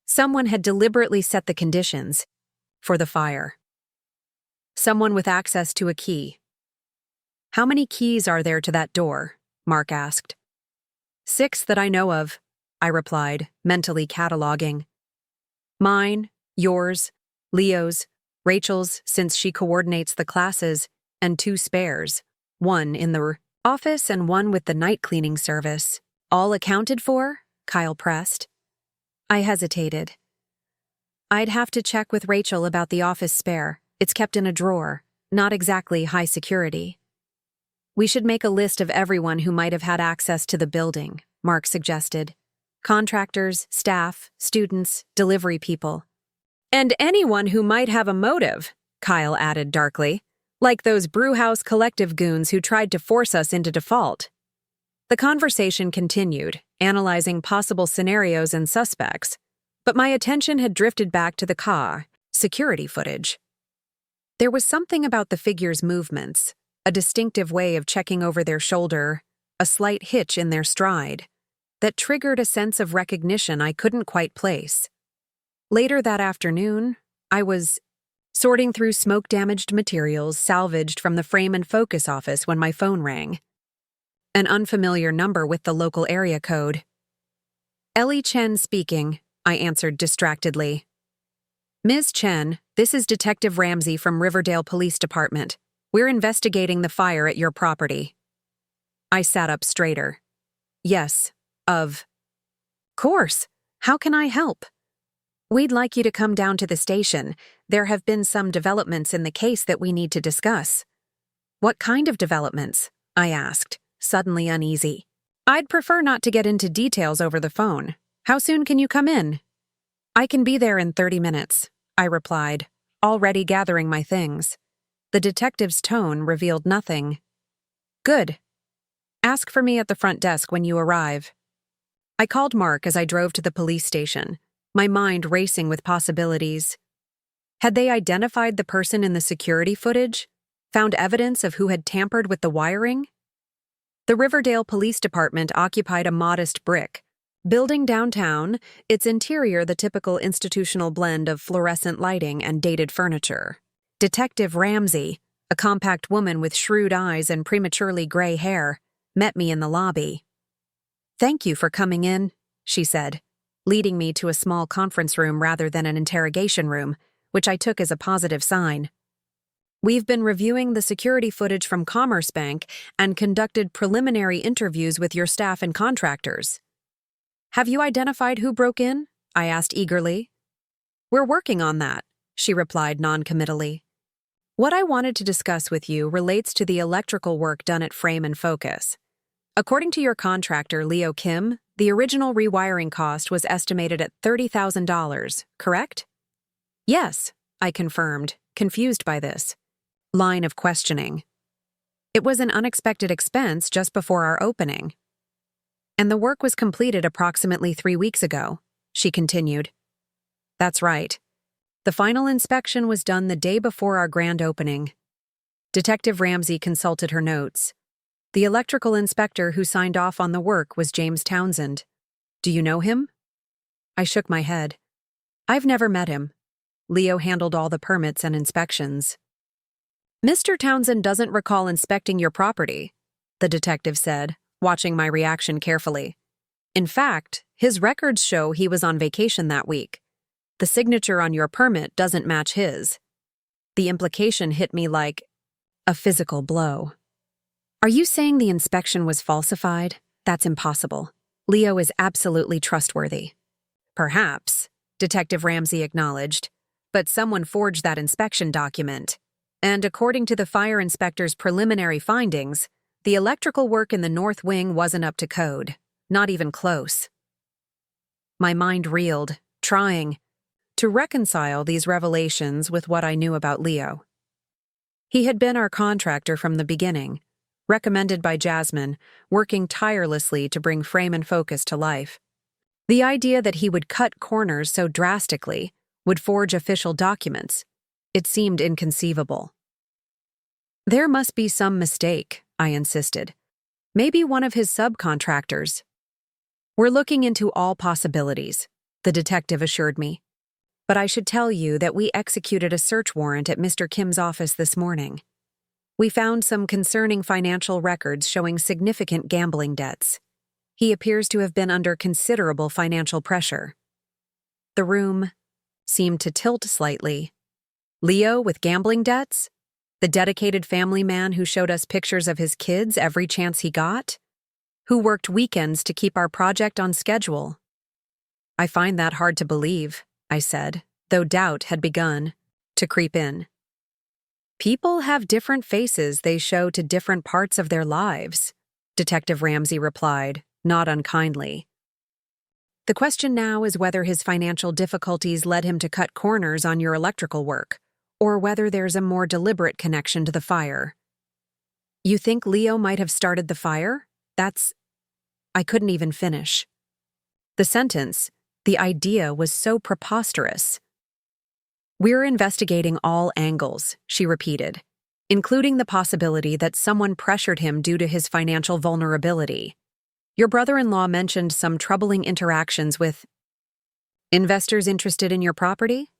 Someone had deliberately set the conditions for the fire. Someone with access to a key. "How many keys are there to that door?" Mark asked. "6 that I know of," I replied, mentally cataloging. "Mine, yours, Leo's, Rachel's since she coordinates the classes, and 2 spares, one in the office and one with the night cleaning service. All accounted for?" Kyle pressed. I hesitated. "I'd have to check with Rachel about the office spare. It's kept in a drawer, not exactly high security." "We should make a list of everyone who might have had access to the building," Mark suggested. "Contractors, staff, students, delivery people." "And anyone who might have a motive," Kyle added darkly, "like those brewhouse collective goons who tried to force us into default." The conversation continued, analyzing possible scenarios and suspects, but my attention had drifted back to the security footage. There was something about the figure's movements, a distinctive way of checking over their shoulder, a slight hitch in their stride, that triggered a sense of recognition I couldn't quite place. Later that afternoon, I was sorting through smoke-damaged materials salvaged from the Frame and Focus office when my phone rang. An unfamiliar number with the local area code. "Ellie Chen speaking," I answered distractedly. "Ms. Chen, this is Detective Ramsey from Riverdale Police Department. We're investigating the fire at your property." I sat up straighter. "Yes, of course. How can I help?" "We'd like you to come down to the station. There have been some developments in the case that we need to discuss." "What kind of developments?" I asked, suddenly uneasy. "I'd prefer not to get into details over the phone. How soon can you come in?" "I can be there in 30 minutes, I replied, already gathering my things. The detective's tone revealed nothing. "Good. Ask for me at the front desk when you arrive." I called Mark as I drove to the police station, my mind racing with possibilities. Had they identified the person in the security footage? Found evidence of who had tampered with the wiring? The Riverdale Police Department occupied a modest brick building downtown, its interior the typical institutional blend of fluorescent lighting and dated furniture. Detective Ramsey, a compact woman with shrewd eyes and prematurely gray hair, met me in the lobby. "Thank you for coming in," she said, leading me to a small conference room rather than an interrogation room, which I took as a positive sign. "We've been reviewing the security footage from Commerce Bank and conducted preliminary interviews with your staff and contractors." Have you identified who broke in? I asked eagerly. We're working on that, she replied noncommittally. What I wanted to discuss with you relates to the electrical work done at Frame and Focus. According to your contractor, Leo Kim, the original rewiring cost was estimated at $30,000, correct? Yes, I confirmed, confused by this line of questioning. It was an unexpected expense just before our opening. And the work was completed approximately 3 weeks ago, she continued. That's right. The final inspection was done the day before our grand opening. Detective Ramsey consulted her notes. The electrical inspector who signed off on the work was James Townsend. Do you know him? I shook my head. I've never met him. Leo handled all the permits and inspections. Mr. Townsend doesn't recall inspecting your property, the detective said, watching my reaction carefully. In fact, his records show he was on vacation that week. The signature on your permit doesn't match his. The implication hit me like a physical blow. Are you saying the inspection was falsified? That's impossible. Leo is absolutely trustworthy. Perhaps, Detective Ramsey acknowledged, but someone forged that inspection document. And according to the fire inspector's preliminary findings, the electrical work in the north wing wasn't up to code, not even close. My mind reeled, trying to reconcile these revelations with what I knew about Leo. He had been our contractor from the beginning, recommended by Jasmine, working tirelessly to bring Frame and Focus to life. The idea that he would cut corners so drastically, would forge official documents, it seemed inconceivable. There must be some mistake, I insisted. Maybe one of his subcontractors. We're looking into all possibilities, the detective assured me. But I should tell you that we executed a search warrant at Mr. Kim's office this morning. We found some concerning financial records showing significant gambling debts. He appears to have been under considerable financial pressure. The room seemed to tilt slightly. Leo with gambling debts? The dedicated family man who showed us pictures of his kids every chance he got? Who worked weekends to keep our project on schedule? I find that hard to believe, I said, though doubt had begun to creep in. People have different faces they show to different parts of their lives, Detective Ramsey replied, not unkindly. The question now is whether his financial difficulties led him to cut corners on your electrical work, or whether there's a more deliberate connection to the fire. You think Leo might have started the fire? I couldn't even finish. The sentence, the idea was so preposterous. We're investigating all angles, she repeated, including the possibility that someone pressured him due to his financial vulnerability. Your brother-in-law mentioned some troubling interactions with investors interested in your property?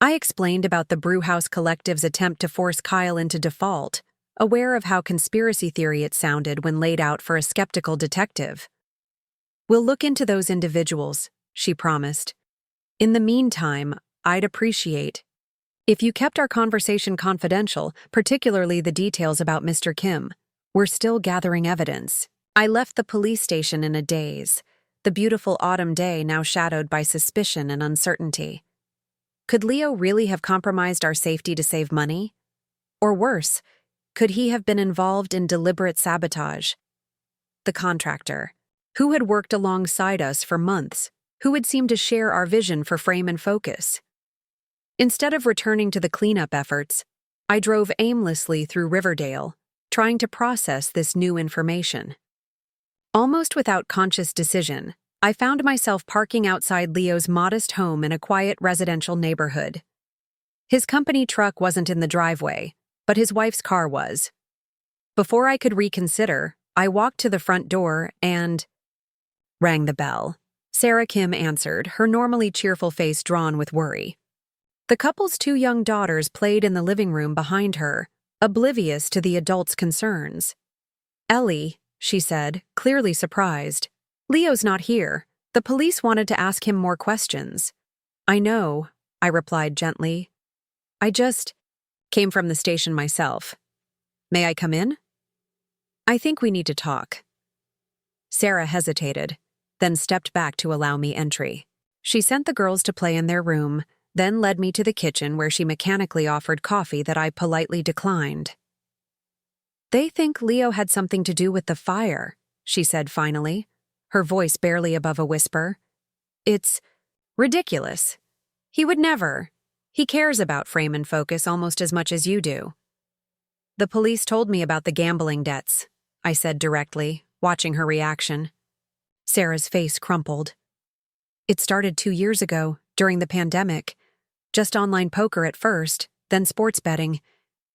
I explained about the Brewhouse Collective's attempt to force Kyle into default, aware of how conspiracy theory it sounded when laid out for a skeptical detective. We'll look into those individuals, she promised. In the meantime, I'd appreciate if you kept our conversation confidential, particularly the details about Mr. Kim. We're still gathering evidence. I left the police station in a daze, the beautiful autumn day now shadowed by suspicion and uncertainty. Could Leo really have compromised our safety to save money? Or worse, could he have been involved in deliberate sabotage? The contractor, who had worked alongside us for months, who had seemed to share our vision for Frame and Focus. Instead of returning to the cleanup efforts, I drove aimlessly through Riverdale, trying to process this new information. Almost without conscious decision, I found myself parking outside Leo's modest home in a quiet residential neighborhood. His company truck wasn't in the driveway, but his wife's car was. Before I could reconsider, I walked to the front door and rang the bell. Sarah Kim answered, her normally cheerful face drawn with worry. The couple's 2 young daughters played in the living room behind her, oblivious to the adults' concerns. Ellie, she said, clearly surprised. Leo's not here. The police wanted to ask him more questions. I know, I replied gently. I just came from the station myself. May I come in? I think we need to talk. Sarah hesitated. then stepped back to allow me entry. She sent the girls to play in their room, then led me to the kitchen where she mechanically offered coffee that I politely declined. "They think Leo had something to do with the fire," she said finally, her voice barely above a whisper. "It's ridiculous. He would never. He cares about Frame and Focus almost as much as you do." "The police told me about the gambling debts," I said directly, watching her reaction. Sarah's face crumpled. "It started 2 years ago, during the pandemic. Just online poker at first, then sports betting.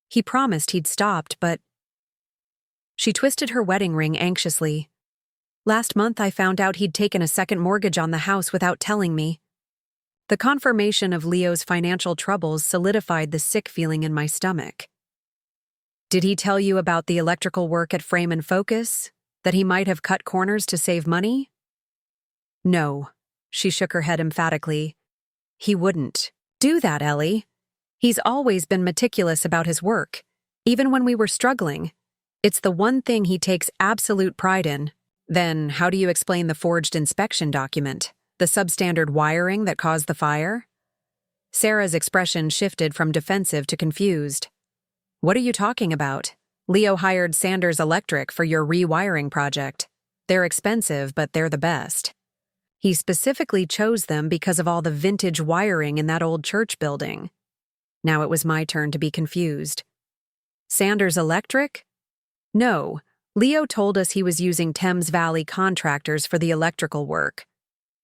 He promised he'd stopped, but—" She twisted her wedding ring anxiously. "Last month I found out he'd taken a second mortgage on the house without telling me." The confirmation of Leo's financial troubles solidified the sick feeling in my stomach. "Did he tell you about the electrical work at Frame and Focus? That he might have cut corners to save money?" "No," she shook her head emphatically. "He wouldn't do that, Ellie. He's always been meticulous about his work, even when we were struggling. It's the one thing he takes absolute pride in." "Then how do you explain the forged inspection document? The substandard wiring that caused the fire?" Sarah's expression shifted from defensive to confused. "What are you talking about? Leo hired Sanders Electric for your rewiring project. They're expensive, but they're the best. He specifically chose them because of all the vintage wiring in that old church building." Now it was my turn to be confused. "Sanders Electric?" "No. Leo told us he was using Thames Valley contractors for the electrical work.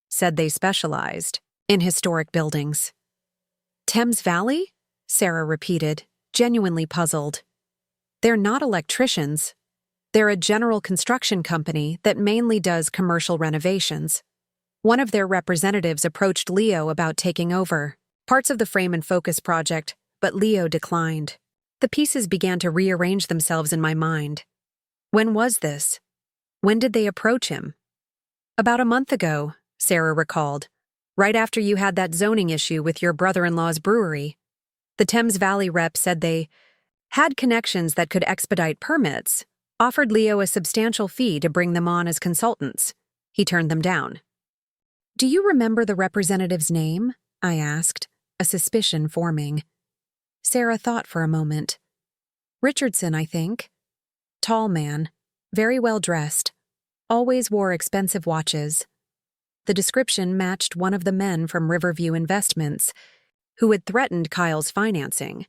Said they specialized in historic buildings." "Thames Valley?" Sarah repeated, genuinely puzzled. "They're not electricians. They're a general construction company that mainly does commercial renovations. One of their representatives approached Leo about taking over parts of the Frame and Focus project, but Leo declined." The pieces began to rearrange themselves in my mind. When was this? When did they approach him? "About a month ago," Sarah recalled, "right after you had that zoning issue with your brother-in-law's brewery. The Thames Valley rep said they had connections that could expedite permits, offered Leo a substantial fee to bring them on as consultants. He turned them down." "Do you remember the representative's name?" I asked, a suspicion forming. Sarah thought for a moment. "Richardson, I think. Tall man, very well dressed, always wore expensive watches." The description matched one of the men from Riverview Investments who had threatened Kyle's financing.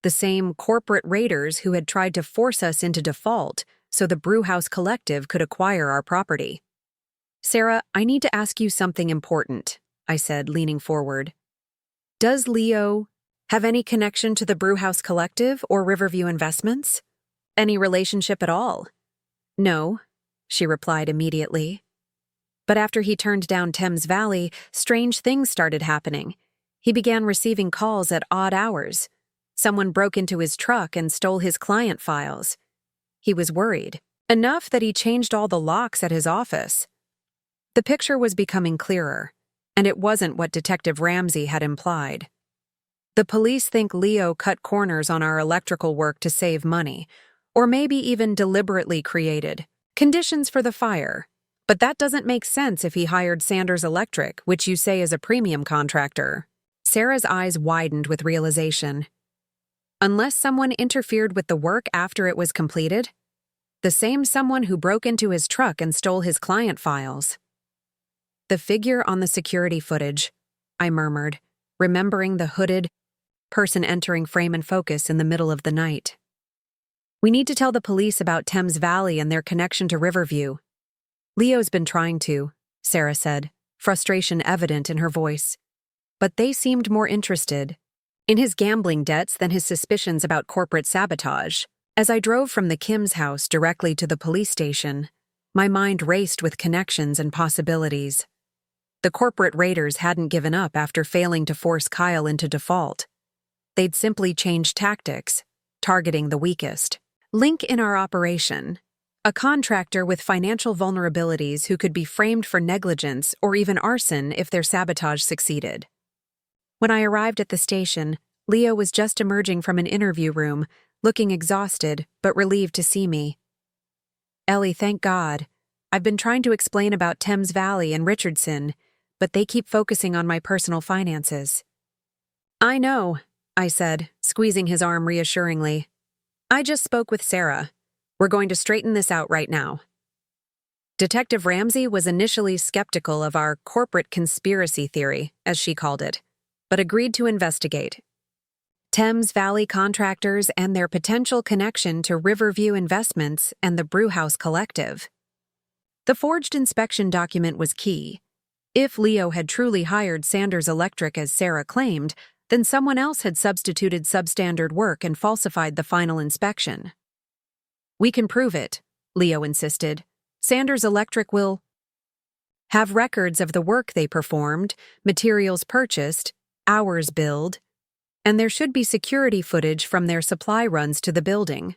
The same corporate raiders who had tried to force us into default so the Brewhouse Collective could acquire our property. "Sarah, I need to ask you something important," I said, leaning forward. "Does Leo have any connection to the Brewhouse Collective or Riverview Investments? Any relationship at all?" "No," she replied immediately. "But after he turned down Thames Valley, strange things started happening. He began receiving calls at odd hours. Someone broke into his truck and stole his client files. He was worried, enough that he changed all the locks at his office." The picture was becoming clearer, and it wasn't what Detective Ramsey had implied. "The police think Leo cut corners on our electrical work to save money, or maybe even deliberately created conditions for the fire. But that doesn't make sense if he hired Sanders Electric, which you say is a premium contractor." Sarah's eyes widened with realization. "Unless someone interfered with the work after it was completed? The same someone who broke into his truck and stole his client files." "The figure on the security footage," I murmured, remembering the hooded person entering Frame and Focus in the middle of the night. "We need to tell the police about Thames Valley and their connection to Riverview." "Leo's been trying to," Sarah said, frustration evident in her voice. "But they seemed more interested in his gambling debts than his suspicions about corporate sabotage." As I drove from the Kim's house directly to the police station, my mind raced with connections and possibilities. The corporate raiders hadn't given up after failing to force Kyle into default. They'd simply changed tactics, targeting the weakest link in our operation, a contractor with financial vulnerabilities who could be framed for negligence or even arson if their sabotage succeeded. When I arrived at the station, Leo was just emerging from an interview room, looking exhausted but relieved to see me. "Ellie, thank God. I've been trying to explain about Thames Valley and Richardson, but they keep focusing on my personal finances. I know, I said, squeezing his arm reassuringly. I just spoke with Sarah. We're going to straighten this out right now. Detective Ramsey was initially skeptical of our corporate conspiracy theory, as she called it, but agreed to investigate. Thames Valley contractors and their potential connection to Riverview Investments and the Brewhouse Collective. The forged inspection document was key. If Leo had truly hired Sanders Electric as Sarah claimed, then someone else had substituted substandard work and falsified the final inspection. We can prove it, Leo insisted. Sanders Electric will have records of the work they performed, materials purchased, hours billed, and there should be security footage from their supply runs to the building.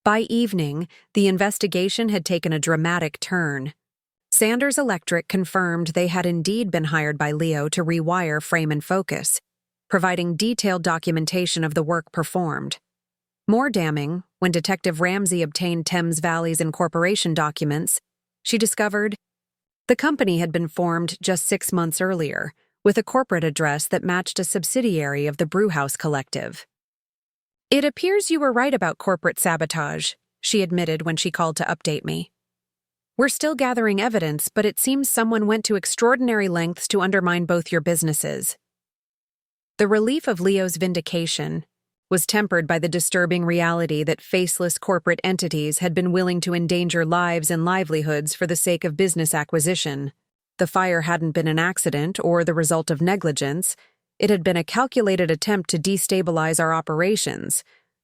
By evening, the investigation had taken a dramatic turn. Sanders Electric confirmed they had indeed been hired by Leo to rewire frame and focus, providing detailed documentation of the work performed. More damning, when Detective Ramsey obtained Thames Valley's incorporation documents, she discovered the company had been formed just 6 months earlier, with a corporate address that matched a subsidiary of the Brewhouse Collective. It appears you were right about corporate sabotage, she admitted when she called to update me. We're still gathering evidence, but it seems someone went to extraordinary lengths to undermine both your businesses. The relief of Leo's vindication was tempered by the disturbing reality that faceless corporate entities had been willing to endanger lives and livelihoods for the sake of business acquisition. The fire hadn't been an accident or the result of negligence. It had been a calculated attempt to destabilize our operations,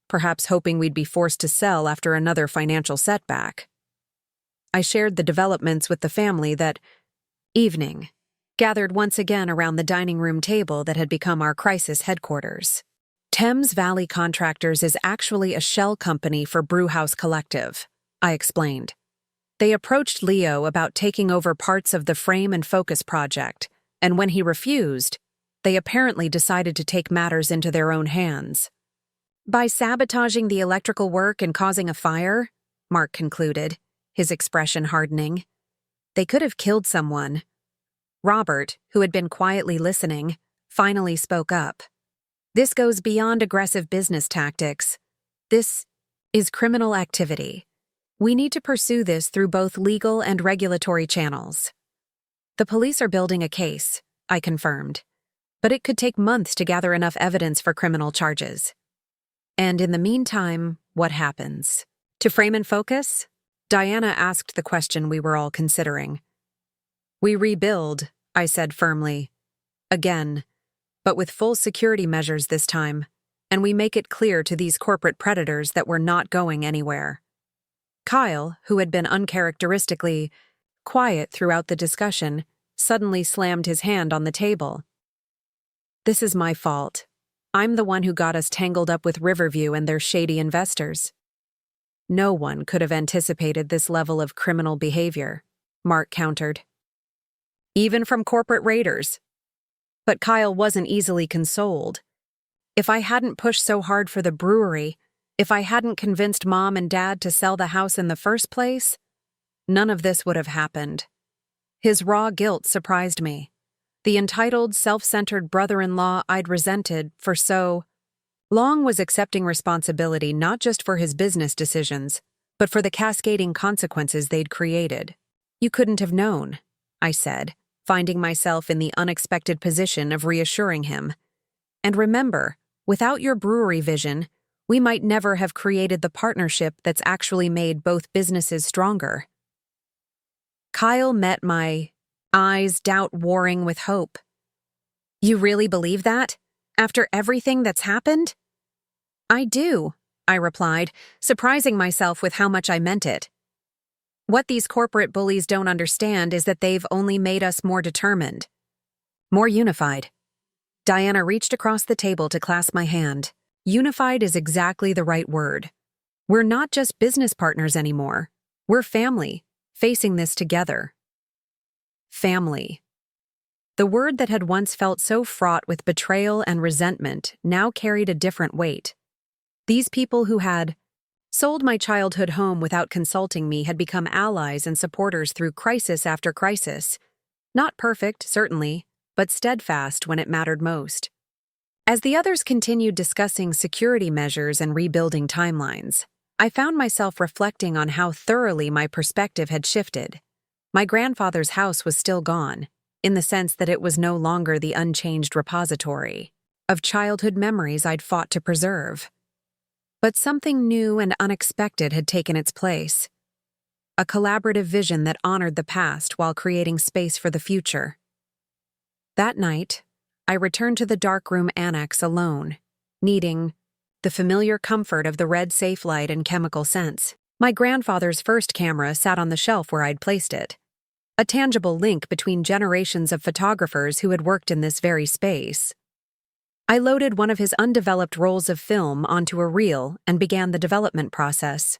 perhaps hoping we'd be forced to sell after another financial setback. I shared the developments with the family that evening, gathered once again around the dining room table that had become our crisis headquarters. Thames Valley Contractors is actually a shell company for Brewhouse Collective, I explained. They approached Leo about taking over parts of the frame and focus project, and when he refused, they apparently decided to take matters into their own hands. By sabotaging the electrical work and causing a fire, Mark concluded, his expression hardening. They could have killed someone. Robert, who had been quietly listening, finally spoke up. This goes beyond aggressive business tactics. This is criminal activity. We need to pursue this through both legal and regulatory channels. The police are building a case, I confirmed, but it could take months to gather enough evidence for criminal charges. And in the meantime, what happens? To frame and focus? Diana asked the question we were all considering. We rebuild, I said firmly. Again, but with full security measures this time, and we make it clear to these corporate predators that we're not going anywhere. Kyle, who had been uncharacteristically quiet throughout the discussion, suddenly slammed his hand on the table. This is my fault. I'm the one who got us tangled up with Riverview and their shady investors. No one could have anticipated this level of criminal behavior, Mark countered. Even from corporate raiders. But Kyle wasn't easily consoled. If I hadn't pushed so hard for the brewery, if I hadn't convinced Mom and Dad to sell the house in the first place, none of this would have happened. His raw guilt surprised me. The entitled, self-centered brother-in-law I'd resented for so long was accepting responsibility not just for his business decisions, but for the cascading consequences they'd created. You couldn't have known, I said, finding myself in the unexpected position of reassuring him. And remember, without your brewery vision, we might never have created the partnership that's actually made both businesses stronger. Kyle met my eyes, doubt warring with hope. You really believe that? After everything that's happened? I do, I replied, surprising myself with how much I meant it. What these corporate bullies don't understand is that they've only made us more determined, more unified. Diana reached across the table to clasp my hand. Unified is exactly the right word. We're not just business partners anymore. We're family, facing this together. Family. The word that had once felt so fraught with betrayal and resentment now carried a different weight. These people who had sold my childhood home without consulting me, had become allies and supporters through crisis after crisis. Not perfect, certainly, but steadfast when it mattered most. As the others continued discussing security measures and rebuilding timelines, I found myself reflecting on how thoroughly my perspective had shifted. My grandfather's house was still gone, in the sense that it was no longer the unchanged repository of childhood memories I'd fought to preserve. But something new and unexpected had taken its place. A collaborative vision that honored the past while creating space for the future. That night, I returned to the darkroom annex alone, needing the familiar comfort of the red safe light and chemical scents. My grandfather's first camera sat on the shelf where I'd placed it, a tangible link between generations of photographers who had worked in this very space. I loaded one of his undeveloped rolls of film onto a reel and began the development process.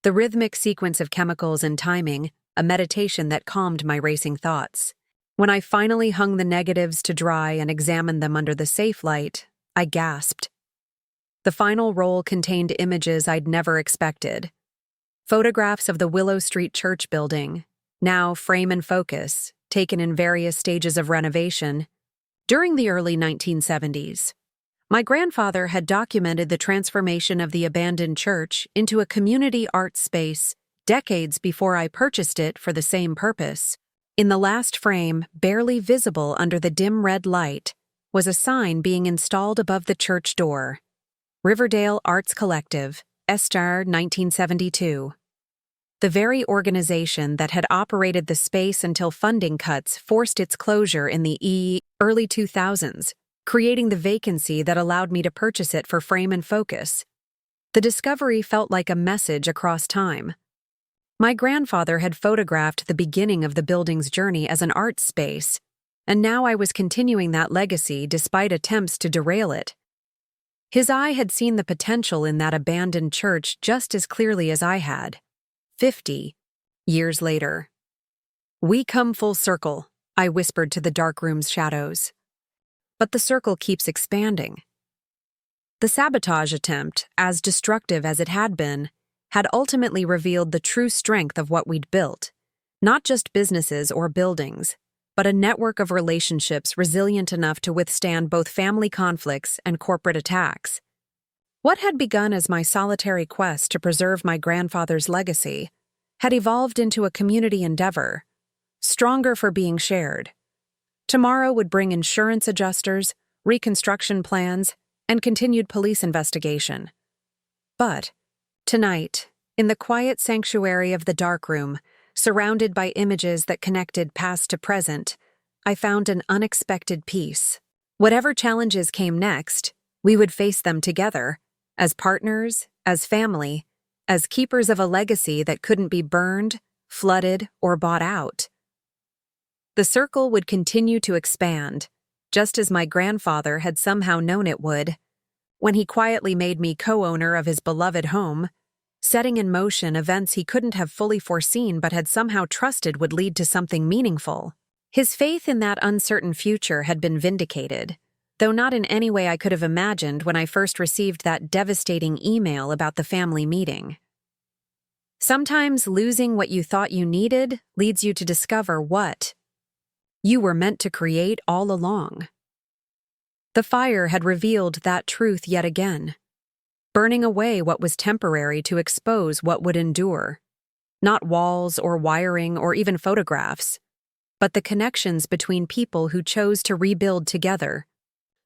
The rhythmic sequence of chemicals and timing, a meditation that calmed my racing thoughts. When I finally hung the negatives to dry and examined them under the safe light, I gasped. The final roll contained images I'd never expected. Photographs of the Willow Street church building, now frame and focus, taken in various stages of renovation. During the early 1970s, my grandfather had documented the transformation of the abandoned church into a community art space decades before I purchased it for the same purpose. In the last frame, barely visible under the dim red light, was a sign being installed above the church door. Riverdale Arts Collective, Estar 1972. The very organization that had operated the space until funding cuts forced its closure in the early 2000s, creating the vacancy that allowed me to purchase it for frame and focus. The discovery felt like a message across time. My grandfather had photographed the beginning of the building's journey as an art space, and now I was continuing that legacy despite attempts to derail it. His eye had seen the potential in that abandoned church just as clearly as I had. 50 years later. "We come full circle," I whispered to the darkroom's shadows. But the circle keeps expanding. The sabotage attempt, as destructive as it had been, had ultimately revealed the true strength of what we'd built. Not just businesses or buildings, but a network of relationships resilient enough to withstand both family conflicts and corporate attacks. What had begun as my solitary quest to preserve my grandfather's legacy had evolved into a community endeavor, stronger for being shared. Tomorrow would bring insurance adjusters, reconstruction plans, and continued police investigation. But tonight, in the quiet sanctuary of the darkroom, surrounded by images that connected past to present, I found an unexpected peace. Whatever challenges came next, we would face them together, as partners, as family, as keepers of a legacy that couldn't be burned, flooded, or bought out. The circle would continue to expand, just as my grandfather had somehow known it would, when he quietly made me co-owner of his beloved home, setting in motion events he couldn't have fully foreseen but had somehow trusted would lead to something meaningful. His faith in that uncertain future had been vindicated, though not in any way I could have imagined when I first received that devastating email about the family meeting. Sometimes losing what you thought you needed leads you to discover what you were meant to create all along. The fire had revealed that truth yet again, burning away what was temporary to expose what would endure. Not walls or wiring or even photographs, but the connections between people who chose to rebuild together,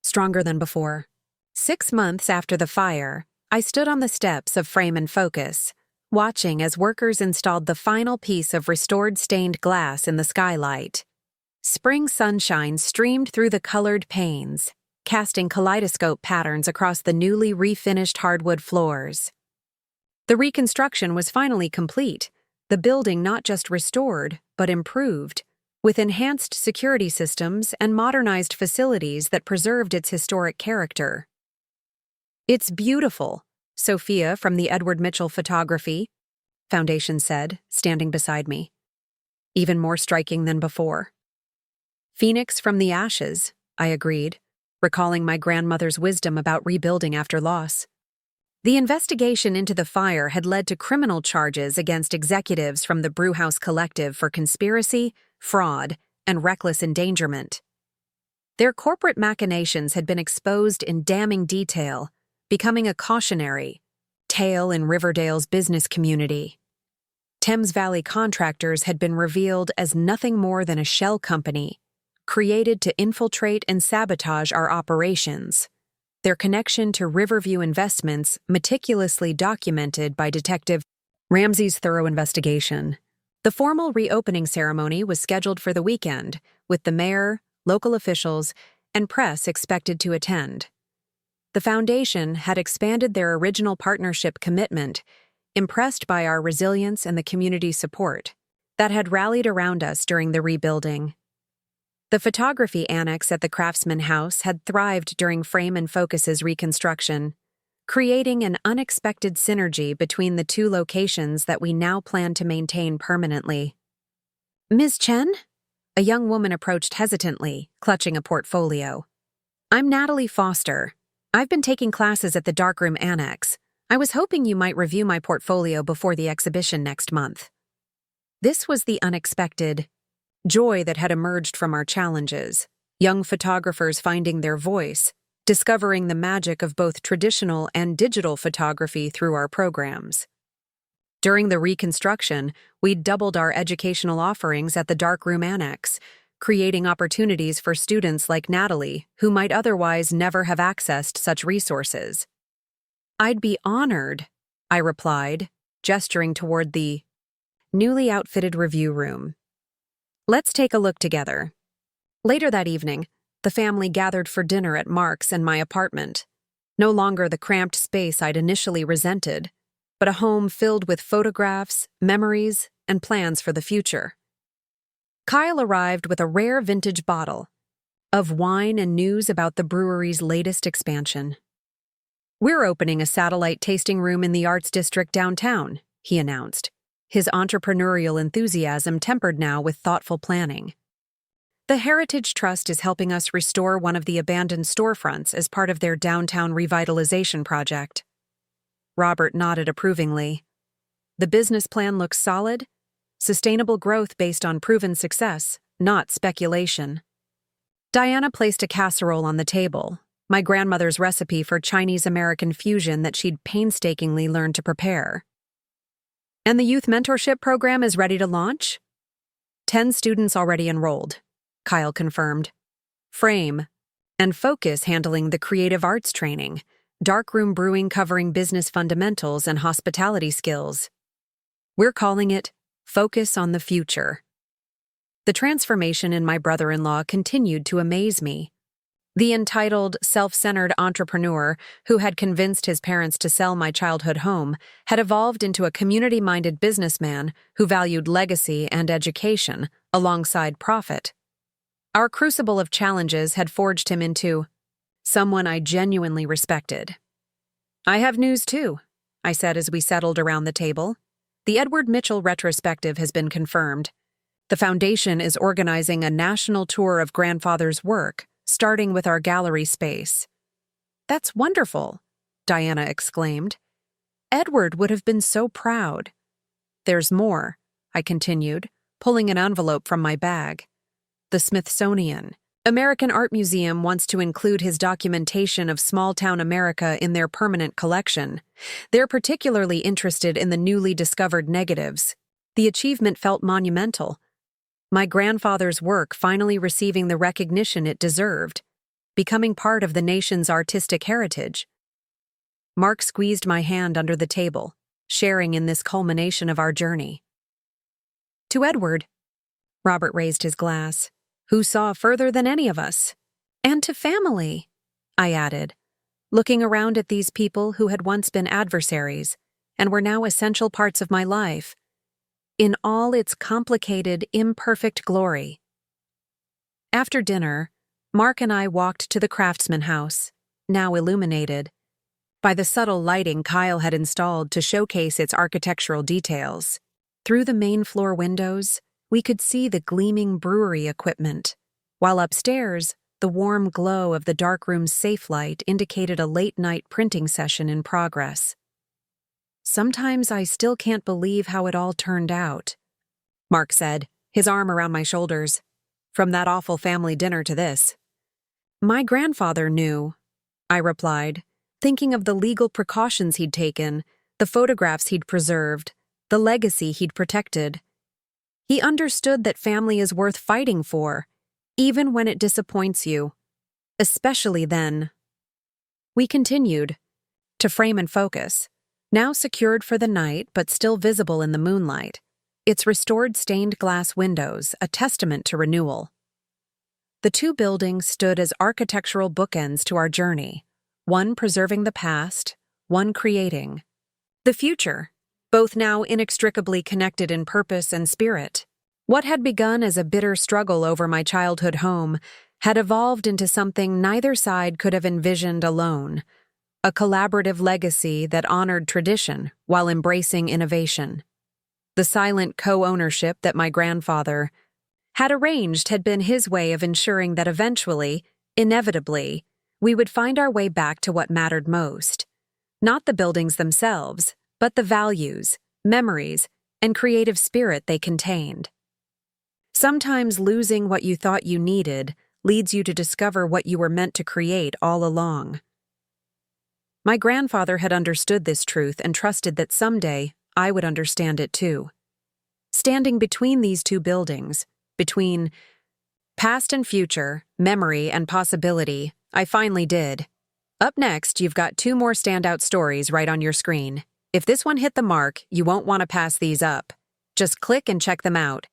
stronger than before. 6 months after the fire, I stood on the steps of Frame and Focus, watching as workers installed the final piece of restored stained glass in the skylight. Spring sunshine streamed through the colored panes, casting kaleidoscope patterns across the newly refinished hardwood floors. The reconstruction was finally complete, the building not just restored, but improved, with enhanced security systems and modernized facilities that preserved its historic character. "It's beautiful," Sophia from the Edward Mitchell Photography Foundation said, standing beside me. "Even more striking than before." "Phoenix from the ashes," I agreed, recalling my grandmother's wisdom about rebuilding after loss. The investigation into the fire had led to criminal charges against executives from the Brewhouse Collective for conspiracy, fraud, and reckless endangerment. Their corporate machinations had been exposed in damning detail, becoming a cautionary tale in Riverdale's business community. Thames Valley Contractors had been revealed as nothing more than a shell company, created to infiltrate and sabotage our operations. Their connection to Riverview Investments meticulously documented by Detective Ramsey's thorough investigation. The formal reopening ceremony was scheduled for the weekend, with the mayor, local officials, and press expected to attend. The foundation had expanded their original partnership commitment, impressed by our resilience and the community support that had rallied around us during the rebuilding. The photography annex at the Craftsman House had thrived during Frame and Focus's reconstruction, creating an unexpected synergy between the two locations that we now plan to maintain permanently. "Ms. Chen?" A young woman approached hesitantly, clutching a portfolio. "I'm Natalie Foster. I've been taking classes at the Darkroom Annex. I was hoping you might review my portfolio before the exhibition next month." This was the unexpected joy that had emerged from our challenges, young photographers finding their voice, discovering the magic of both traditional and digital photography through our programs. During the reconstruction, we doubled our educational offerings at the Darkroom Annex, creating opportunities for students like Natalie, who might otherwise never have accessed such resources. "I'd be honored," I replied, gesturing toward the newly outfitted review room. "Let's take a look together." Later that evening, the family gathered for dinner at Mark's and my apartment. No longer the cramped space I'd initially resented, but a home filled with photographs, memories, and plans for the future. Kyle arrived with a rare vintage bottle of wine and news about the brewery's latest expansion. "We're opening a satellite tasting room in the Arts District downtown," he announced, his entrepreneurial enthusiasm tempered now with thoughtful planning. "The Heritage Trust is helping us restore one of the abandoned storefronts as part of their downtown revitalization project." Robert nodded approvingly. "The business plan looks solid. Sustainable growth based on proven success, not speculation." Diana placed a casserole on the table, my grandmother's recipe for Chinese-American fusion that she'd painstakingly learned to prepare. "And the youth mentorship program is ready to launch?" 10 students already enrolled, Kyle confirmed. Frame and Focus handling the creative arts training, Darkroom Brewing covering business fundamentals and hospitality skills. We're calling it Focus on the Future. The transformation in my brother-in-law continued to amaze me. The entitled, self-centered entrepreneur who had convinced his parents to sell my childhood home had evolved into a community-minded businessman who valued legacy and education alongside profit. Our crucible of challenges had forged him into someone I genuinely respected. "I have news too," I said as we settled around the table. "The Edward Mitchell retrospective has been confirmed. The foundation is organizing a national tour of grandfather's work, starting with our gallery space." "That's wonderful," Diana exclaimed. "Edward would have been so proud." "There's more," I continued, pulling an envelope from my bag. "The Smithsonian American Art Museum wants to include his documentation of small-town America in their permanent collection. They're particularly interested in the newly discovered negatives. The achievement felt monumental. My grandfather's work finally receiving the recognition it deserved, becoming part of the nation's artistic heritage." Mark squeezed my hand under the table, sharing in this culmination of our journey. "To Edward," Robert raised his glass, "who saw further than any of us. And to family," I added, looking around at these people who had once been adversaries and were now essential parts of my life, in all its complicated, imperfect glory. After dinner, Mark and I walked to the Craftsman House, now illuminated by the subtle lighting Kyle had installed to showcase its architectural details. Through the main floor windows, we could see the gleaming brewery equipment, while upstairs, the warm glow of the darkroom's safe light indicated a late-night printing session in progress. "Sometimes I still can't believe how it all turned out," Mark said, his arm around my shoulders. "From that awful family dinner to this." "My grandfather knew," I replied, thinking of the legal precautions he'd taken, the photographs he'd preserved, the legacy he'd protected. He understood that family is worth fighting for, even when it disappoints you. Especially then. We continued. To frame and focus. Now secured for the night but still visible in the moonlight. Its restored stained glass windows, a testament to renewal. The two buildings stood as architectural bookends to our journey, one preserving the past, one creating the future, both now inextricably connected in purpose and spirit. What had begun as a bitter struggle over my childhood home had evolved into something neither side could have envisioned alone, a collaborative legacy that honored tradition while embracing innovation. The silent co-ownership that my grandfather had arranged had been his way of ensuring that eventually, inevitably, we would find our way back to what mattered most. Not the buildings themselves, but the values, memories, and creative spirit they contained. Sometimes losing what you thought you needed leads you to discover what you were meant to create all along. My grandfather had understood this truth and trusted that someday I would understand it too. Standing between these two buildings, between past and future, memory and possibility, I finally did. Up next, you've got two more standout stories right on your screen. If this one hit the mark, you won't want to pass these up. Just click and check them out.